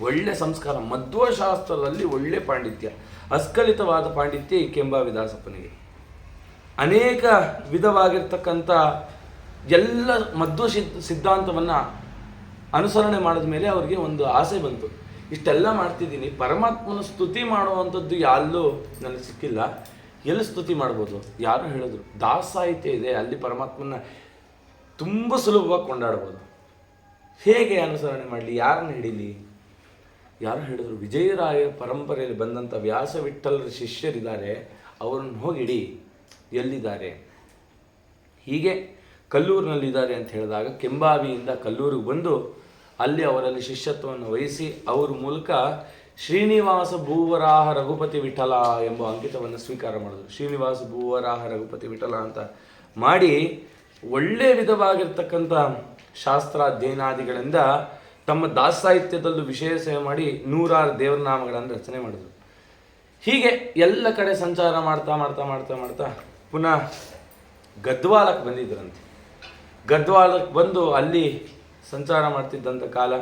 ಒಳ್ಳೆ ಸಂಸ್ಕಾರ, ಮಧ್ವಶಾಸ್ತ್ರದಲ್ಲಿ ಒಳ್ಳೆ ಪಾಂಡಿತ್ಯ, ಅಸ್ಖಲಿತವಾದ ಪಾಂಡಿತ್ಯ ಈ ಕೆಂಬಾವಿ ದಾಸಪ್ಪನಿಗೆ. ಅನೇಕ ವಿಧವಾಗಿರ್ತಕ್ಕಂಥ ಎಲ್ಲ ಮಧ್ವ ಸಿದ್ಧಾಂತವನ್ನು ಅನುಸರಣೆ ಮಾಡಿದ ಮೇಲೆ ಅವರಿಗೆ ಒಂದು ಆಸೆ ಬಂತು, ಇಷ್ಟೆಲ್ಲ ಮಾಡ್ತಿದ್ದೀನಿ, ಪರಮಾತ್ಮನ ಸ್ತುತಿ ಮಾಡುವಂಥದ್ದು ಎಲ್ಲೂ ನನಗೆ ಸಿಕ್ಕಿಲ್ಲ, ಎಲ್ಲಿ ಸ್ತುತಿ ಮಾಡ್ಬೋದು? ಯಾರು ಹೇಳಿದ್ರು ದಾಸಾಹಿತ್ಯ ಇದೆ, ಅಲ್ಲಿ ಪರಮಾತ್ಮನ ತುಂಬ ಸುಲಭವಾಗಿ ಕೊಂಡಾಡ್ಬೋದು. ಹೇಗೆ ಅನುಸರಣೆ ಮಾಡಲಿ, ಯಾರನ್ನು ಹಿಡೀಲಿ? ಯಾರು ಹೇಳಿದ್ರು, ವಿಜಯರಾಯ ಪರಂಪರೆಯಲ್ಲಿ ಬಂದಂಥ ವ್ಯಾಸ ವಿಠ್ಠಲರ ಶಿಷ್ಯರಿದ್ದಾರೆ, ಅವರನ್ನು ಹೋಗಿಡಿ, ಎಲ್ಲಿದ್ದಾರೆ? ಹೀಗೆ ಕಲ್ಲೂರಿನಲ್ಲಿದ್ದಾರೆ ಅಂತ ಹೇಳಿದಾಗ ಕೆಂಬಾವಿಯಿಂದ ಕಲ್ಲೂರಿಗೆ ಬಂದು ಅಲ್ಲಿ ಅವರಲ್ಲಿ ಶಿಷ್ಯತ್ವವನ್ನು ವಹಿಸಿ ಅವರ ಮೂಲಕ ಶ್ರೀನಿವಾಸ ಭೂವರಾಹ ರಘುಪತಿ ವಿಠಲ ಎಂಬ ಅಂಕಿತವನ್ನು ಸ್ವೀಕಾರ ಮಾಡಿದ್ರು. ಶ್ರೀನಿವಾಸ ಭೂವರಾಹ ರಘುಪತಿ ವಿಠಲ ಅಂತ ಮಾಡಿ ಒಳ್ಳೆಯ ವಿಧವಾಗಿರ್ತಕ್ಕಂಥ ಶಾಸ್ತ್ರಾಧ್ಯಯನಾದಿಗಳಿಂದ ತಮ್ಮ ದಾಸಾಹಿತ್ಯದಲ್ಲೂ ವಿಷಯ ಸೇವೆ ಮಾಡಿ 100 ದೇವರನಾಮಗಳನ್ನು ರಚನೆ ಮಾಡಿದರು. ಹೀಗೆ ಎಲ್ಲ ಕಡೆ ಸಂಚಾರ ಮಾಡ್ತಾ ಮಾಡ್ತಾ ಮಾಡ್ತಾ ಮಾಡ್ತಾ ಪುನಃ ಗದ್ವಾಲಕ್ಕೆ ಬಂದಿದ್ದರಂತೆ. ಗದ್ವಾಲಕ್ಕೆ ಬಂದು ಅಲ್ಲಿ ಸಂಚಾರ ಮಾಡ್ತಿದ್ದಂಥ ಕಾಲ.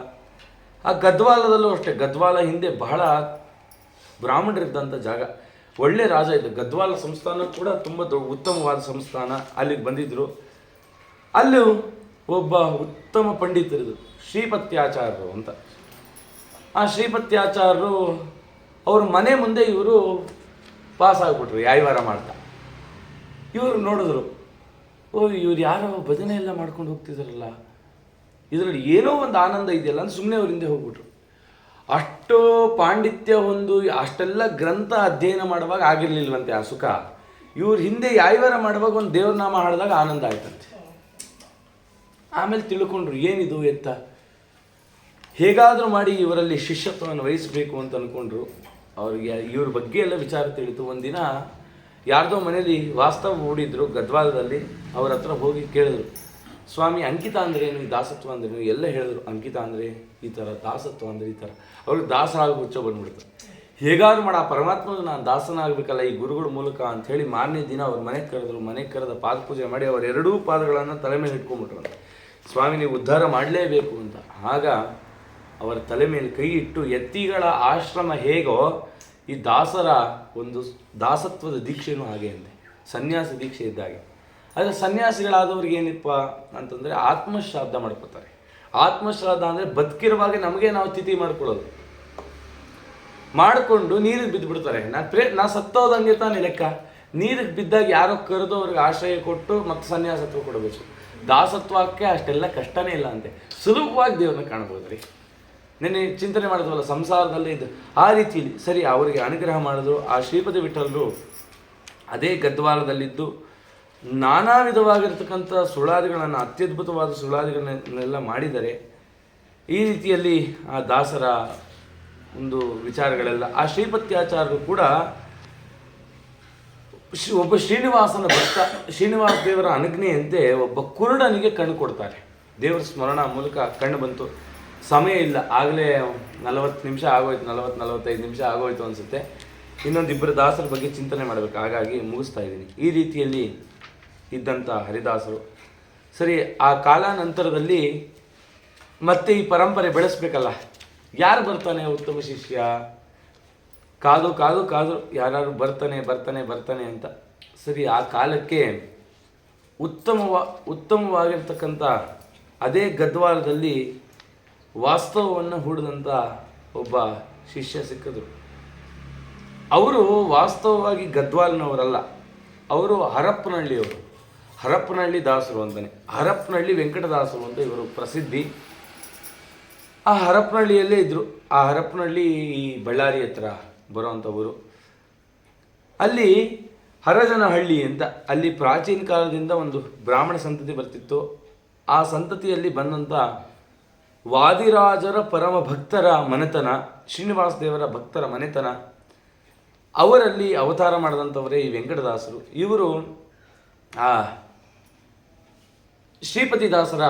ಆ ಗದ್ವಾಲದಲ್ಲೂ ಅಷ್ಟೇ, ಗದ್ವಾಲ ಹಿಂದೆ ಬಹಳ ಬ್ರಾಹ್ಮಣರಿದ್ದಂಥ ಜಾಗ, ಒಳ್ಳೆ ರಾಜ ಇದ್ದ. ಗದ್ವಾಲ ಸಂಸ್ಥಾನ ಕೂಡ ತುಂಬ ಉತ್ತಮವಾದ ಸಂಸ್ಥಾನ. ಅಲ್ಲಿಗೆ ಬಂದಿದ್ದರು. ಅಲ್ಲೂ ಒಬ್ಬ ಉತ್ತಮ ಪಂಡಿತರಿದ್ರು, ಶ್ರೀಪತ್ಯಾಚಾರ್ಯರು ಅಂತ. ಆ ಶ್ರೀಪತ್ಯಾಚಾರ್ಯರು ಅವ್ರ ಮನೆ ಮುಂದೆ ಇವರು ಪಾಸ್ ಆಗಿಬಿಟ್ರು ಯಾಯವಾರ ಮಾಡ್ತಾ. ಇವರು ನೋಡಿದ್ರು, ಇವ್ರು ಯಾರೋ ಭಜನೆ ಎಲ್ಲ ಮಾಡ್ಕೊಂಡು ಹೋಗ್ತಿದಾರಲ್ಲ, ಇದರಲ್ಲಿ ಏನೋ ಒಂದು ಆನಂದ ಇದೆಯಲ್ಲ ಅಂತ ಸುಮ್ಮನೆ ಅವ್ರ ಹಿಂದೆ ಹೋಗ್ಬಿಟ್ರು. ಅಷ್ಟು ಪಾಂಡಿತ್ಯ ಹೊಂದು ಅಷ್ಟೆಲ್ಲ ಗ್ರಂಥ ಅಧ್ಯಯನ ಮಾಡುವಾಗ ಆಗಿರಲಿಲ್ವಂತೆ ಆ ಸುಖ. ಇವ್ರ ಹಿಂದೆ ಯಾಯವಾರ ಮಾಡುವಾಗ ಒಂದು ದೇವ್ರನಾಮ ಹಾಡಿದಾಗ ಆನಂದ ಆಯ್ತಂತೆ. ಆಮೇಲೆ ತಿಳ್ಕೊಂಡ್ರು ಏನಿದು ಎತ್ತ, ಹೇಗಾದರೂ ಮಾಡಿ ಇವರಲ್ಲಿ ಶಿಷ್ಯತ್ವವನ್ನು ವಹಿಸಬೇಕು ಅಂತ ಅಂದ್ಕೊಂಡ್ರು. ಅವ್ರಿಗೆ ಇವ್ರ ಬಗ್ಗೆ ಎಲ್ಲ ವಿಚಾರ ತಿಳಿತು. ಒಂದಿನ ಯಾರ್ದೋ ಮನೇಲಿ ವಾಸ್ತವ ಹೂಡಿದ್ರು ಗದ್ವಾಲದಲ್ಲಿ. ಅವ್ರ ಹತ್ರ ಹೋಗಿ ಕೇಳಿದ್ರು, ಸ್ವಾಮಿ ಅಂಕಿತ ಅಂದರೆ ಏನು, ದಾಸತ್ವ ಅಂದರೆ ನೀವು ಎಲ್ಲ ಹೇಳಿದ್ರು. ಅಂಕಿತ ಅಂದರೆ ಈ ಥರ, ದಾಸತ್ವ ಅಂದರೆ ಈ ಥರ. ಅವ್ರಿಗೆ ದಾಸ ಆಗಿ ಹುಚ್ಚ ಬಂದ್ಬಿಡ್ತು. ಹೇಗಾದ್ರು ಮಾಡ ಪರಮಾತ್ಮನಿಗೆ ನಾನು ದಾಸನಾಗಬೇಕಲ್ಲ ಈ ಗುರುಗಳ ಮೂಲಕ ಅಂಥೇಳಿ ಮಾರನೇ ದಿನ ಅವ್ರ ಮನೆಗೆ ಕರೆದ್ರು. ಮನೆಗೆ ಕರೆದ ಪಾದ ಪೂಜೆ ಮಾಡಿ ಅವರ 2 ಪಾದಗಳನ್ನು ತಲೆ ಮೇಲೆ ಇಟ್ಕೊಂಡ್ಬಿಟ್ರು. ಸ್ವಾಮಿ ನೀವು ಉದ್ಧಾರ ಮಾಡಲೇಬೇಕು ಅಂತ. ಆಗ ಅವರ ತಲೆ ಮೇಲೆ ಕೈ ಇಟ್ಟು, ಯತಿಗಳ ಆಶ್ರಮ ಹೇಗೋ ಈ ದಾಸರ ಒಂದು ದಾಸತ್ವದ ದೀಕ್ಷೆನೂ ಹಾಗೆ ಅಂತೆ, ಸನ್ಯಾಸ ದೀಕ್ಷೆ ಇದ್ದಾಗೆ. ಆದರೆ ಸನ್ಯಾಸಿಗಳಾದವ್ರಿಗೆ ಏನಪ್ಪ ಅಂತಂದರೆ ಆತ್ಮಶ್ರಾದ್ದ ಮಾಡ್ಕೋತಾರೆ. ಆತ್ಮಶ್ರಾದ್ದ ಅಂದರೆ ಬದುಕಿರುವಾಗ ನಮಗೆ ನಾವು ತಿಥಿ ಮಾಡ್ಕೊಳ್ಳೋದು, ಮಾಡಿಕೊಂಡು ನೀರಿಗೆ ಬಿದ್ದುಬಿಡ್ತಾರೆ. ನಾ ಸತ್ತೋದಂಗೆ ತಾನೇ ಲೆಕ್ಕ. ನೀರಿಗೆ ಬಿದ್ದಾಗ ಯಾರೋ ಕರೆದು ಅವ್ರಿಗೆ ಆಶ್ರಯ ಕೊಟ್ಟು ಮತ್ತೆ ಸನ್ಯಾಸತ್ವ ಕೊಡಬೇಕು. ದಾಸತ್ವಕ್ಕೆ ಅಷ್ಟೆಲ್ಲ ಕಷ್ಟನೇ ಇಲ್ಲ ಅಂತೆ, ಸುಲಭವಾಗಿ ದೇವ್ರನ್ನ ಕಾಣ್ಬೋದು ರೀ. ನೆನ್ನೆ ಚಿಂತನೆ ಮಾಡಿದ್ವಲ್ಲ ಸಂಸಾರದಲ್ಲೇ ಇದ್ದು ಆ ರೀತಿಯಲ್ಲಿ ಸರಿ ಅವರಿಗೆ ಅನುಗ್ರಹ ಮಾಡಿದ್ರು. ಆ ಶ್ರೀಪತಿ ವಿಠಲರು ಅದೇ ಗದ್ವಾಲದಲ್ಲಿದ್ದು ನಾನಾ ವಿಧವಾಗಿರ್ತಕ್ಕಂಥ ಸುಳಾದಿಗಳನ್ನು, ಅತ್ಯದ್ಭುತವಾದ ಸುಳಾದಿಗಳನ್ನೆಲ್ಲ ಮಾಡಿದ್ದಾರೆ. ಈ ರೀತಿಯಲ್ಲಿ ಆ ದಾಸರ ಒಂದು ವಿಚಾರಗಳೆಲ್ಲ. ಆ ಶ್ರೀಪತ್ಯಾಚಾರ್ಯರು ಕೂಡ ಒಬ್ಬ ಶ್ರೀನಿವಾಸನ ಭಕ್ತ. ಶ್ರೀನಿವಾಸ ದೇವರ ಅನುಜ್ಞೆಯಂತೆ ಒಬ್ಬ ಕುರುಡನಿಗೆ ಕಣ್ಣು ಕೊಡ್ತಾರೆ. ದೇವರ ಸ್ಮರಣ ಮೂಲಕ ಕಣ್ಣು ಬಂತು. ಸಮಯ ಇಲ್ಲ, ಆಗಲೇ 40 ನಿಮಿಷ ಆಗೋಯ್ತು, 40-45 ನಿಮಿಷ ಆಗೋಯ್ತು ಅನಿಸುತ್ತೆ. ಇನ್ನೊಂದಿಬ್ಬರು ದಾಸರ ಬಗ್ಗೆ ಚಿಂತನೆ ಮಾಡಬೇಕು, ಹಾಗಾಗಿ ಮುಗಿಸ್ತಾ ಇದ್ದೀನಿ. ಈ ರೀತಿಯಲ್ಲಿ ಇದ್ದಂಥ ಹರಿದಾಸರು. ಸರಿ, ಆ ಕಾಲಾನಂತರದಲ್ಲಿ ಮತ್ತೆ ಈ ಪರಂಪರೆ ಬೆಳೆಸ್ಬೇಕಲ್ಲ, ಯಾರು ಬರ್ತಾನೆ ಉತ್ತಮ ಶಿಷ್ಯ? ಕಾದು ಕಾದು ಕಾದು ಯಾರು ಬರ್ತಾನೆ ಅಂತ. ಸರಿ, ಆ ಕಾಲಕ್ಕೆ ಉತ್ತಮವಾಗಿರ್ತಕ್ಕಂಥ ಅದೇ ಗದ್ವಾಲದಲ್ಲಿ ವಾಸ್ತವವನ್ನು ಹೂಡಿದಂಥ ಒಬ್ಬ ಶಿಷ್ಯ ಸಿಕ್ಕಿದ್ರು. ಅವರು ವಾಸ್ತವವಾಗಿ ಗದ್ವಾಲನವರಲ್ಲ, ಅವರು ಹರಪ್ಪನಹಳ್ಳಿಯವರು. ಹರಪ್ಪನಹಳ್ಳಿ ದಾಸರು ಅಂತಲೇ, ಹರಪ್ಪನಹಳ್ಳಿ ವೆಂಕಟದಾಸರು ಅಂತ ಇವರು ಪ್ರಸಿದ್ಧಿ. ಆ ಹರಪನಹಳ್ಳಿಯಲ್ಲೇ ಇದ್ದರು. ಆ ಹರಪನಹಳ್ಳಿ ಈ ಬಳ್ಳಾರಿ ಹತ್ರ ಬರೋವಂಥ ಊರು. ಅಲ್ಲಿ ಹರಜನಹಳ್ಳಿ ಅಂತ, ಅಲ್ಲಿ ಪ್ರಾಚೀನ ಕಾಲದಿಂದ ಒಂದು ಬ್ರಾಹ್ಮಣ ಸಂತತಿ ಬರ್ತಿತ್ತು. ಆ ಸಂತತಿಯಲ್ಲಿ ಬಂದಂಥ ವಾದಿರಾಜರ ಪರಮ ಭಕ್ತರ ಮನೆತನ, ಶ್ರೀನಿವಾಸ ದೇವರ ಭಕ್ತರ ಮನೆತನ, ಅವರಲ್ಲಿ ಅವತಾರ ಮಾಡಿದಂಥವರೇ ಈ ವೆಂಕಟದಾಸರು. ಇವರು ಆ ಶ್ರೀಪತಿ ದಾಸರ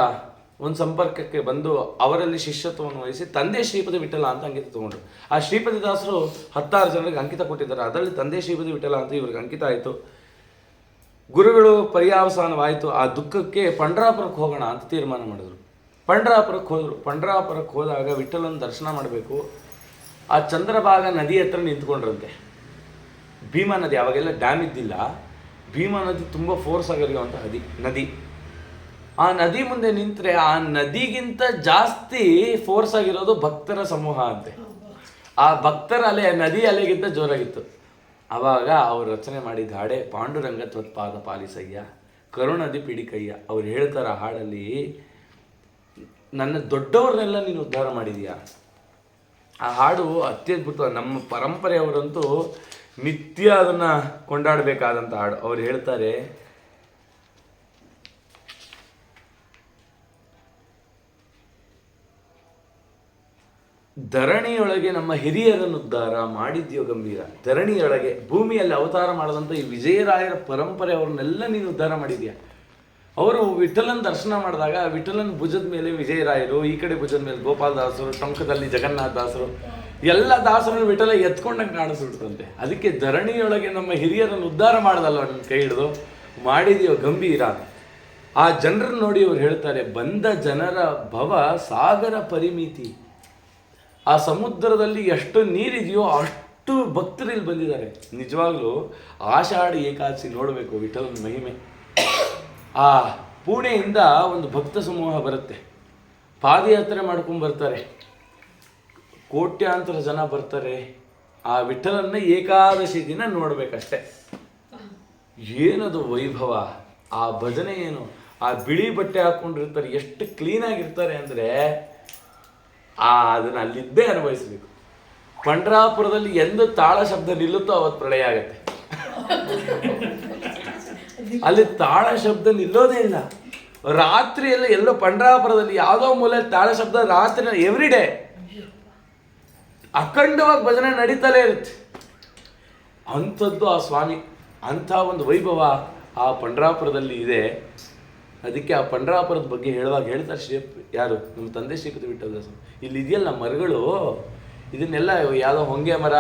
ಒಂದು ಸಂಪರ್ಕಕ್ಕೆ ಬಂದು ಅವರಲ್ಲಿ ಶಿಷ್ಯತ್ವವನ್ನು ವಹಿಸಿ ತಂದೆ ಶ್ರೀಪತಿ ವಿಠಲ ಅಂತ ಅಂಕಿತ ತಗೊಂಡ್ರು. ಆ ಶ್ರೀಪತಿ ದಾಸರು 16 ಜನರಿಗೆ ಅಂಕಿತ ಕೊಟ್ಟಿದ್ದಾರೆ. ಅದರಲ್ಲಿ ತಂದೆ ಶ್ರೀಪತಿ ವಿಠಲ ಅಂತ ಇವ್ರಿಗೆ ಅಂಕಿತ ಆಯಿತು. ಗುರುಗಳು ಪರ್ಯಾವಸಾನವಾಯಿತು. ಆ ದುಃಖಕ್ಕೆ ಪಂಡ್ರಾಪುರಕ್ಕೆ ಹೋಗೋಣ ಅಂತ ತೀರ್ಮಾನ ಮಾಡಿದ್ರು. ಪಂಡ್ರಾಪುರಕ್ಕೆ ಹೋದರು. ಪಂಡ್ರಾಪುರಕ್ಕೆ ಹೋದಾಗ ವಿಠಲನ ದರ್ಶನ ಮಾಡಬೇಕು. ಆ ಚಂದ್ರಭಾಗ ನದಿ ಹತ್ರ ನಿಂತ್ಕೊಂಡ್ರಂತೆ. ಭೀಮಾ ನದಿ, ಅವಾಗೆಲ್ಲ ಡ್ಯಾಮ್ ಇದ್ದಿಲ್ಲ. ಭೀಮಾ ನದಿ ತುಂಬ ಫೋರ್ಸ್ ಆಗಿರುವಂಥ ನದಿ. ಆ ನದಿ ಮುಂದೆ ನಿಂತರೆ ಆ ನದಿಗಿಂತ ಜಾಸ್ತಿ ಫೋರ್ಸ್ ಆಗಿರೋದು ಭಕ್ತರ ಸಮೂಹ ಅಂತೆ. ಆ ಭಕ್ತರ ಅಲೆ ನದಿ ಅಲೆಗಿಂತ ಜೋರಾಗಿತ್ತು. ಆವಾಗ ಅವರು ರಚನೆ ಮಾಡಿದ ಹಾಡೆ ಪಾಂಡುರಂಗ ತ್ವತ್ಪಾದ ಪಾಲಿಸಯ್ಯ ಕರುಣದಿ ಪಿಡಿಕಯ್ಯ. ಅವ್ರು ಹೇಳ್ತಾರೆ ಆ ಹಾಡಲ್ಲಿ, ನನ್ನ ದೊಡ್ಡವ್ರನ್ನೆಲ್ಲ ನೀನು ಉದ್ಧಾರ ಮಾಡಿದೀಯಾ. ಆ ಹಾಡು ಅತ್ಯದ್ಭುತ. ನಮ್ಮ ಪರಂಪರೆಯವರಂತೂ ನಿತ್ಯ ಅದನ್ನು ಕೊಂಡಾಡಬೇಕಾದಂಥ ಹಾಡು. ಅವ್ರು ಹೇಳ್ತಾರೆ, ಧರಣಿಯೊಳಗೆ ನಮ್ಮ ಹಿರಿಯರನ್ನು ಉದ್ಧಾರ ಮಾಡಿದ್ಯೋ ಗಂಭೀರ. ಧರಣಿಯೊಳಗೆ, ಭೂಮಿಯಲ್ಲಿ ಅವತಾರ ಮಾಡಿದಂಥ ಈ ವಿಜಯರಾಯರ ಪರಂಪರೆ ಅವ್ರನ್ನೆಲ್ಲ ನೀನು ಉದ್ಧಾರ ಮಾಡಿದ್ಯಾ. ಅವರು ವಿಠಲನ ದರ್ಶನ ಮಾಡಿದಾಗ ವಿಠಲನ ಭುಜದ ಮೇಲೆ ವಿಜಯರಾಯರು, ಈ ಕಡೆ ಭುಜದ ಮೇಲೆ ಗೋಪಾಲದಾಸರು, ಟೊಂಕದಲ್ಲಿ ಜಗನ್ನಾಥ ದಾಸರು, ಎಲ್ಲ ದಾಸರನ್ನು ವಿಠಲ ಎತ್ಕೊಂಡಂಗೆ ಕಾಣಿಸ್ಬಿಡ್ತಂತೆ. ಅದಕ್ಕೆ ಧರಣಿಯೊಳಗೆ ನಮ್ಮ ಹಿರಿಯರನ್ನು ಉದ್ಧಾರ ಮಾಡ್ದಲ್ಲ ನನ್ನ ಕೈ ಹಿಡಿದು ಮಾಡಿದೆಯೋ ಗಂಭೀರ. ಆ ಜನರನ್ನು ನೋಡಿ ಅವ್ರು ಹೇಳ್ತಾರೆ, ಬಂದ ಜನರ ಭವ ಸಾಗರ ಪರಿಮಿತಿ. ಆ ಸಮುದ್ರದಲ್ಲಿ ಎಷ್ಟು ನೀರಿದೆಯೋ ಅಷ್ಟು ಭಕ್ತರು ಇಲ್ಲಿ ಬಂದಿದ್ದಾರೆ. ನಿಜವಾಗ್ಲೂ ಆಷಾಢ ಏಕಾದಶಿ ನೋಡಬೇಕು ವಿಠಲನ ಮಹಿಮೆ. ಆ ಪುಣೆಯಿಂದ ಒಂದು ಭಕ್ತ ಸಮೂಹ ಬರುತ್ತೆ, ಪಾದಯಾತ್ರೆ ಮಾಡ್ಕೊಂಡು ಬರ್ತಾರೆ. ಕೋಟ್ಯಾಂತರ ಜನ ಬರ್ತಾರೆ. ಆ ವಿಠಲನ್ನ ಏಕಾದಶಿ ದಿನ ನೋಡ್ಬೇಕಷ್ಟೆ. ಏನದು ವೈಭವ, ಆ ಭಜನೆ ಏನು, ಆ ಬಿಳಿ ಬಟ್ಟೆ ಹಾಕೊಂಡಿರ್ತಾರೆ, ಎಷ್ಟು ಕ್ಲೀನಾಗಿರ್ತಾರೆ ಅಂದರೆ ಅದನ್ನು ಅಲ್ಲಿದ್ದೇ ಅನುಭವಿಸ್ಬೇಕು. ಪಂಡ್ರಾಪುರದಲ್ಲಿ ಎಂದು ತಾಳ ಶಬ್ದ ನಿಲ್ಲುತ್ತೋ ಅವತ್ತು ಪ್ರಳಯ ಆಗತ್ತೆ. ಅಲ್ಲಿ ತಾಳ ಶಬ್ದ ನಿಲ್ಲೋದೇ ಇಲ್ಲ. ರಾತ್ರಿಯೆಲ್ಲ ಎಲ್ಲೋ ಪಂಡ್ರಾಪುರದಲ್ಲಿ ಯಾವುದೋ ಮೂಲೆ ತಾಳ ಶಬ್ದ ರಾತ್ರಿ ಎವ್ರಿ ಡೇ ಅಖಂಡವಾಗಿ ಭಜನೆ ನಡೀತಲೇ ಇರುತ್ತೆ. ಅಂಥದ್ದು ಆ ಸ್ವಾಮಿ, ಅಂಥ ಒಂದು ವೈಭವ ಆ ಪಂಡ್ರಾಪುರದಲ್ಲಿ ಇದೆ. ಅದಕ್ಕೆ ಆ ಪಂಡ್ರಾಪುರದ ಬಗ್ಗೆ ಹೇಳುವಾಗ ಹೇಳ್ತಾರೆ ಯಾರು ನಮ್ಮ ತಂದೆ ಶ್ರೀಪತಿ ವಿಠಲದಾಸ, ಇಲ್ಲಿ ಇದೆಯಲ್ಲ ಮರಗಳು, ಇದನ್ನೆಲ್ಲ ಯಾವುದೋ ಹೊಂಗೆ ಮರ,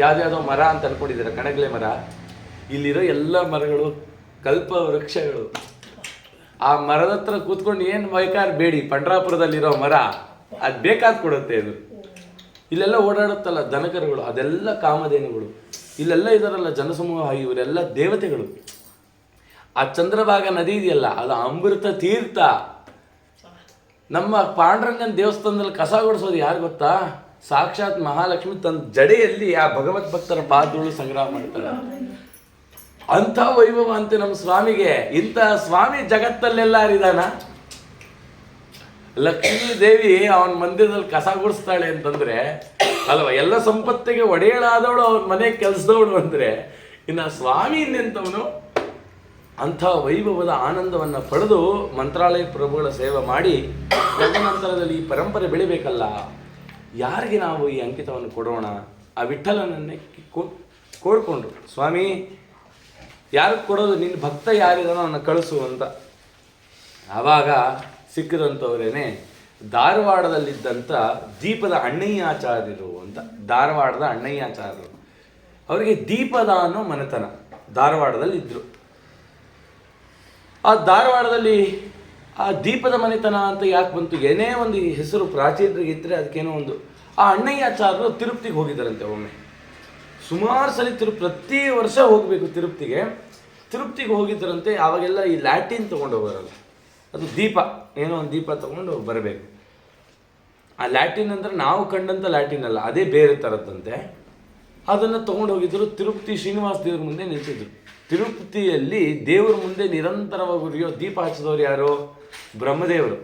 ಯಾವುದ್ಯಾವುದೋ ಮರ ಅಂತ ಅನ್ಕೊಂಡಿದ್ದಾರೆ, ಕಣಗಲೆ ಮರ. ಇಲ್ಲಿರೋ ಎಲ್ಲ ಮರಗಳು ಕಲ್ಪ ವೃಕ್ಷಗಳು. ಆ ಮರದ ಹತ್ರ ಕೂತ್ಕೊಂಡು ಏನು ಬೇಕಾದ್ರೆ ಬೇಡಿ, ಪಂಡ್ರಾಪುರದಲ್ಲಿರೋ ಮರ ಅದು ಬೇಕಾದ ಕೊಡುತ್ತೆ. ಅದು ಇಲ್ಲೆಲ್ಲ ಓಡಾಡುತ್ತಲ್ಲ ದನಕರುಗಳು, ಅದೆಲ್ಲ ಕಾಮಧೇನುಗಳು. ಇಲ್ಲೆಲ್ಲ ಇದರಲ್ಲ ಜನಸಮೂಹ, ಇವರೆಲ್ಲ ದೇವತೆಗಳು. ಆ ಚಂದ್ರಭಾಗ ನದಿ ಇದೆಯಲ್ಲ, ಅದು ಅಮೃತ ತೀರ್ಥ. ನಮ್ಮ ಪಾಂಡುರಂಗನ ದೇವಸ್ಥಾನದಲ್ಲಿ ಕಸ ಗುಡಿಸೋದು ಯಾರು ಗೊತ್ತಾ? ಸಾಕ್ಷಾತ್ ಮಹಾಲಕ್ಷ್ಮಿ ತನ್ನ ಜಡೆಯಲ್ಲಿ ಆ ಭಗವತ್ ಭಕ್ತರ ಪಾದಗಳು ಸಂಗ್ರಹ ಮಾಡ್ತಾರೆ. ಅಂಥ ವೈಭವ ಅಂತೆ ನಮ್ಮ ಸ್ವಾಮಿಗೆ. ಇಂಥ ಸ್ವಾಮಿ ಜಗತ್ತಲ್ಲೆಲ್ಲ ಹರಿದಾನ. ಲಕ್ಷ್ಮೀ ದೇವಿ ಅವನ ಮಂದಿರದಲ್ಲಿ ಕಸ ಗುಡಿಸ್ತಾಳೆ ಅಂತಂದ್ರೆ ಅಲ್ವಾ, ಎಲ್ಲ ಸಂಪತ್ತಿಗೆ ಒಡೆಯಳಾದವಳು ಅವ್ರ ಮನೆ ಕೆಲಸದವಳು ಅಂದ್ರೆ ಇನ್ನು ಸ್ವಾಮಿ ಇನ್ನೆಂಥವನು. ಅಂಥ ವೈಭವದ ಆನಂದವನ್ನು ಪಡೆದು ಮಂತ್ರಾಲಯ ಪ್ರಭುಗಳ ಸೇವೆ ಮಾಡಿ ತದನಂತರದಲ್ಲಿ ಈ ಪರಂಪರೆ ಬೆಳಿಬೇಕಲ್ಲ. ಯಾರಿಗೆ ನಾವು ಈ ಅಂಕಿತವನ್ನು ಕೊಡೋಣ? ಆ ವಿಠಲನನ್ನೇ ಕೋಡ್ಕೊಂಡ್ರು. ಸ್ವಾಮಿ ಯಾರಿಗೆ ಕೊಡೋದು? ನಿನ್ನ ಭಕ್ತ ಯಾರಿದಾನೋ ಅವನ್ನ ಕಳಿಸು ಅಂತ. ಆವಾಗ ಸಿಕ್ಕಿದಂಥವ್ರೇನೆ ಧಾರವಾಡದಲ್ಲಿದ್ದಂಥ ದೀಪದ ಅಣ್ಣಯ್ಯಾಚಾರ್ಯರು ಅಂತ. ಧಾರವಾಡದ ಅಣ್ಣಯ್ಯಾಚಾರ್ಯರು, ಅವರಿಗೆ ದೀಪದ ಅನ್ನೋ ಮನೆತನ ಧಾರವಾಡದಲ್ಲಿ ಇದ್ದರು. ಆ ಧಾರವಾಡದಲ್ಲಿ ಆ ದೀಪದ ಮನೆತನ ಅಂತ ಯಾಕೆ ಬಂತು? ಏನೇ ಒಂದು ಹೆಸರು ಪ್ರಾಚೀನರಿಗಿದ್ದರೆ ಅದಕ್ಕೇನೋ ಒಂದು. ಆ ಅಣ್ಣಯ್ಯಾಚಾರ್ಯರು ತಿರುಪತಿಗೆ ಹೋಗಿದ್ದಾರಂತೆ ಒಮ್ಮೆ. ಸುಮಾರು ಸಲ ಪ್ರತಿ ವರ್ಷ ಹೋಗಬೇಕು ತಿರುಪತಿಗೆ ಹೋಗಿದ್ದರಂತೆ. ಆವಾಗೆಲ್ಲ ಈ ಲ್ಯಾಟಿನ್ ತೊಗೊಂಡು ಹೋಗೋರಲ್ಲ, ಅದು ದೀಪ, ಏನೋ ಒಂದು ದೀಪ ತೊಗೊಂಡು ಬರಬೇಕು. ಆ ಲ್ಯಾಟಿನ್ ಅಂದರೆ ನಾವು ಕಂಡಂಥ ಲ್ಯಾಟಿನ್ ಅಲ್ಲ, ಅದೇ ಬೇರೆ ಥರದ್ದಂತೆ. ಅದನ್ನು ತೊಗೊಂಡು ಹೋಗಿದ್ದರು. ತಿರುಪತಿ ಶ್ರೀನಿವಾಸ ದೇವ್ರ ಮುಂದೆ ನಿಂತಿದ್ರು. ತಿರುಪತಿಯಲ್ಲಿ ದೇವ್ರ ಮುಂದೆ ನಿರಂತರವಾಗಿ ಉರಿಯೋ ದೀಪ ಹಚ್ಚಿದವ್ರು ಯಾರು? ಬ್ರಹ್ಮದೇವರು.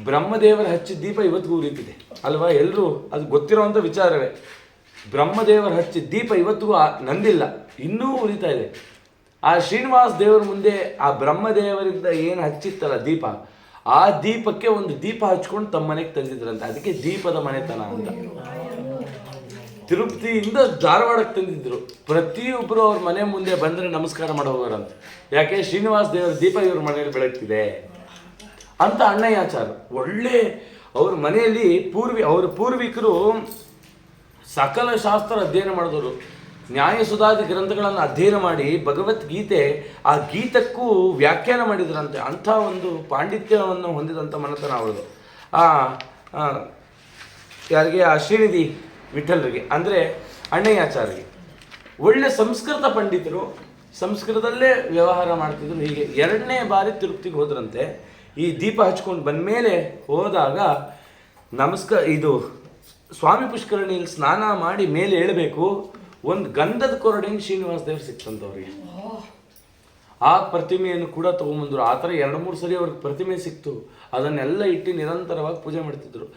ಬ್ರಹ್ಮದೇವರ ಹಚ್ಚಿದ ದೀಪ ಇವತ್ತಿಗೂ ಉರಿತಿದೆ ಅಲ್ವಾ? ಎಲ್ಲರೂ ಅದು ಗೊತ್ತಿರೋವಂಥ ವಿಚಾರವೇ. ಬ್ರಹ್ಮದೇವರ ಹಚ್ಚಿದ ದೀಪ ಇವತ್ತಿಗೂ ನಂದಿಲ್ಲ, ಇನ್ನೂ ಉರಿತಾ ಇದೆ. ಆ ಶ್ರೀನಿವಾಸ ದೇವರ ಮುಂದೆ ಆ ಬ್ರಹ್ಮದೇವರಿಂದ ಏನು ಹಚ್ಚಿತ್ತಲ್ಲ ದೀಪ, ಆ ದೀಪಕ್ಕೆ ಒಂದು ದೀಪ ಹಚ್ಕೊಂಡು ತಮ್ಮ ಮನೆಗೆ ತಂದಿದ್ರಂತೆ. ಅದಕ್ಕೆ ದೀಪದ ಮನೆತನ ಅಂತ. ತಿರುಪತಿಯಿಂದ ಧಾರವಾಡಕ್ಕೆ ತಂದಿದ್ರು. ಪ್ರತಿಯೊಬ್ಬರು ಅವ್ರ ಮನೆ ಮುಂದೆ ಬಂದರೆ ನಮಸ್ಕಾರ ಮಾಡಿ ಹೋಗೋರಂತ. ಯಾಕೆ? ಶ್ರೀನಿವಾಸ ದೇವರ ದೀಪ ಇವ್ರ ಮನೆಯಲ್ಲಿ ಬೆಳಗ್ತಿದೆ ಅಂತ ಅಣ್ಣಯ್ಯಾಚಾರ. ಒಳ್ಳೆ ಅವ್ರ ಮನೆಯಲ್ಲಿ ಅವ್ರ ಪೂರ್ವಿಕರು ಸಕಲ ಶಾಸ್ತ್ರ ಅಧ್ಯಯನ ಮಾಡಿದವರು. ನ್ಯಾಯಸುಧಾದಿ ಗ್ರಂಥಗಳನ್ನು ಅಧ್ಯಯನ ಮಾಡಿ ಭಗವದ್ಗೀತೆ ಆ ಗೀತಕ್ಕೂ ವ್ಯಾಖ್ಯಾನ ಮಾಡಿದ್ರಂತೆ. ಅಂಥ ಒಂದು ಪಾಂಡಿತ್ಯವನ್ನು ಹೊಂದಿದಂಥ ಮನೆತನ ಅವ್ರದ್ದು. ಯಾರಿಗೆ? ಆ ಶ್ರೀನಿಧಿ ವಿಠಲರಿಗೆ, ಅಂದರೆ ಅಣ್ಣಯ್ಯಾಚಾರ್ಯರಿಗೆ. ಒಳ್ಳೆ ಸಂಸ್ಕೃತ ಪಂಡಿತರು, ಸಂಸ್ಕೃತದಲ್ಲೇ ವ್ಯವಹಾರ ಮಾಡ್ತಿದ್ರು. ಹೀಗೆ 2ನೇ ಬಾರಿ ತಿರುಪತಿಗೆ ಹೋದ್ರಂತೆ. ಈ ದೀಪ ಹಚ್ಕೊಂಡು ಬಂದಮೇಲೆ ಹೋದಾಗ ಇದು ಸ್ವಾಮಿ ಪುಷ್ಕರಣಿಯಲ್ಲಿ ಸ್ನಾನ ಮಾಡಿ ಮೇಲೆ ಏಳಬೇಕು. ಒಂದು ಗಂಧದ ಕೊರಡಿನ ಶ್ರೀನಿವಾಸ ದೇವರು ಸಿಕ್ತಂತವ್ರಿಗೆ. ಆ ಪ್ರತಿಮೆಯನ್ನು ಕೂಡ ತೊಗೊಂಬಂದರು. ಆ ಥರ 2-3 ಸರಿ ಅವ್ರಿಗೆ ಪ್ರತಿಮೆ ಸಿಕ್ತು. ಅದನ್ನೆಲ್ಲ ಇಟ್ಟು ನಿರಂತರವಾಗಿ ಪೂಜೆ ಮಾಡ್ತಿದ್ರು.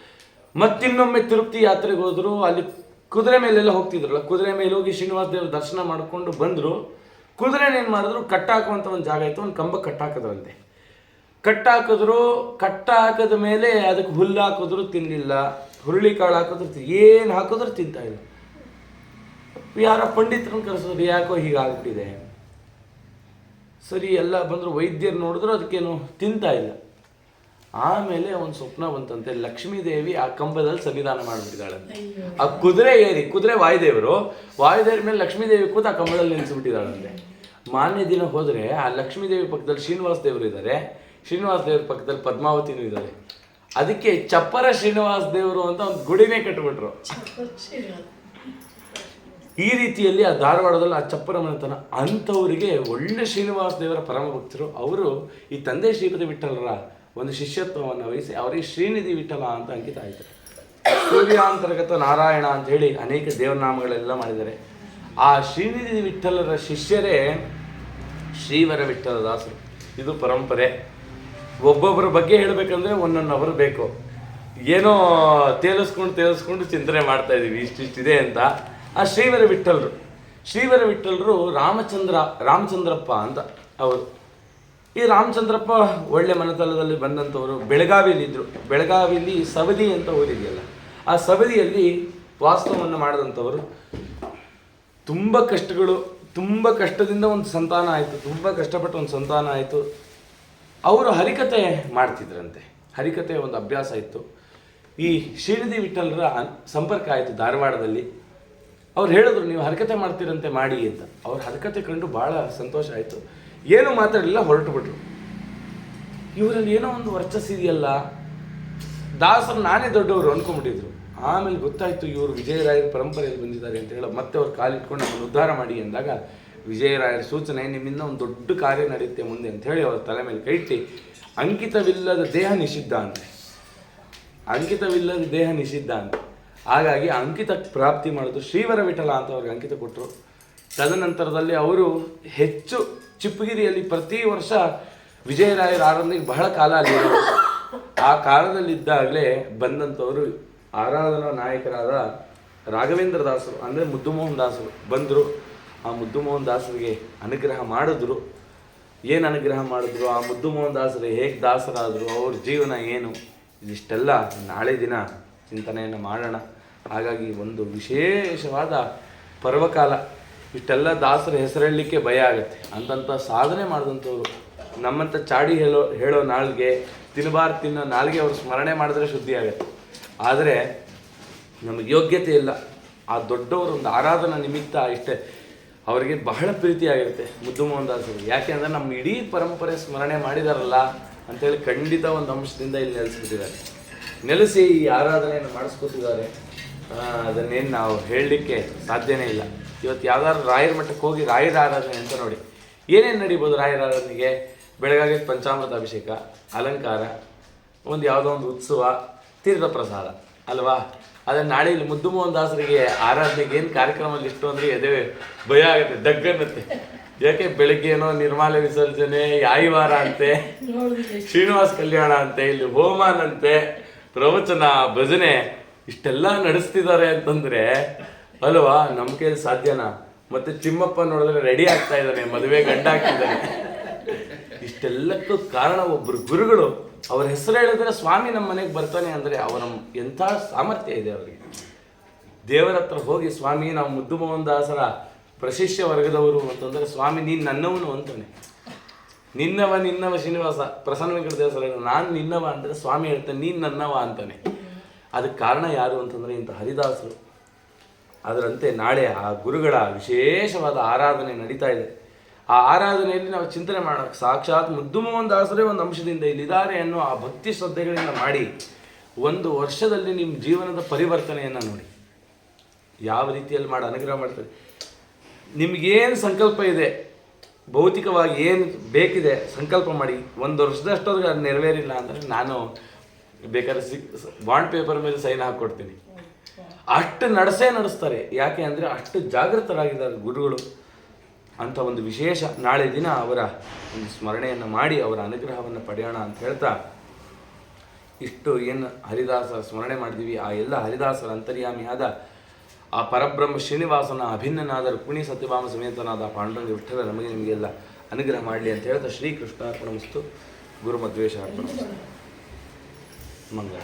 ಮತ್ತಿನ್ನೊಮ್ಮೆ ತಿರುಪತಿ ಯಾತ್ರೆಗೆ ಹೋದರು. ಅಲ್ಲಿ ಕುದುರೆ ಮೇಲೆಲ್ಲ ಹೋಗ್ತಿದ್ರಲ್ಲ, ಕುದುರೆ ಮೇಲೆ ಹೋಗಿ ಶ್ರೀನಿವಾಸ ದೇವ್ರ ದರ್ಶನ ಮಾಡಿಕೊಂಡು ಬಂದರು. ಕುದುರೆನೇನು ಮಾಡಿದ್ರು, ಕಟ್ಟಾಕುವಂಥ ಒಂದು ಜಾಗ ಇತ್ತು, ಒಂದು ಕಂಬ ಕಟ್ಟಾಕಿದ್ರಂತೆ. ಕಟ್ಟಾಕದ ಮೇಲೆ ಅದಕ್ಕೆ ಹುಲ್ಲು ಹಾಕಿದ್ರು ತಿನ್ನಲಿಲ್ಲ, ಹುರುಳಿ ಕಾಳು ಹಾಕಿದ್ರು ಏನು ಹಾಕಿದ್ರು ತಿಂತಾ ಇಲ್ಲ. ಯಾರ ಪಂಡಿತರನ್ನು ಕರೆಸಿದ್ರು, ಯಾಕೋ ಹೀಗಾಗ್ಬಿಟ್ಟಿದೆ. ಸರಿ ಎಲ್ಲ ಬಂದರು, ವೈದ್ಯರು ನೋಡಿದ್ರು ಅದಕ್ಕೇನು ತಿಂತಾ ಇಲ್ಲ. ಆಮೇಲೆ ಒಂದು ಸ್ವಪ್ನ ಬಂತಂತೆ, ಲಕ್ಷ್ಮೀದೇವಿ ಆ ಕಂಬದಲ್ಲಿ ಸಂವಿಧಾನ ಮಾಡಿಬಿಟ್ಟಿದ್ದಾಳಂತೆ. ಆ ಕುದುರೆ ವಾಯುದೇವರು ಮೇಲೆ ಲಕ್ಷ್ಮೀದೇವಿ ಕೂತು ಆ ಕಂಬದಲ್ಲಿ ನಿಲ್ಲಿಸಿಬಿಟ್ಟಿದ್ದಾಳಂತೆ. ಮಾನ್ಯ ದಿನ ಹೋದರೆ ಆ ಲಕ್ಷ್ಮೀದೇವಿ ಪಕ್ಕದಲ್ಲಿ ಶ್ರೀನಿವಾಸ ದೇವರು ಇದ್ದಾರೆ, ಶ್ರೀನಿವಾಸ ದೇವ್ರ ಪಕ್ಕದಲ್ಲಿ ಪದ್ಮಾವತಿನೂ ಇದ್ದಾರೆ. ಅದಕ್ಕೆ ಚಪ್ಪರ ಶ್ರೀನಿವಾಸ ದೇವರು ಅಂತ ಒಂದು ಗುಡಿನೇ ಕಟ್ಟಿಬಿಟ್ರು. ಈ ರೀತಿಯಲ್ಲಿ ಆ ಧಾರವಾಡದಲ್ಲಿ ಆ ಚಪ್ಪರ ಮನೆತನ. ಅಂಥವರಿಗೆ ಒಳ್ಳೆ ಶ್ರೀನಿವಾಸ ದೇವರ ಪರಮ ಭಕ್ತರು. ಅವರು ಈ ತಂದೆ ಶ್ರೀಪತಿ ವಿಠಲರ ಒಂದು ಶಿಷ್ಯತ್ವವನ್ನು ವಹಿಸಿ ಅವರಿಗೆ ಶ್ರೀನಿಧಿ ವಿಠಲ ಅಂತ ಅಂಕಿತ ಆಯಿತು. ಸೂರ್ಯಾಂತರ್ಗತ ನಾರಾಯಣ ಅಂತ ಹೇಳಿ ಅನೇಕ ದೇವನಾಮಗಳೆಲ್ಲ ಮಾಡಿದ್ದಾರೆ. ಆ ಶ್ರೀನಿಧಿ ವಿಠಲರ ಶಿಷ್ಯರೇ ಶ್ರೀವರ ವಿಠಲದಾಸರು. ಇದು ಪರಂಪರೆ. ಒಬ್ಬೊಬ್ಬರ ಬಗ್ಗೆ ಹೇಳಬೇಕಂದ್ರೆ ಒಂದೊಂದು ಅವರು ಬೇಕು. ಏನೋ ತೇಲಿಸ್ಕೊಂಡು ಚಿಂತನೆ ಮಾಡ್ತಾ ಇದ್ದೀವಿ ಇಷ್ಟಿದೆ ಅಂತ. ಆ ಶ್ರೀವರ ವಿಠಲರು ರಾಮಚಂದ್ರಪ್ಪ ಅಂತ ಅವರು. ಈ ರಾಮಚಂದ್ರಪ್ಪ ಒಳ್ಳೆ ಮನೆತನದಲ್ಲಿ ಬಂದಂಥವರು. ಬೆಳಗಾವಿಯಲ್ಲಿ ಸವದಿ ಅಂತ ಊರಿದೆಯಲ್ಲ, ಆ ಸವದಿಯಲ್ಲಿ ವಾಸ್ತವವನ್ನು ಮಾಡಿದಂಥವರು. ತುಂಬ ಕಷ್ಟದಿಂದ ಒಂದು ಸಂತಾನ ಆಯಿತು, ತುಂಬ ಕಷ್ಟಪಟ್ಟು ಒಂದು ಸಂತಾನ ಆಯಿತು. ಅವರು ಹರಿಕತೆ ಮಾಡ್ತಿದ್ರಂತೆ. ಹರಿಕತೆ ಒಂದು ಅಭ್ಯಾಸ ಇತ್ತು. ಈ ಶ್ರೀನಿಧಿ ವಿಠಲರ ಸಂಪರ್ಕ ಆಯಿತು ಧಾರವಾಡದಲ್ಲಿ. ಅವ್ರು ಹೇಳಿದ್ರು, ನೀವು ಹರಿಕತೆ ಮಾಡ್ತೀರಂತೆ ಮಾಡಿ ಅಂತ. ಅವ್ರ ಹರಿಕತೆ ಕಂಡು ಭಾಳ ಸಂತೋಷ ಆಯಿತು. ಏನೂ ಮಾತಾಡಲಿಲ್ಲ, ಹೊರಟು ಬಿಟ್ರು. ಇವರಲ್ಲಿ ಏನೋ ಒಂದು ವರ್ಚಸ್ಸಿದೆಯಲ್ಲ, ದಾಸರು ನಾನೇ ದೊಡ್ಡವರು ಅಂದ್ಕೊಂಡ್ಬಿಟ್ಟಿದ್ರು. ಆಮೇಲೆ ಗೊತ್ತಾಯಿತು ಇವರು ವಿಜಯರಾಯರ ಪರಂಪರೆಯಲ್ಲಿ ಬಂದಿದ್ದಾರೆ ಅಂತ ಹೇಳಿ ಮತ್ತೆ ಅವ್ರು ಕಾಲಿಟ್ಕೊಂಡು ನಮ್ಮನ್ನು ಉದ್ಧಾರ ಮಾಡಿ ಅಂದಾಗ ವಿಜಯರಾಯರ ಸೂಚನೆ, ನಿಮ್ಮಿಂದ ಒಂದು ದೊಡ್ಡ ಕಾರ್ಯ ನಡೆಯುತ್ತೆ ಮುಂದೆ ಅಂತ ಹೇಳಿ ಅವ್ರ ತಲೆ ಮೇಲೆ ಕೈ ಇಟ್ಟು ಅಂಕಿತವಿಲ್ಲದ ದೇಹ ನಿಷಿದ್ಧ ಅಂತೆ. ಹಾಗಾಗಿ ಅಂಕಿತ ಪ್ರಾಪ್ತಿ ಮಾಡೋದು ಶ್ರೀವರ ವಿಠಲ ಅಂತ ಅವ್ರಿಗೆ ಅಂಕಿತ ಕೊಟ್ಟರು. ತದನಂತರದಲ್ಲಿ ಅವರು ಹೆಚ್ಚು ಚಿಪ್ಪಗಿರಿಯಲ್ಲಿ ಪ್ರತಿ ವರ್ಷ ವಿಜಯರಾಯರ ಆರಾಧನೆಗೆ ಬಹಳ ಕಾಲ ಅಲ್ಲಿರೋರು. ಆ ಕಾಲದಲ್ಲಿದ್ದಾಗಲೇ ಬಂದಂಥವರು ಆರಾಧನಾ ನಾಯಕರಾದ ರಾಘವೇಂದ್ರ ದಾಸರು ಅಂದರೆ ಮುದ್ದುಮೋಹನ್ ದಾಸರು ಬಂದರು. ಆ ಮುದ್ದುಮೋಹನ್ ದಾಸರಿಗೆ ಅನುಗ್ರಹ ಮಾಡಿದ್ರು. ಏನು ಅನುಗ್ರಹ ಮಾಡಿದ್ರು, ಆ ಮುದ್ದುಮೋಹನ್ ದಾಸರು ಹೇಗೆ ದಾಸರಾದರು, ಅವ್ರ ಜೀವನ ಏನು, ಇದಿಷ್ಟೆಲ್ಲ ನಾಳೆ ದಿನ ಚಿಂತನೆಯನ್ನು ಮಾಡೋಣ. ಹಾಗಾಗಿ ಒಂದು ವಿಶೇಷವಾದ ಪರ್ವಕಾಲ. ಇಷ್ಟೆಲ್ಲ ದಾಸರ ಹೆಸರೇಳಲಿಕ್ಕೆ ಭಯ ಆಗುತ್ತೆ. ಅಂತಂಥ ಸಾಧನೆ ಮಾಡಿದಂಥವ್ರು. ನಮ್ಮಂಥ ಚಾಡಿ ಹೇಳೋ ನಾಳಿಗೆ ತಿನ್ನೋ ನಾಳಿಗೆ ಅವ್ರು ಸ್ಮರಣೆ ಮಾಡಿದ್ರೆ ಶುದ್ಧಿ ಆಗುತ್ತೆ. ಆದರೆ ನಮಗೆ ಯೋಗ್ಯತೆ ಇಲ್ಲ. ಆ ದೊಡ್ಡವರು ಒಂದು ಆರಾಧನಾ ನಿಮಿತ್ತ ಇಷ್ಟೇ ಅವರಿಗೆ ಬಹಳ ಪ್ರೀತಿಯಾಗಿರುತ್ತೆ ಮುದ್ದುಮೋಹನ್ ದಾಸರು. ಯಾಕೆ ಅಂದರೆ ನಮ್ಮ ಇಡೀ ಪರಂಪರೆ ಸ್ಮರಣೆ ಮಾಡಿದಾರಲ್ಲ ಅಂಥೇಳಿ ಖಂಡಿತ ಒಂದು ಅಂಶದಿಂದ ಇಲ್ಲಿ ನೆಲೆಸಿ ಈ ಆರಾಧನೆಯನ್ನು ಮಾಡಿಸ್ಕೊತಿದ್ದಾರೆ. ಅದನ್ನೇನು ನಾವು ಹೇಳಲಿಕ್ಕೆ ಸಾಧ್ಯನೇ ಇಲ್ಲ. ಇವತ್ತು ಯಾವ್ದಾದ್ರು ರಾಯರ ಮಠಕ್ಕೆ ಹೋಗಿ ರಾಯರ ಆರಾಧನೆ ಅಂತ ನೋಡಿ, ಏನೇನು ನಡೀಬೋದು ರಾಯರ ಆರಾಧನೆಗೆ? ಬೆಳಗಾಗಿ ಪಂಚಾಮೃತ ಅಭಿಷೇಕ, ಅಲಂಕಾರ, ಒಂದು ಯಾವುದೋ ಒಂದು ಉತ್ಸವ, ತೀರ್ಥ ಪ್ರಸಾದ ಅಲ್ವಾ? ಆದರೆ ನಾಳೆ ಇಲ್ಲಿ ಮುದ್ದುಮೋಹನ್ ದಾಸರಿಗೆ ಆರಾಧನೆಗೆ ಏನು ಕಾರ್ಯಕ್ರಮದಲ್ಲಿ ಇಷ್ಟು ಅಂದರೆ ಎದೆ ಭಯ ಆಗುತ್ತೆ, ಡಗ್ಗನ್ನುತ್ತೆ. ಯಾಕೆ ಬೆಳಗ್ಗೆನೋ ನಿರ್ಮಾಲ್ಯ ವಿಸರ್ಜನೆ, ಯಾಯಿವಾರ ಅಂತೆ, ಶ್ರೀನಿವಾಸ ಕಲ್ಯಾಣ ಅಂತೆ, ಇಲ್ಲಿ ಹೋಮಾನಂತೆ, ಪ್ರವಚನ, ಭಜನೆ ಇಷ್ಟೆಲ್ಲ ನಡೆಸ್ತಿದ್ದಾರೆ ಅಂತಂದ್ರೆ ಅಲ್ವಾ, ನಮ್ಮ ಕೈಯಲ್ಲಿ ಸಾಧ್ಯನಾ? ಮತ್ತೆ ಚಿಮ್ಮಪ್ಪ ನೋಡಿದ್ರೆ ರೆಡಿ ಆಗ್ತಾ ಇದ್ದಾನೆ, ಮದುವೆ ಗಂಡ ಆಗ್ತಿದ್ದಾನೆ. ಇಷ್ಟೆಲ್ಲಕ್ಕೂ ಕಾರಣ ಒಬ್ಬರು ಗುರುಗಳು. ಅವ್ರ ಹೆಸರು ಹೇಳಿದ್ರೆ ಸ್ವಾಮಿ ನಮ್ಮ ಮನೆಗೆ ಬರ್ತಾನೆ ಅಂದರೆ ಅವರ ಎಂಥ ಸಾಮರ್ಥ್ಯ ಇದೆ ಅವರಿಗೆ. ದೇವರ ಹತ್ರ ಹೋಗಿ ಸ್ವಾಮಿ ನಾವು ಮುದ್ದು ಮೋಹನ್ ದಾಸರ ಪ್ರಶಿಷ್ಯ ವರ್ಗದವರು ಅಂತಂದರೆ ಸ್ವಾಮಿ ನೀನು ನನ್ನವನು ಅಂತಾನೆ. ನಿನ್ನವ ಶ್ರೀನಿವಾಸ ಪ್ರಸನ್ನ ವೆಂಕಟೇಶ್ವರ ನಾನು ನಿನ್ನವ ಅಂದರೆ ಸ್ವಾಮಿ ಹೇಳ್ತಾನೆ ನೀನು ನನ್ನವ ಅಂತಾನೆ. ಅದಕ್ಕೆ ಕಾರಣ ಯಾರು ಅಂತಂದರೆ ಇಂಥ ಹರಿದಾಸರು. ಅದರಂತೆ ನಾಳೆ ಆ ಗುರುಗಳ ವಿಶೇಷವಾದ ಆರಾಧನೆ ನಡೀತಾ ಇದೆ. ಆ ಆರಾಧನೆಯಲ್ಲಿ ನಾವು ಚಿಂತನೆ ಮಾಡೋಕ್ಕೆ ಸಾಕ್ಷಾತ್ ಮುದ್ದು ಮೋಹನ್ ದಾಸರೇ ಒಂದು ಅಂಶದಿಂದ ಇಲ್ಲಿದ್ದಾರೆ ಅನ್ನೋ ಆ ಭಕ್ತಿ ಶ್ರದ್ಧೆಗಳಿಂದ ಮಾಡಿ 1 ವರ್ಷದಲ್ಲಿ ನಿಮ್ಮ ಜೀವನದ ಪರಿವರ್ತನೆಯನ್ನು ನೋಡಿ ಯಾವ ರೀತಿಯಲ್ಲಿ ಮಾಡಿ ಅನುಗ್ರಹ ಮಾಡ್ತಾರೆ. ನಿಮಗೇನು ಸಂಕಲ್ಪ ಇದೆ, ಭೌತಿಕವಾಗಿ ಏನು ಬೇಕಿದೆ ಸಂಕಲ್ಪ ಮಾಡಿ. 1 ವರ್ಷದಷ್ಟೊರ್ಗೆ ಅದು ನೆರವೇರಿಲ್ಲ ಅಂದರೆ ನಾನು ಬೇಕಾದ್ರೆ ಬಾಂಡ್ ಪೇಪರ್ ಮೇಲೆ ಸೈನ್ ಹಾಕ್ಕೊಡ್ತೀನಿ. ಅಷ್ಟು ನಡೆಸ್ತಾರೆ. ಯಾಕೆ ಅಂದರೆ ಅಷ್ಟು ಜಾಗೃತರಾಗಿದ್ದಾರೆ ಗುರುಗಳು ಅಂತ. ಒಂದು ವಿಶೇಷ ನಾಳೆ ದಿನ ಅವರ ಒಂದು ಸ್ಮರಣೆಯನ್ನು ಮಾಡಿ ಅವರ ಅನುಗ್ರಹವನ್ನು ಪಡೆಯೋಣ ಅಂತ ಹೇಳ್ತಾ, ಇಷ್ಟು ಏನು ಹರಿದಾಸರ ಸ್ಮರಣೆ ಮಾಡಿದ್ದೀವಿ ಆ ಎಲ್ಲ ಹರಿದಾಸರ ಅಂತರ್ಯಾಮಿಯಾದ ಆ ಪರಬ್ರಹ್ಮ ಶ್ರೀನಿವಾಸನ ಅಭಿನ್ನನಾದ ರುಕ್ಮಿಣಿ ಸತ್ಯಭಾಮ ಸಮೇತನಾದ ಪಾಂಡುರಂಗ ವಿಠಲ ನಮಗೆ ನಿಮಗೆಲ್ಲ ಅನುಗ್ರಹ ಮಾಡಲಿ ಅಂತ ಹೇಳ್ತಾ ಶ್ರೀಕೃಷ್ಣಾರ್ಪಣಮಸ್ತು. ಗುರು ಮಧ್ವೇಶ ಅರ್ಪಣಮಸ್ತು. ಮಂಗಳ.